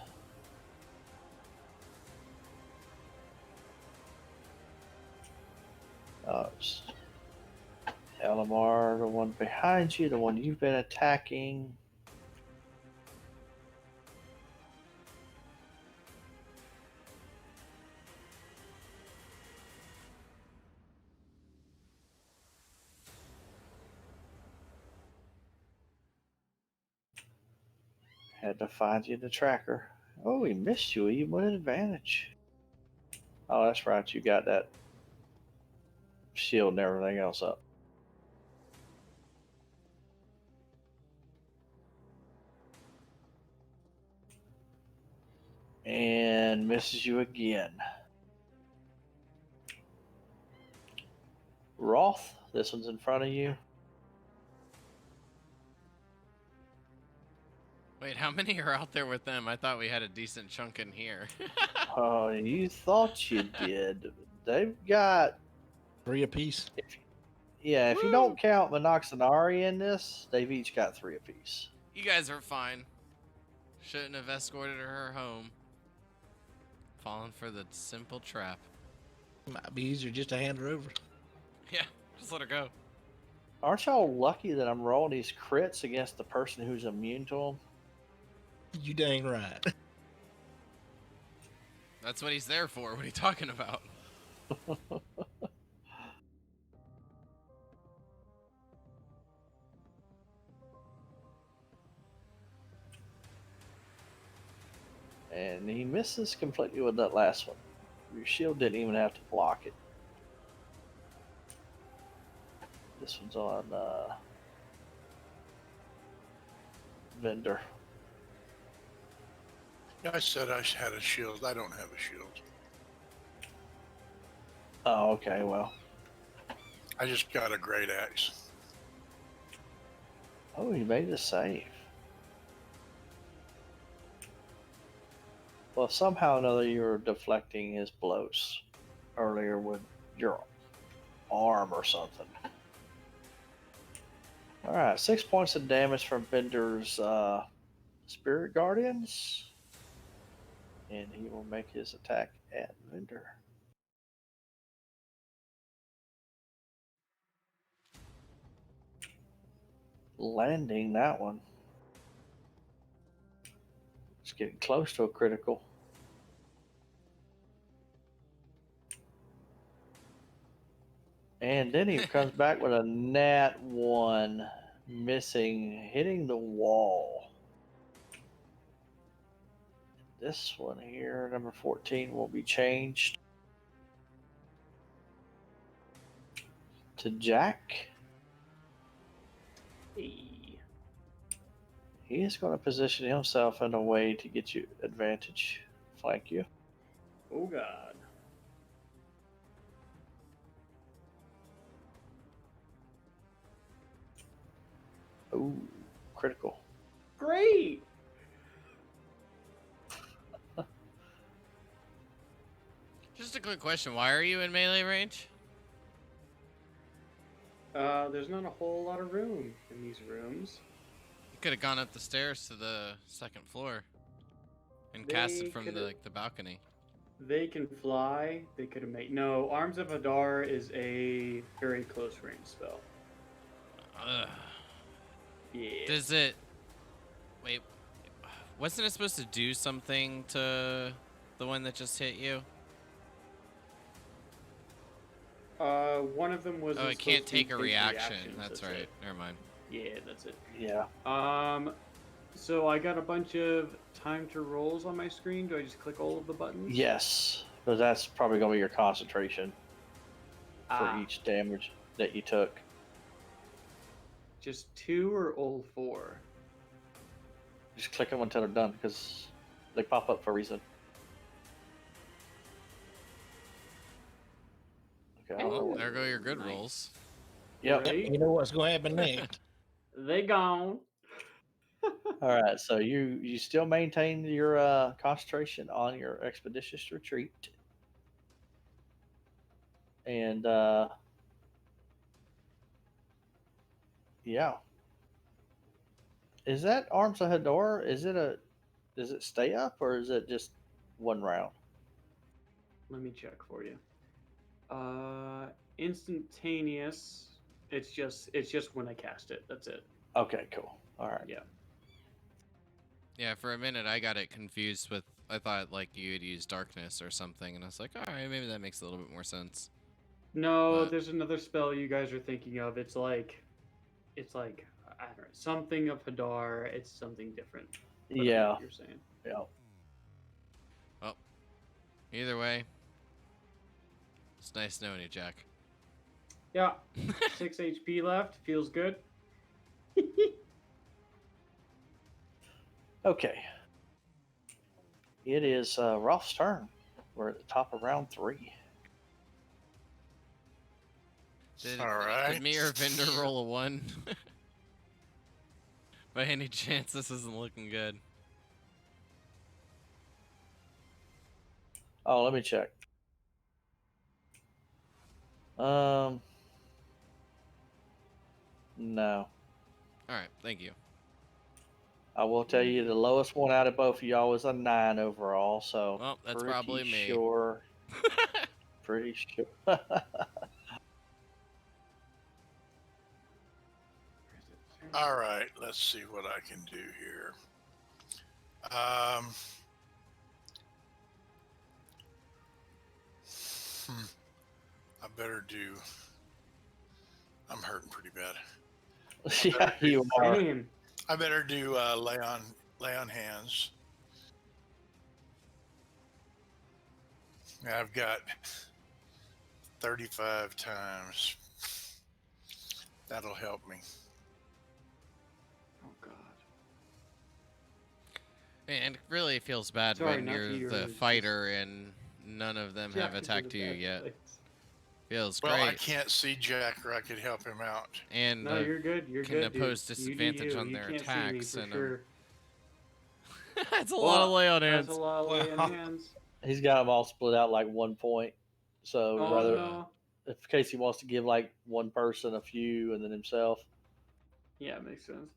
Elamar, the one behind you, the one you've been attacking. Had to find you in the tracker. Oh, he missed you even with advantage. Oh, that's right. You got that shield and everything else up. And misses you again. Roth, this one's in front of you. Wait, how many are out there with them? I thought we had a decent chunk in here. Oh, you thought you did. They've got 3 apiece. if you don't count Monoxenari in this, they've each got 3 apiece. You guys are fine. Shouldn't have escorted her home. Falling for the simple trap. Might be easier just to hand her over. Yeah, just let her go. Aren't y'all lucky that I'm rolling these crits against the person who's immune to them? You dang right. That's what he's there for. What are you talking about? And he misses completely with that last one. Your shield didn't even have to block it. This one's on Vendor. I said I had a shield. I don't have a shield. Oh, okay, well. I just got a great axe. Oh, he made a save. Well, somehow or another you were deflecting his blows earlier with your arm or something. Alright, 6 points of damage from Bender's Spirit Guardians. And he will make his attack at Bender. Landing that one. It's getting close to a critical. And then he comes back with a nat 1, missing, hitting the wall. This one here, number 14, will be changed to Jack. Hey. He is going to position himself in a way to get you advantage. Flank you. Oh God. Ooh, critical. Great. Just a quick question. Why are you in melee range? There's not a whole lot of room in these rooms. You could have gone up the stairs to the second floor and They casted from coulda- the balcony. They can fly. They could have made. No, Arms of Hadar is a very close range spell. Ugh. Yeah. Does it... Wait. Wasn't it supposed to do something to the one that just hit you? One of them was. Oh, it can't take a reaction. That's right. It. Never mind. Yeah, that's it. Yeah. So I got a bunch of time to rolls on my screen. Do I just click all of the buttons? Yes, because that's probably going to be your concentration for Ah. each damage that you took. Just 2 or all 4? Just click them until they're done because they pop up for a reason. Okay. Well, there go your good nice. rolls. Yep. Right? You know what's going to happen next. They gone. All right. So you still maintain your concentration on your expeditious retreat, and yeah. Is that Arms of Hador? Does it stay up or is it just one round? Let me check for you. Instantaneous. It's just when I cast it. That's it. Okay, cool. All right. Yeah. Yeah, for a minute I got it confused with... I thought like you had used darkness or something, and I was like, alright, maybe that makes a little bit more sense. No, But- there's another spell you guys are thinking of. It's like I don't know, something of Hadar. It's something different. But I know Yeah. what you're saying. Yeah. Well, either way, it's nice knowing you, Jack. Yeah. 6 HP left. Feels good. Okay. It is Rolf's turn. We're at the top of round 3. Did, All right. Did me or Vendor roll a 1? By any chance, this isn't looking good. Oh, let me check. Um, no. All right, thank you. I will tell you the lowest one out of both of y'all was a 9 overall, so Well, that's pretty probably me. sure. Pretty sure. All right, let's see what I can do here. I better do. I'm hurting pretty bad. Yeah, you are. Same. I better do lay on hands. I've got 35 times. That'll help me. Oh God. And it really feels bad Sorry, when not you're to the yours, fighter and none of them have Jack is in attacked a you bad yet. place. Feels Well, I great. can't see Jack, or I could help him out. And No, you're good. You're can good, dude. oppose You do disadvantage you. on You their can't see me attacks. for And sure. that's a lot of lay on That's hands. a lot of lay on Well, hands. He's got them all split out like 1 point. So Oh rather, no. in case he wants to give like one person a few and then himself. Yeah, makes sense.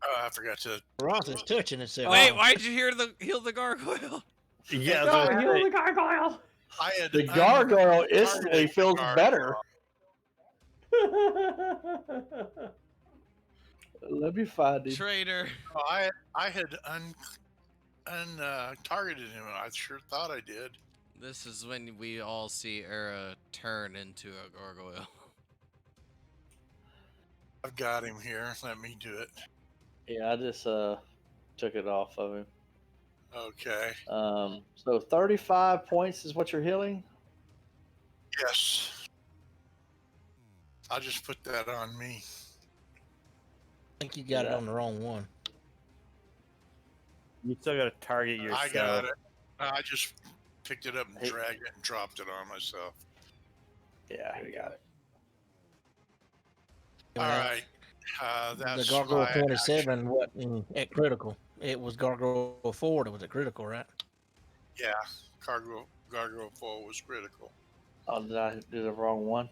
Oh, I forgot to. Ross is touching himself. Wait, why'd you heal the gargoyle? Yeah, No, so heal the gargoyle. I had The gargoyle instantly targeted the feels better. gargoyle. Let me find him. Traitor. I had targeted him. I sure thought I did. This is when we all see Era turn into a gargoyle. I've got him here. Let me do it. Yeah, I just took it off of him. Okay. So 35 points is what you're healing? Yes. I'll just put that on me. I think you got it on the wrong one. you still got to target yourself. I got it. I just picked it up and dragged it and dropped it on myself. Yeah, he got it. All right. That's the Gargoyle my 27 wasn't at critical. It was Gargoyle 4 that was at critical, right? Yeah, Gargoyle 4 was critical. Oh, did I do the wrong one?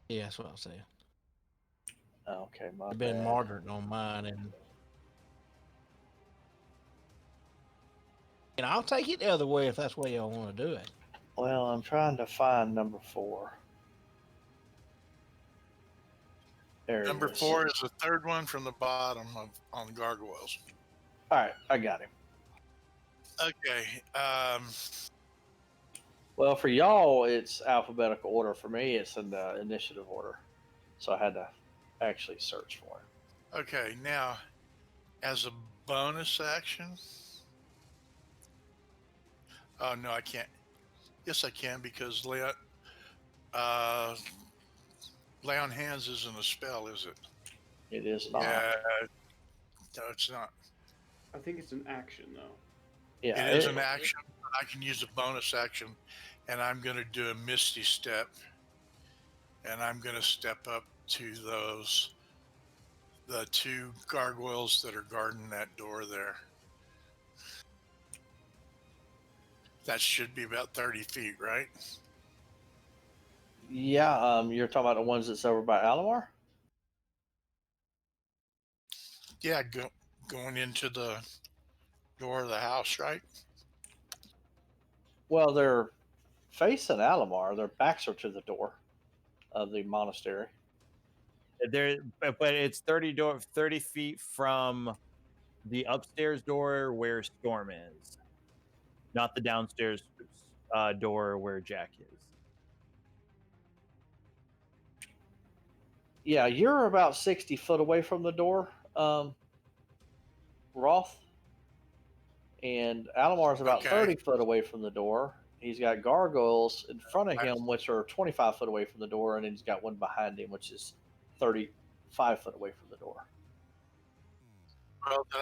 Yeah, that's what I was saying. Okay, my I've been bad. martyred on mine, and I'll take it the other way if that's the way y'all want to do it. Well, I'm trying to find number 4. There Number it is. 4 is the third one from the bottom on the gargoyles. All right, I got him. Okay. Well, for y'all, it's alphabetical order. For me, it's in the initiative order. So I had to actually search for it. Okay. Now, as a bonus action. Oh no, I can't. Yes, I can because lay on hands isn't a spell, is it? It is not. Yeah. No, it's not. I think it's an action though. Yeah, It is an action. I can use a bonus action, and I'm going to do a Misty Step, and I'm going to step up to the 2 gargoyles that are guarding that door there. That should be about 30 feet, right? Yeah, you're talking about the ones that's over by Alamar? Yeah, going into the door of the house, right? Well, they're facing Alamar. Their backs are to the door of the monastery. But it's 30 feet from the upstairs door where Storm is, not the downstairs door where Jack is. Yeah, you're about 60 foot away from the door, Roth. And Alamar's about 30 foot away from the door. He's got gargoyles in front of him, which are 25 foot away from the door, and then he's got one behind him, which is 35 foot away from the door. Well, then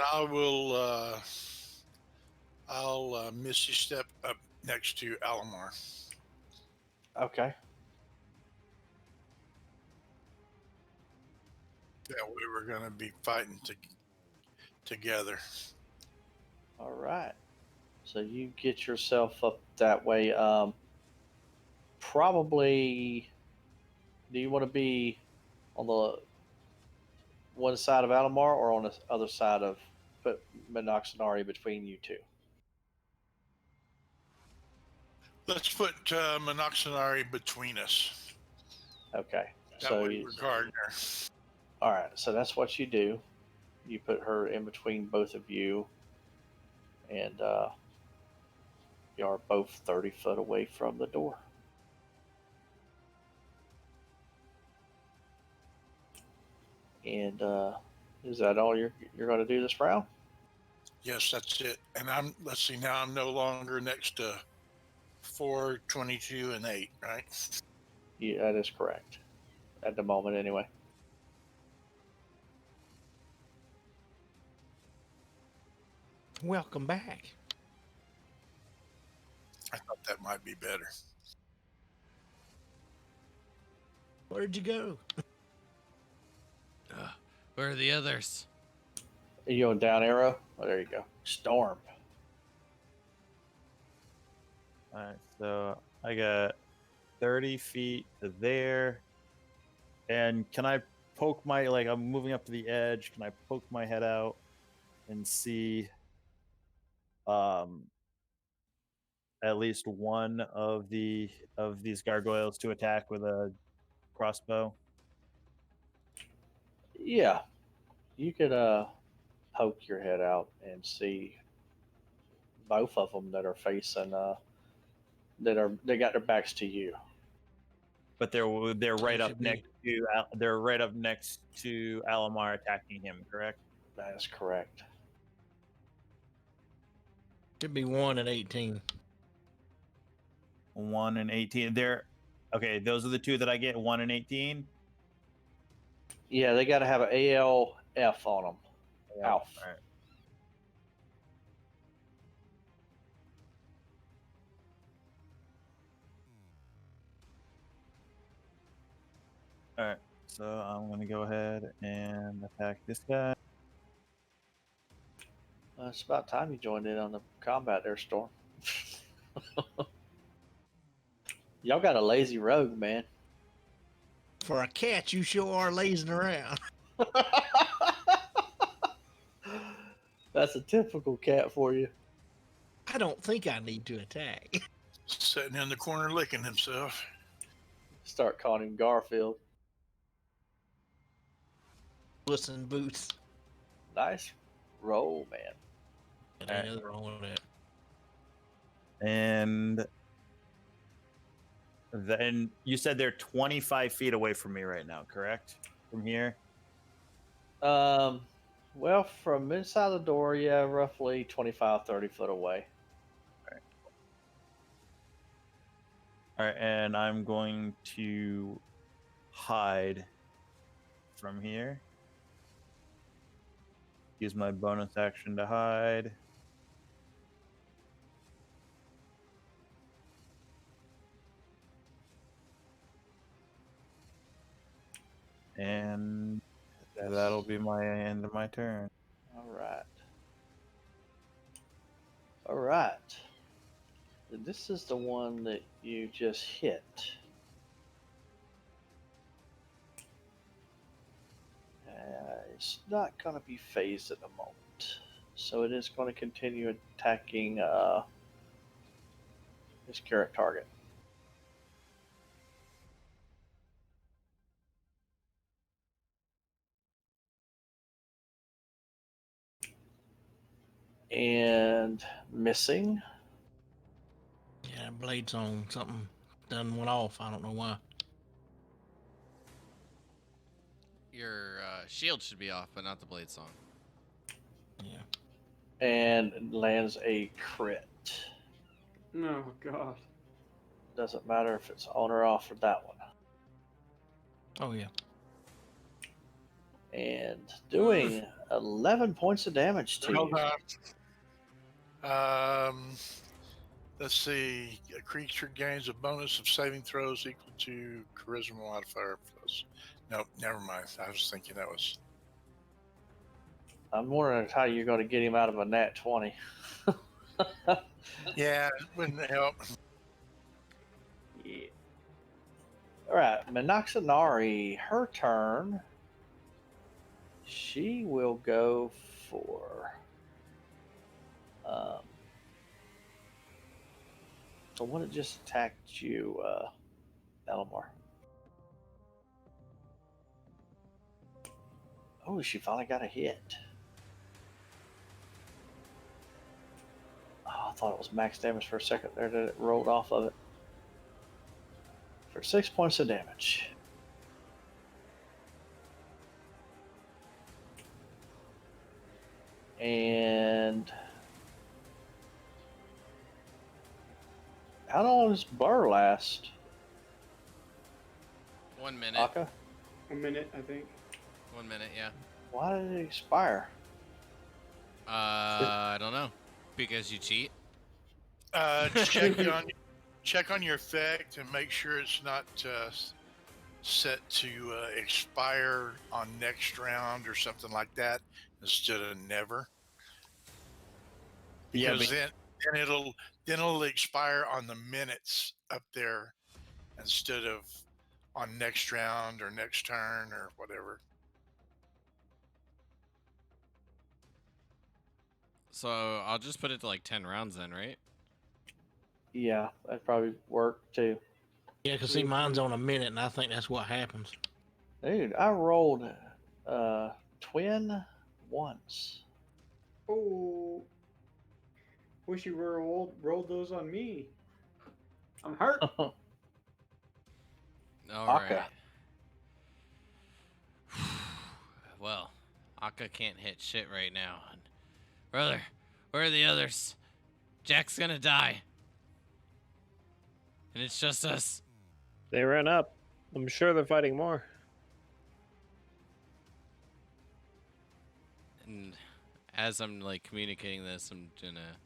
I'll Misty Step up next to Alamar. Okay. That way we're going to be fighting together. All right. So you get yourself up that way. Probably, do you want to be on the one side of Alamar or on the other side of put Minoxidari between you two? Let's put Minoxidari between us. Okay. That So, way we're guarding her. all right. So that's what you do. You put her in between both of you, and you are both 30 foot away from the door. And is that all you're going to do this round? Yes, that's it. And let's see, now I'm no longer next to 4, 22, and 8, right? Yeah, that is correct. At the moment, anyway. Welcome back. I thought that might be better. Where'd you go? Where are the others? Are you on down arrow? Oh, there you go. Storm. All right, so I got 30 feet to there. And can I poke my, like, I'm moving up to the edge. Can I poke my head out and see at least one of these gargoyles to attack with a crossbow? Yeah. You could poke your head out and see both of them that are facing they got their backs to you. But they're So right it up should be- next to Alamar attacking him, correct? That is correct. Should be 1 and 18. 1 and 18. They're okay. Those are the two that I get. 1 and 18. Yeah, they got to have an ALF on them. Yeah. Alf. All right. All right. So I'm gonna go ahead and attack this guy. It's about time you joined in on the combat there, Storm. Y'all got a lazy rogue, man. For a cat, you sure are lazing around. That's a typical cat for you. I don't think I need to attack. Sitting in the corner licking himself. Start calling him Garfield. Puss in Boots. Nice roll, man. It ain't nothing wrong with that. And then you said they're 25 feet away from me right now, correct? From here. Well, from inside the door, yeah, roughly 25, 30 foot away. All right, and I'm going to hide from here. Use my bonus action to hide. And that'll be my end of my turn. All right. All right. This is the one that you just hit. It's not going to be phased at the moment. So it is going to continue attacking his current target. And missing. Yeah, blade's on. Something done went off. I don't know why. Your shield should be off, but not the blade song. Yeah. And lands a crit. Oh God. Doesn't matter if it's on or off for that one. Oh yeah. And doing 11 points of damage to Hold you. on. Let's see. A creature gains a bonus of saving throws equal to charisma modifier plus. No, never mind. I was thinking that was. I'm wondering how you're going to get him out of a nat 20. Yeah, it wouldn't help. Yeah. All right, Minoxanari, her turn. She will go for. Um, the one that just attacked you, Elamar. Oh, she finally got a hit. Oh, I thought it was max damage for a second there that it rolled off of it. For 6 points of damage. And how long does Burr last? 1 minute. Aka? A minute, I think. 1 minute, yeah. Why did it expire? I don't know. Because you cheat. Check on your effect and make sure it's not set to expire on next round or something like that instead of never. Yeah, Because then it'll expire on the minutes up there instead of on next round or next turn or whatever. So I'll just put it to like 10 rounds then, right? Yeah, that'd probably work too. yeah, because see, mine's on a minute, and I think that's what happens. Dude, I rolled twin once. Oh. Wish you rolled those on me. I'm hurt. All Aka. right. Well, Akka can't hit shit right now. Brother, where are the others? Jack's gonna die. And it's just us. They ran up. I'm sure they're fighting more. And as I'm like communicating this, I'm gonna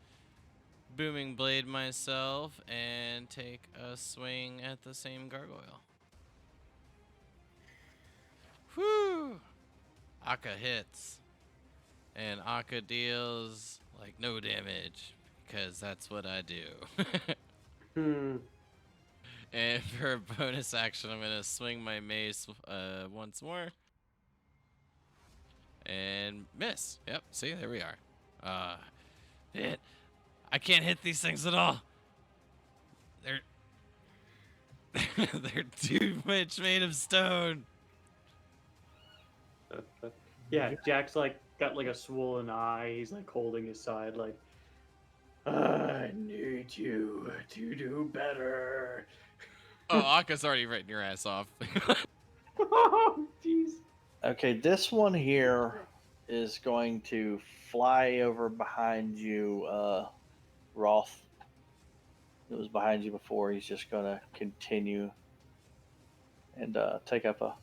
booming blade myself and take a swing at the same gargoyle. Whew! Akka hits. And Akka deals like no damage because that's what I do. Hmm. And for a bonus action, I'm gonna swing my mace once more and miss. Yep, see, there we are. Hit. I can't hit these things at all. They're they're too much made of stone. Yeah, Jack's like got like a swollen eye. He's like holding his side, like, I need you to do better. Oh, Akka's already written your ass off. Oh, jeez. Okay, this one here is going to fly over behind you, Roth. It was behind you before. He's just going to continue and take up a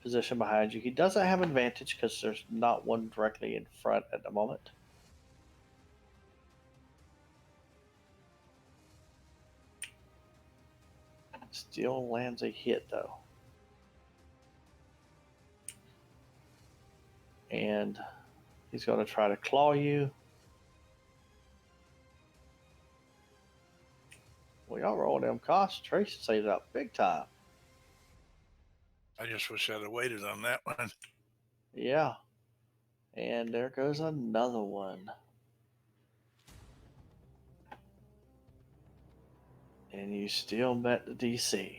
position behind you. He doesn't have advantage because there's not one directly in front at the moment. Still lands a hit though. And he's going to try to claw you. Well, y'all roll them concentration saves out big time. I just wish I'd have waited on that one. Yeah. And there goes another one. And you still met the DC.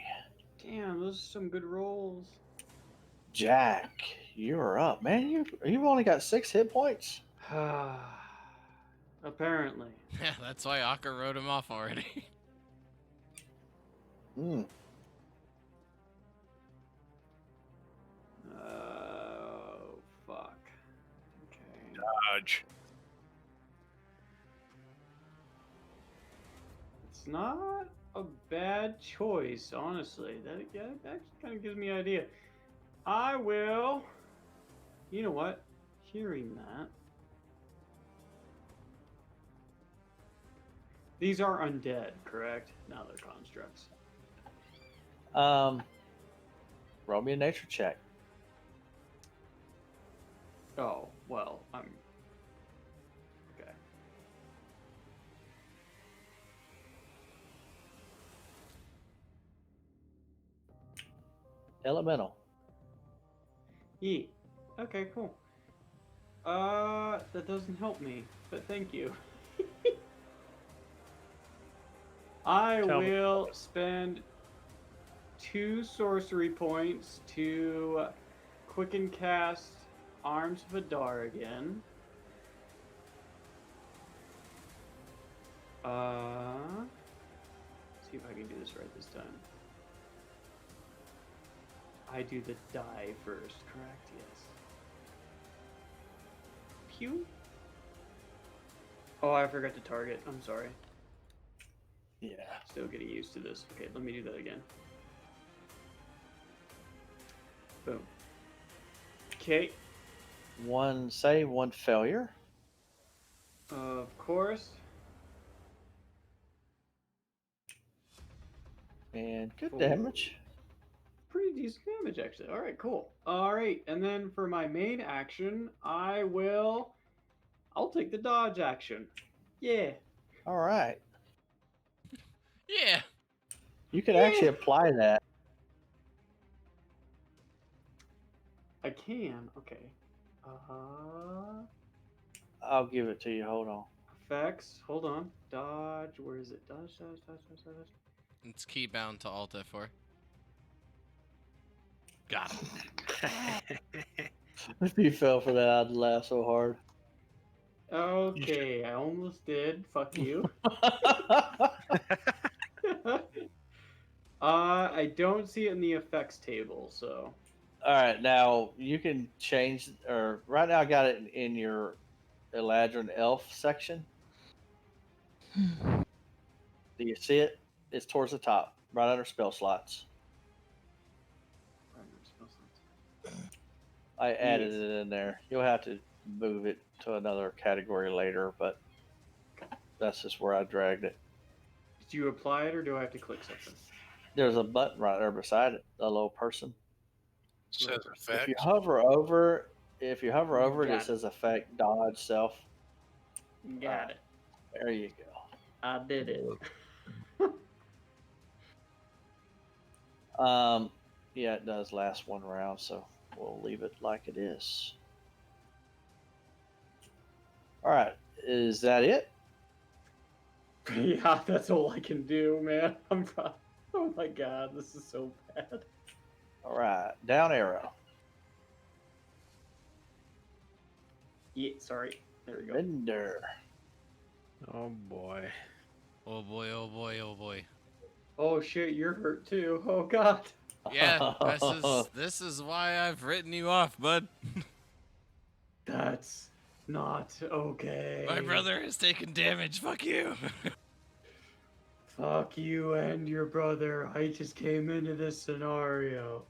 Damn, those are some good rolls. Jack, you're up. Man, you've only got 6 hit points. Apparently. Yeah, that's why Akka wrote him off already. Hmm. Oh, fuck. Okay. Dodge. It's not a bad choice, honestly. That actually kind of gives me an idea. I will. You know what? Hearing that. These are undead, correct? Now they're constructs. Roll me a nature check. Oh, well, I'm. Okay. Elemental. Yeah. Okay, cool. That doesn't help me, but thank you. I Tell me. will spend 2 sorcery points to quicken cast Arms of Adar again. See if I can do this right this time. I do the die first, correct? Yes. Pew. Oh, I forgot to target. I'm sorry. Yeah. Still getting used to this. Okay, let me do that again. Boom. Okay. One save, one failure. Of course. And good For damage. pretty decent damage, actually. All right, cool. All right, and then for my main action, I'll take the dodge action. Yeah. All right. Yeah. You could Yeah. actually apply that. I can. Okay. Uh, I'll give it to you. Hold on. effects. Hold on. Dodge. Where is it? Dodge, dodge, dodge, dodge, dodge. It's key bound to Alt F4. Got him. If you fell for that, I'd laugh so hard. Okay, I almost did. Fuck you. I don't see it in the effects table, so. All right, now you can change, or right now I got it in your Eladrin Elf section. Do you see it? It's towards the top, right under spell slots. I added Yes. it in there. You'll have to move it to another category later, but that's just where I dragged it. Did you apply it, or do I have to click something? There's a button right there beside it, a little person. Says If you effects. hover over, if you hover over it, Got it it. says effect dodge self. Got it. There you go. I did it. Yeah, it does last one round, so we'll leave it like it is. All right, is that it? Yeah, that's all I can do, man. Oh my god, this is so bad. All right, down arrow. Yeah, sorry. There we go. Bender. Oh boy. Oh boy, oh boy, oh boy. Oh shit, you're hurt too. Oh god. Yeah, this is why I've written you off, bud. That's not okay. My brother has taken damage. Fuck you. Fuck you and your brother. I just came into this scenario.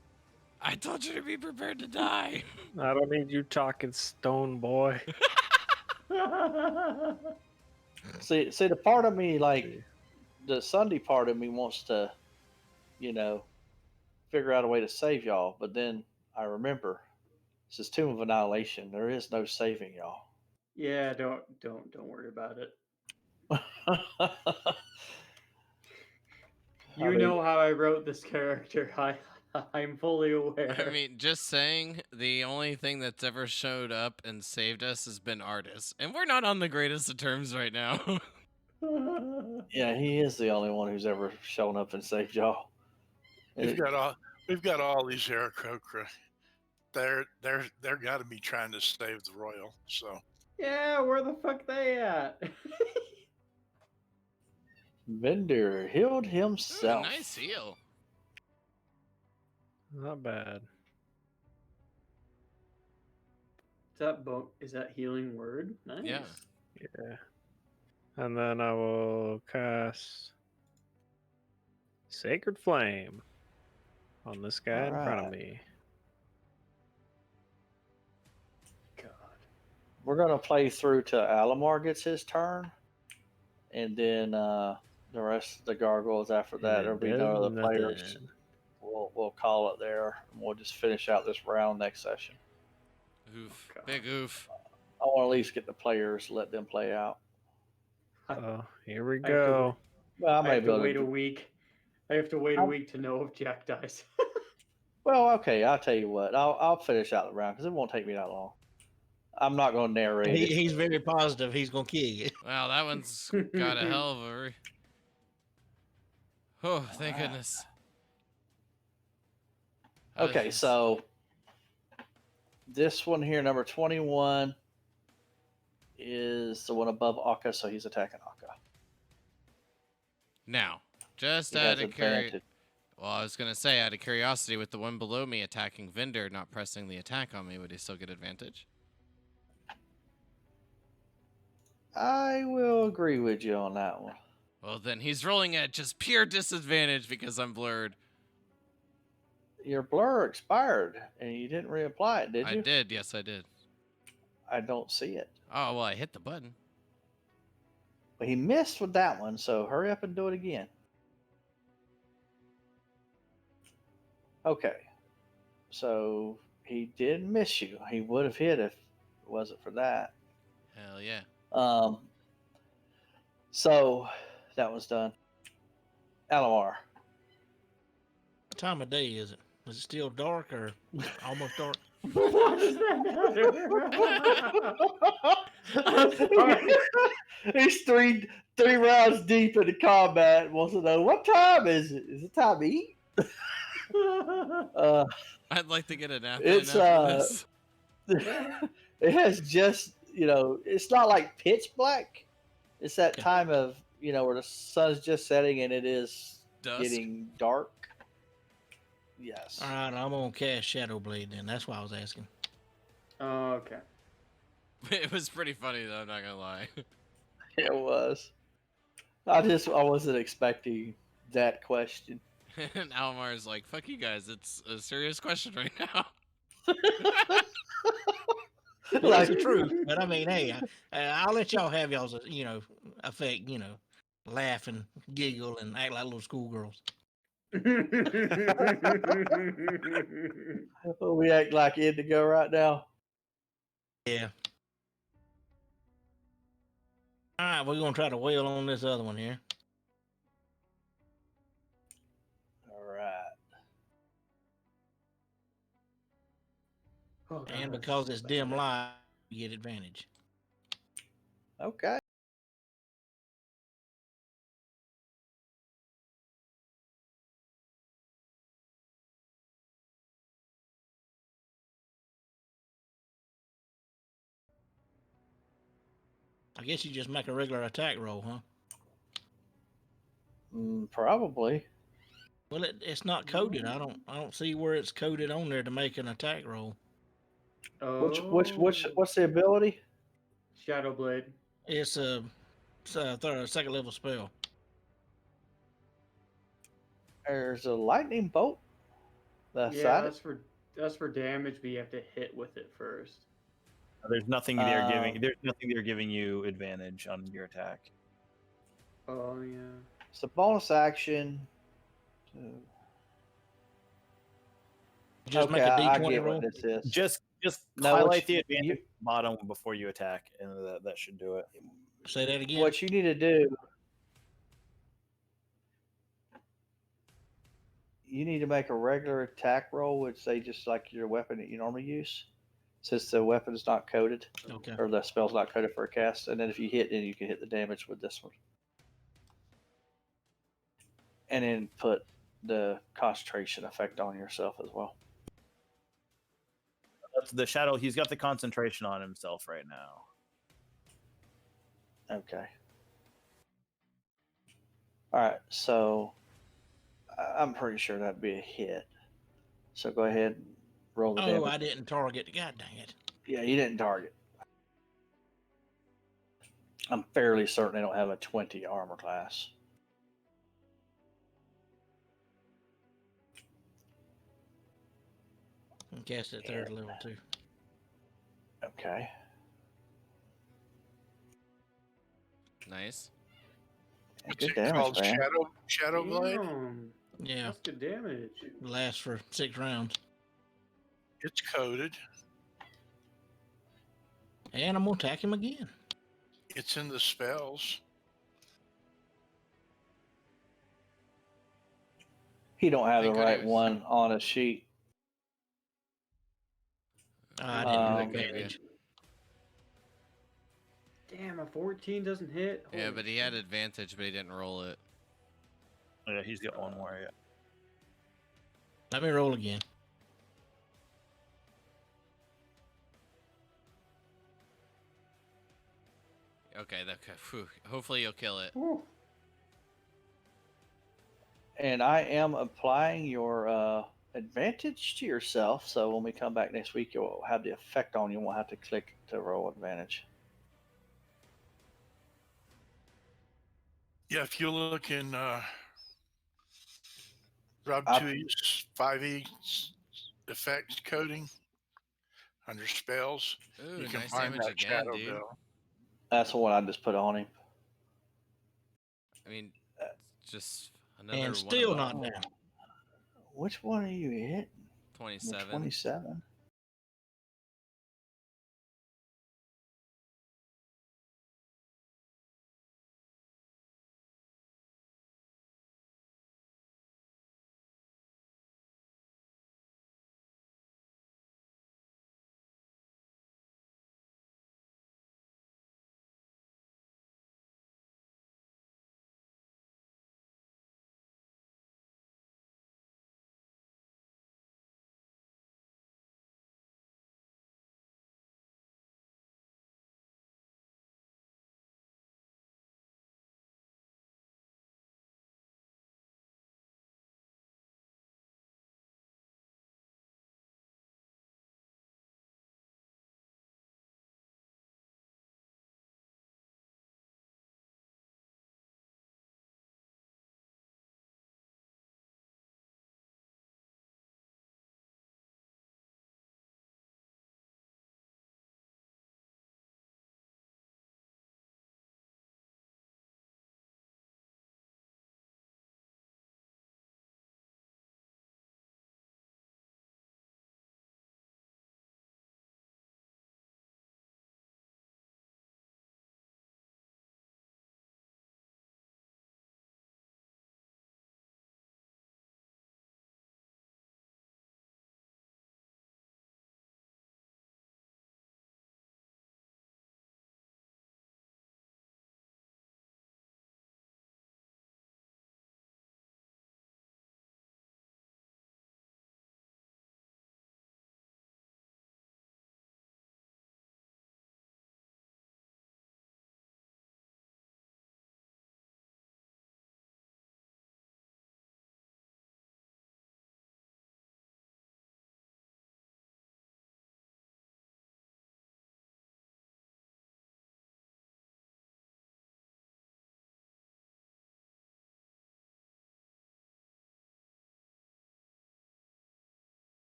I told you to be prepared to die. I don't need you talking, stone boy. see, the part of me, like the Sunday part of me, wants to, figure out a way to save y'all. But then I remember this is Tomb of Annihilation. There is no saving y'all. Yeah, don't worry about it. You know how I wrote this character. I'm fully aware. I mean, just saying, the only thing that's ever showed up and saved us has been Artis, and we're not on the greatest of terms right now. Yeah, he is the only one who's ever shown up and saved y'all. We've got all these Aarakocra. They're got to be trying to save the royal. So Yeah, where the fuck they at? Bender healed Ooh, himself. nice heal. Not bad. Is that healing word? Nice. Yeah. Yeah. And then I will cast Sacred Flame on this guy in front of me. God. We're gonna play through till Alamar gets his turn, and then the rest of the gargoyles after that. There'll be no other players. We'll call it there. And we'll just finish out this round next session. Oof. God. Big oof. I want to at least get the players, let them play out. Oh, here we I have to go. Well, I I may have be to able wait to. a week. I have to wait a week to know if Jack dies. Well, okay. I'll tell you what. I'll finish out the round because it won't take me that long. I'm not going to narrate it. He's very positive he's gonna kill you. Wow, that one's got a hell of a. Oh, thank Alright. goodness. Okay, so this one here, number 21, is the one above Akka, so he's attacking Akka. Now, just He out has of curiosity. advantage. Well, I was gonna say, out of curiosity, with the one below me attacking Vinder, not pressing the attack on me, would he still get advantage? I will agree with you on that one. Well, then he's rolling at just pure disadvantage because I'm blurred. Your blur expired, and you didn't reapply it, did I you? did, yes, I did. I don't see it. Oh, well, I hit the button. But he missed with that one, so hurry up and do it again. Okay. So he did miss you. He would have hit if it wasn't for that. Hell yeah. So that was done. Alamar. What time of day is it? Is it still dark or almost dark? What does that matter? I'm sorry. He's three rounds deep into combat and wants to know what time is it? Is it time to eat? I'd like to get a nap It's in after this. it has just it's not like pitch black. It's that Okay. time of where the sun's just setting and it is Dusk. getting dark. Yes. All right, I'm gonna cast Shadow Blade then. That's why I was asking. Oh, okay. It was pretty funny, though, I'm not gonna lie. It was. I wasn't expecting that question. And Almar's like, fuck you guys, it's a serious question right now. Well, that's the truth. But I mean, hey, I'll let y'all have y'all's, effect, laugh and giggle and act like little schoolgirls. We act like Indigo right now. Yeah. All right, we're gonna try to wail on this other one here. All right. Oh, God, And that's because so it's dim bad. light, you get advantage. Okay. I guess you just make a regular attack roll, huh? Probably. Well, it's not coded. I don't see where it's coded on there to make an attack roll. Oh. What's the ability? Shadow Blade. It's a second level spell. There's a lightning bolt. Yeah, that's for damage, but you have to hit with it first. There's nothing there giving. There's nothing there giving you advantage on your attack. Oh yeah. It's a bonus action. Just Okay, make a I D20 get roll. what this is. Just No, highlight what the you- advantage bottom before you attack, and that should do it. Say that again. What you need to do, you need to make a regular attack roll, which say just like your weapon that you normally use, since the weapon is not coded Okay. or the spell's not coded for a cast. And then if you hit, then you can hit the damage with this one, and then put the concentration effect on yourself as well. That's the shadow. He's got the concentration on himself right now. Okay. All right, so I'm pretty sure that'd be a hit. So go ahead and roll the Oh, damage. I didn't target. God dang it. Yeah, you didn't target. I'm fairly certain they don't have a 20 armor class. And cast it third level too. Okay. Nice. And What's good it damage, called? man. Shadow Blade? Damn, Yeah, that's good damage. lasts for 6 rounds. It's coded. And I'm gonna attack him again. It's in the spells. He don't have Thank the right goodness. one on his sheet. I Ooh, didn't do Um, the maybe. damage. Damn, a 14 doesn't hit. Yeah, Holy but he had shit. advantage, but he didn't roll it. Yeah, he's got one more. Yeah. Let me roll again. Okay, hopefully you'll kill it. Whew. and I am applying your advantage to yourself. So when we come back next week, you'll have the effect on you. You won't have to click to roll advantage. Yeah, if you look in Rob I- 2E's 5E effect coding under spells, Ooh, you can nice find damage that again, shadow dude. bell. That's the one I just put on him. I mean, it's just another And one still of not Oh, down. which one are you hitting? 27. 27.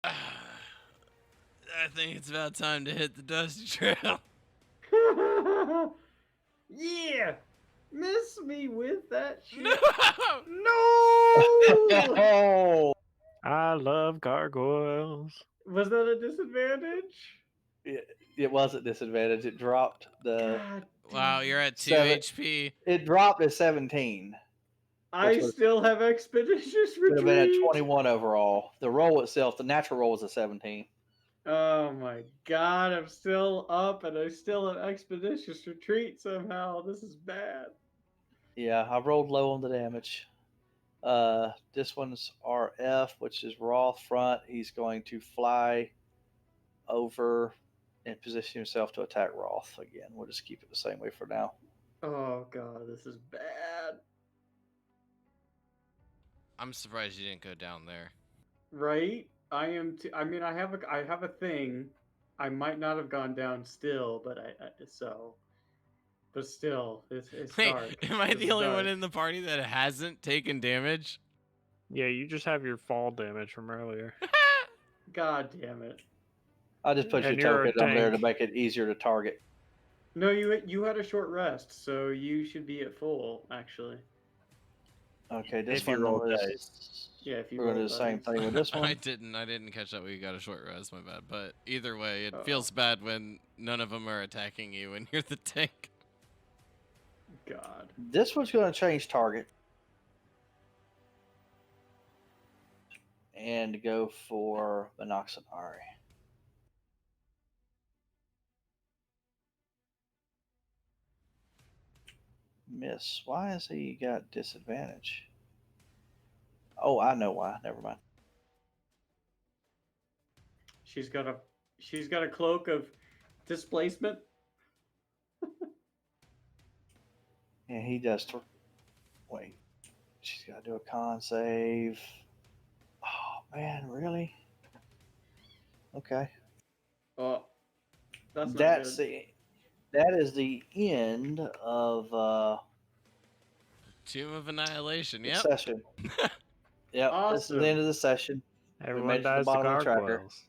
I think it's about time to hit the dusty trail. Yeah! Miss me with that shit. No! No! Oh, I love gargoyles. Was that a disadvantage? it was at disadvantage. It dropped the God Wow, damn you're it. at 2 seven. HP. It dropped to 17, I which was still have expeditious would have been a retreat. 21 overall. The roll itself, the natural roll was a 17. Oh my god, I'm still up and I still have expeditious retreat somehow. This is bad. Yeah, I rolled low on the damage. This one's RF, which is Roth front. He's going to fly over and position himself to attack Roth again. We'll just keep it the same way for now. Oh god, this is bad. I'm surprised you didn't go down there. Right? I am. I mean, I have a thing. I might not have gone down still, but but still, it's Wait, dark. am I This the is only one dark. in the party that hasn't taken damage? Yeah, you just have your fall damage from earlier. God damn it! I just put your And you're a token up there to tank. make it easier to target. No, you had a short rest, so you should be at full actually. Okay, this If you one roll was. dice. Yeah, if you We're gonna do roll the same dice. thing with this I one. didn't catch that we got a short rest, my bad. But either way, it Uh-oh. feels bad when none of them are attacking you when you're the tank. God. This one's gonna change target and go for Minoxidil. Miss. Why has he got disadvantage? Oh, I know why. Never mind. She's got a cloak of displacement. And he does. Wait. She's got to do a con save. Oh man, really? Okay. Oh, that's not That's good. the. That is the end of Tomb of Annihilation. the Yep. session. Yep, this is the end Awesome. of the session. Everyone made it to the dies to bottom of the tracker. gargoyles.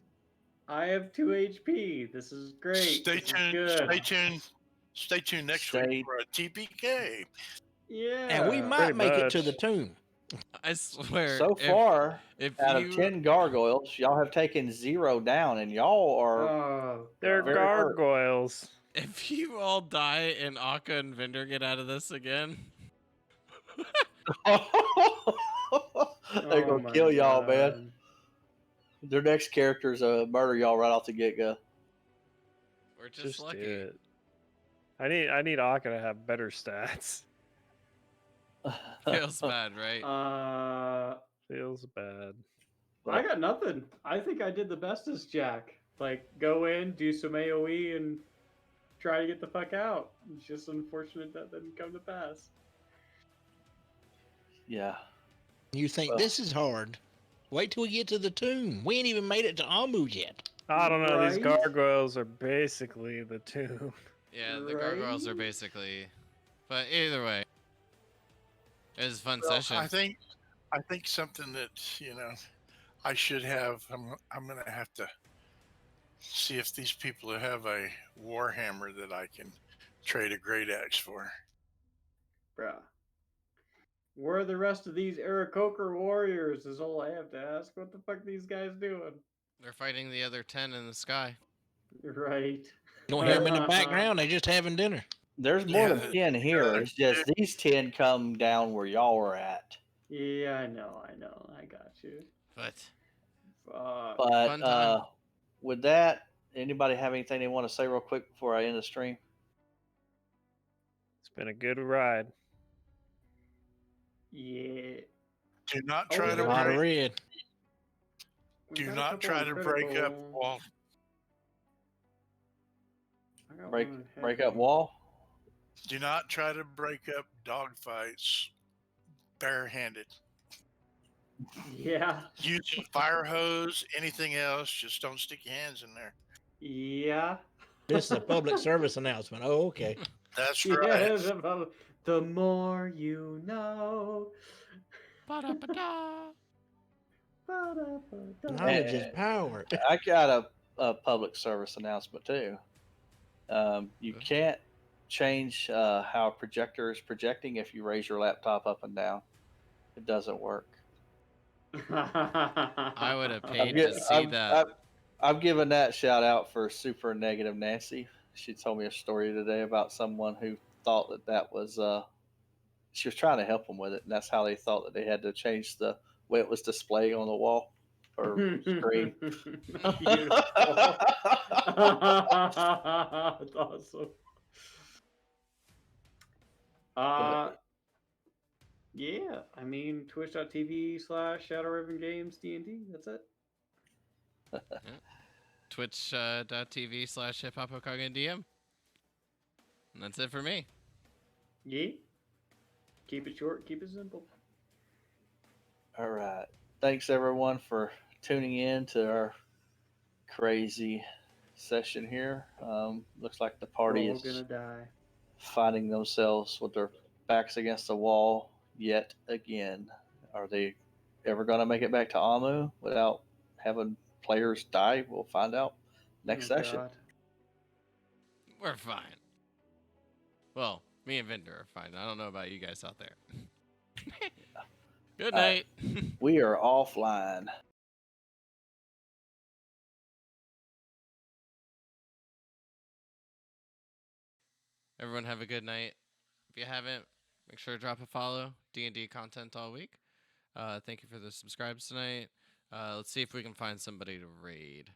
I have 2 HP. This is great. Stay This is tuned. good. Stay tuned. Stay tuned next Stay- week for a TPK. Yeah. And we might make it to much. the tomb. I swear. So far, if out you of 10 gargoyles, y'all have taken 0 down, and y'all are. Oh, They're God. very hurt. gargoyles. if you all die and Akka and Vinder get out of this again, They're Oh gonna my kill y'all, man. God. Their next character's murder y'all right off the get go. we're just, Just lucky. do it. I need Akka to have better stats. Feels bad, right? Feels bad. I got nothing. I think I did the best as Jack. Like, go in, do some AoE, and try to get the fuck out. It's just unfortunate that didn't come to pass. Yeah. You think Well- this is hard? Wait till we get to the tomb. We ain't even made it to Amu yet. I don't know. These Right? gargoyles are basically the tomb. Yeah, the gargoyles are Right? basically. But either way, it was a fun Well, session. I think something that I should have. I'm gonna have to see if these people have a warhammer that I can trade a great axe for. Bruh. Where are the rest of these Aarakocra warriors is all I have to ask. What the fuck these guys doing? They're fighting the other 10 in the sky. Right. You don't hear them in the background. They just having dinner. There's more Yeah, than 10 here. yeah, It's just these 10 come down where y'all were at. Yeah, I know. I got you. But Fuck. But Fun time. with that, anybody have anything they want to say real quick before I end the stream? It's been a good ride. Yeah. Do not Oh, try we to A got lot of break. red. We Do got a not couple try of to break up critical- wall. I got Break one break heavy. up wall? Do not try to break up dogfights barehanded. Yeah. Use a fire hose, anything else. Just don't stick your hands in there. Yeah. This is a public service announcement. Oh, okay. That's Yeah. right. The more you know. Ba-da-ba-da. Knowledge is power. I got a public service announcement too. You can't change how a projector is projecting if you raise your laptop up and down. It doesn't work. I would have I've, paid gi- to see I've, that. I've, I've given that shout out for super negative Nancy. She told me a story today about someone who thought that was she was trying to help them with it, and that's how they thought that they had to change the way it was displayed on the wall or screen. Beautiful. That's awesome. Yeah, I mean, twitch.tv/ShadowRavenGames D&D. That's it. Twitch.tv/HipHopOkagenDM. And that's it for me. Yeah. Keep it short, keep it simple. All right. Thanks everyone for tuning in to our crazy session here. Looks like the We're party all is gonna die. finding themselves with their backs against the wall yet again. Are they ever going to make it back to Amu without having players die? We'll find out next Oh session. God. We're fine. Well, me and Vinder are fine. I don't know about you guys out there. Good All right. night. We are offline. Everyone have a good night. If you haven't, make sure to drop a follow. D&D content all week. Thank you for the subscribes tonight. Let's see if we can find somebody to raid.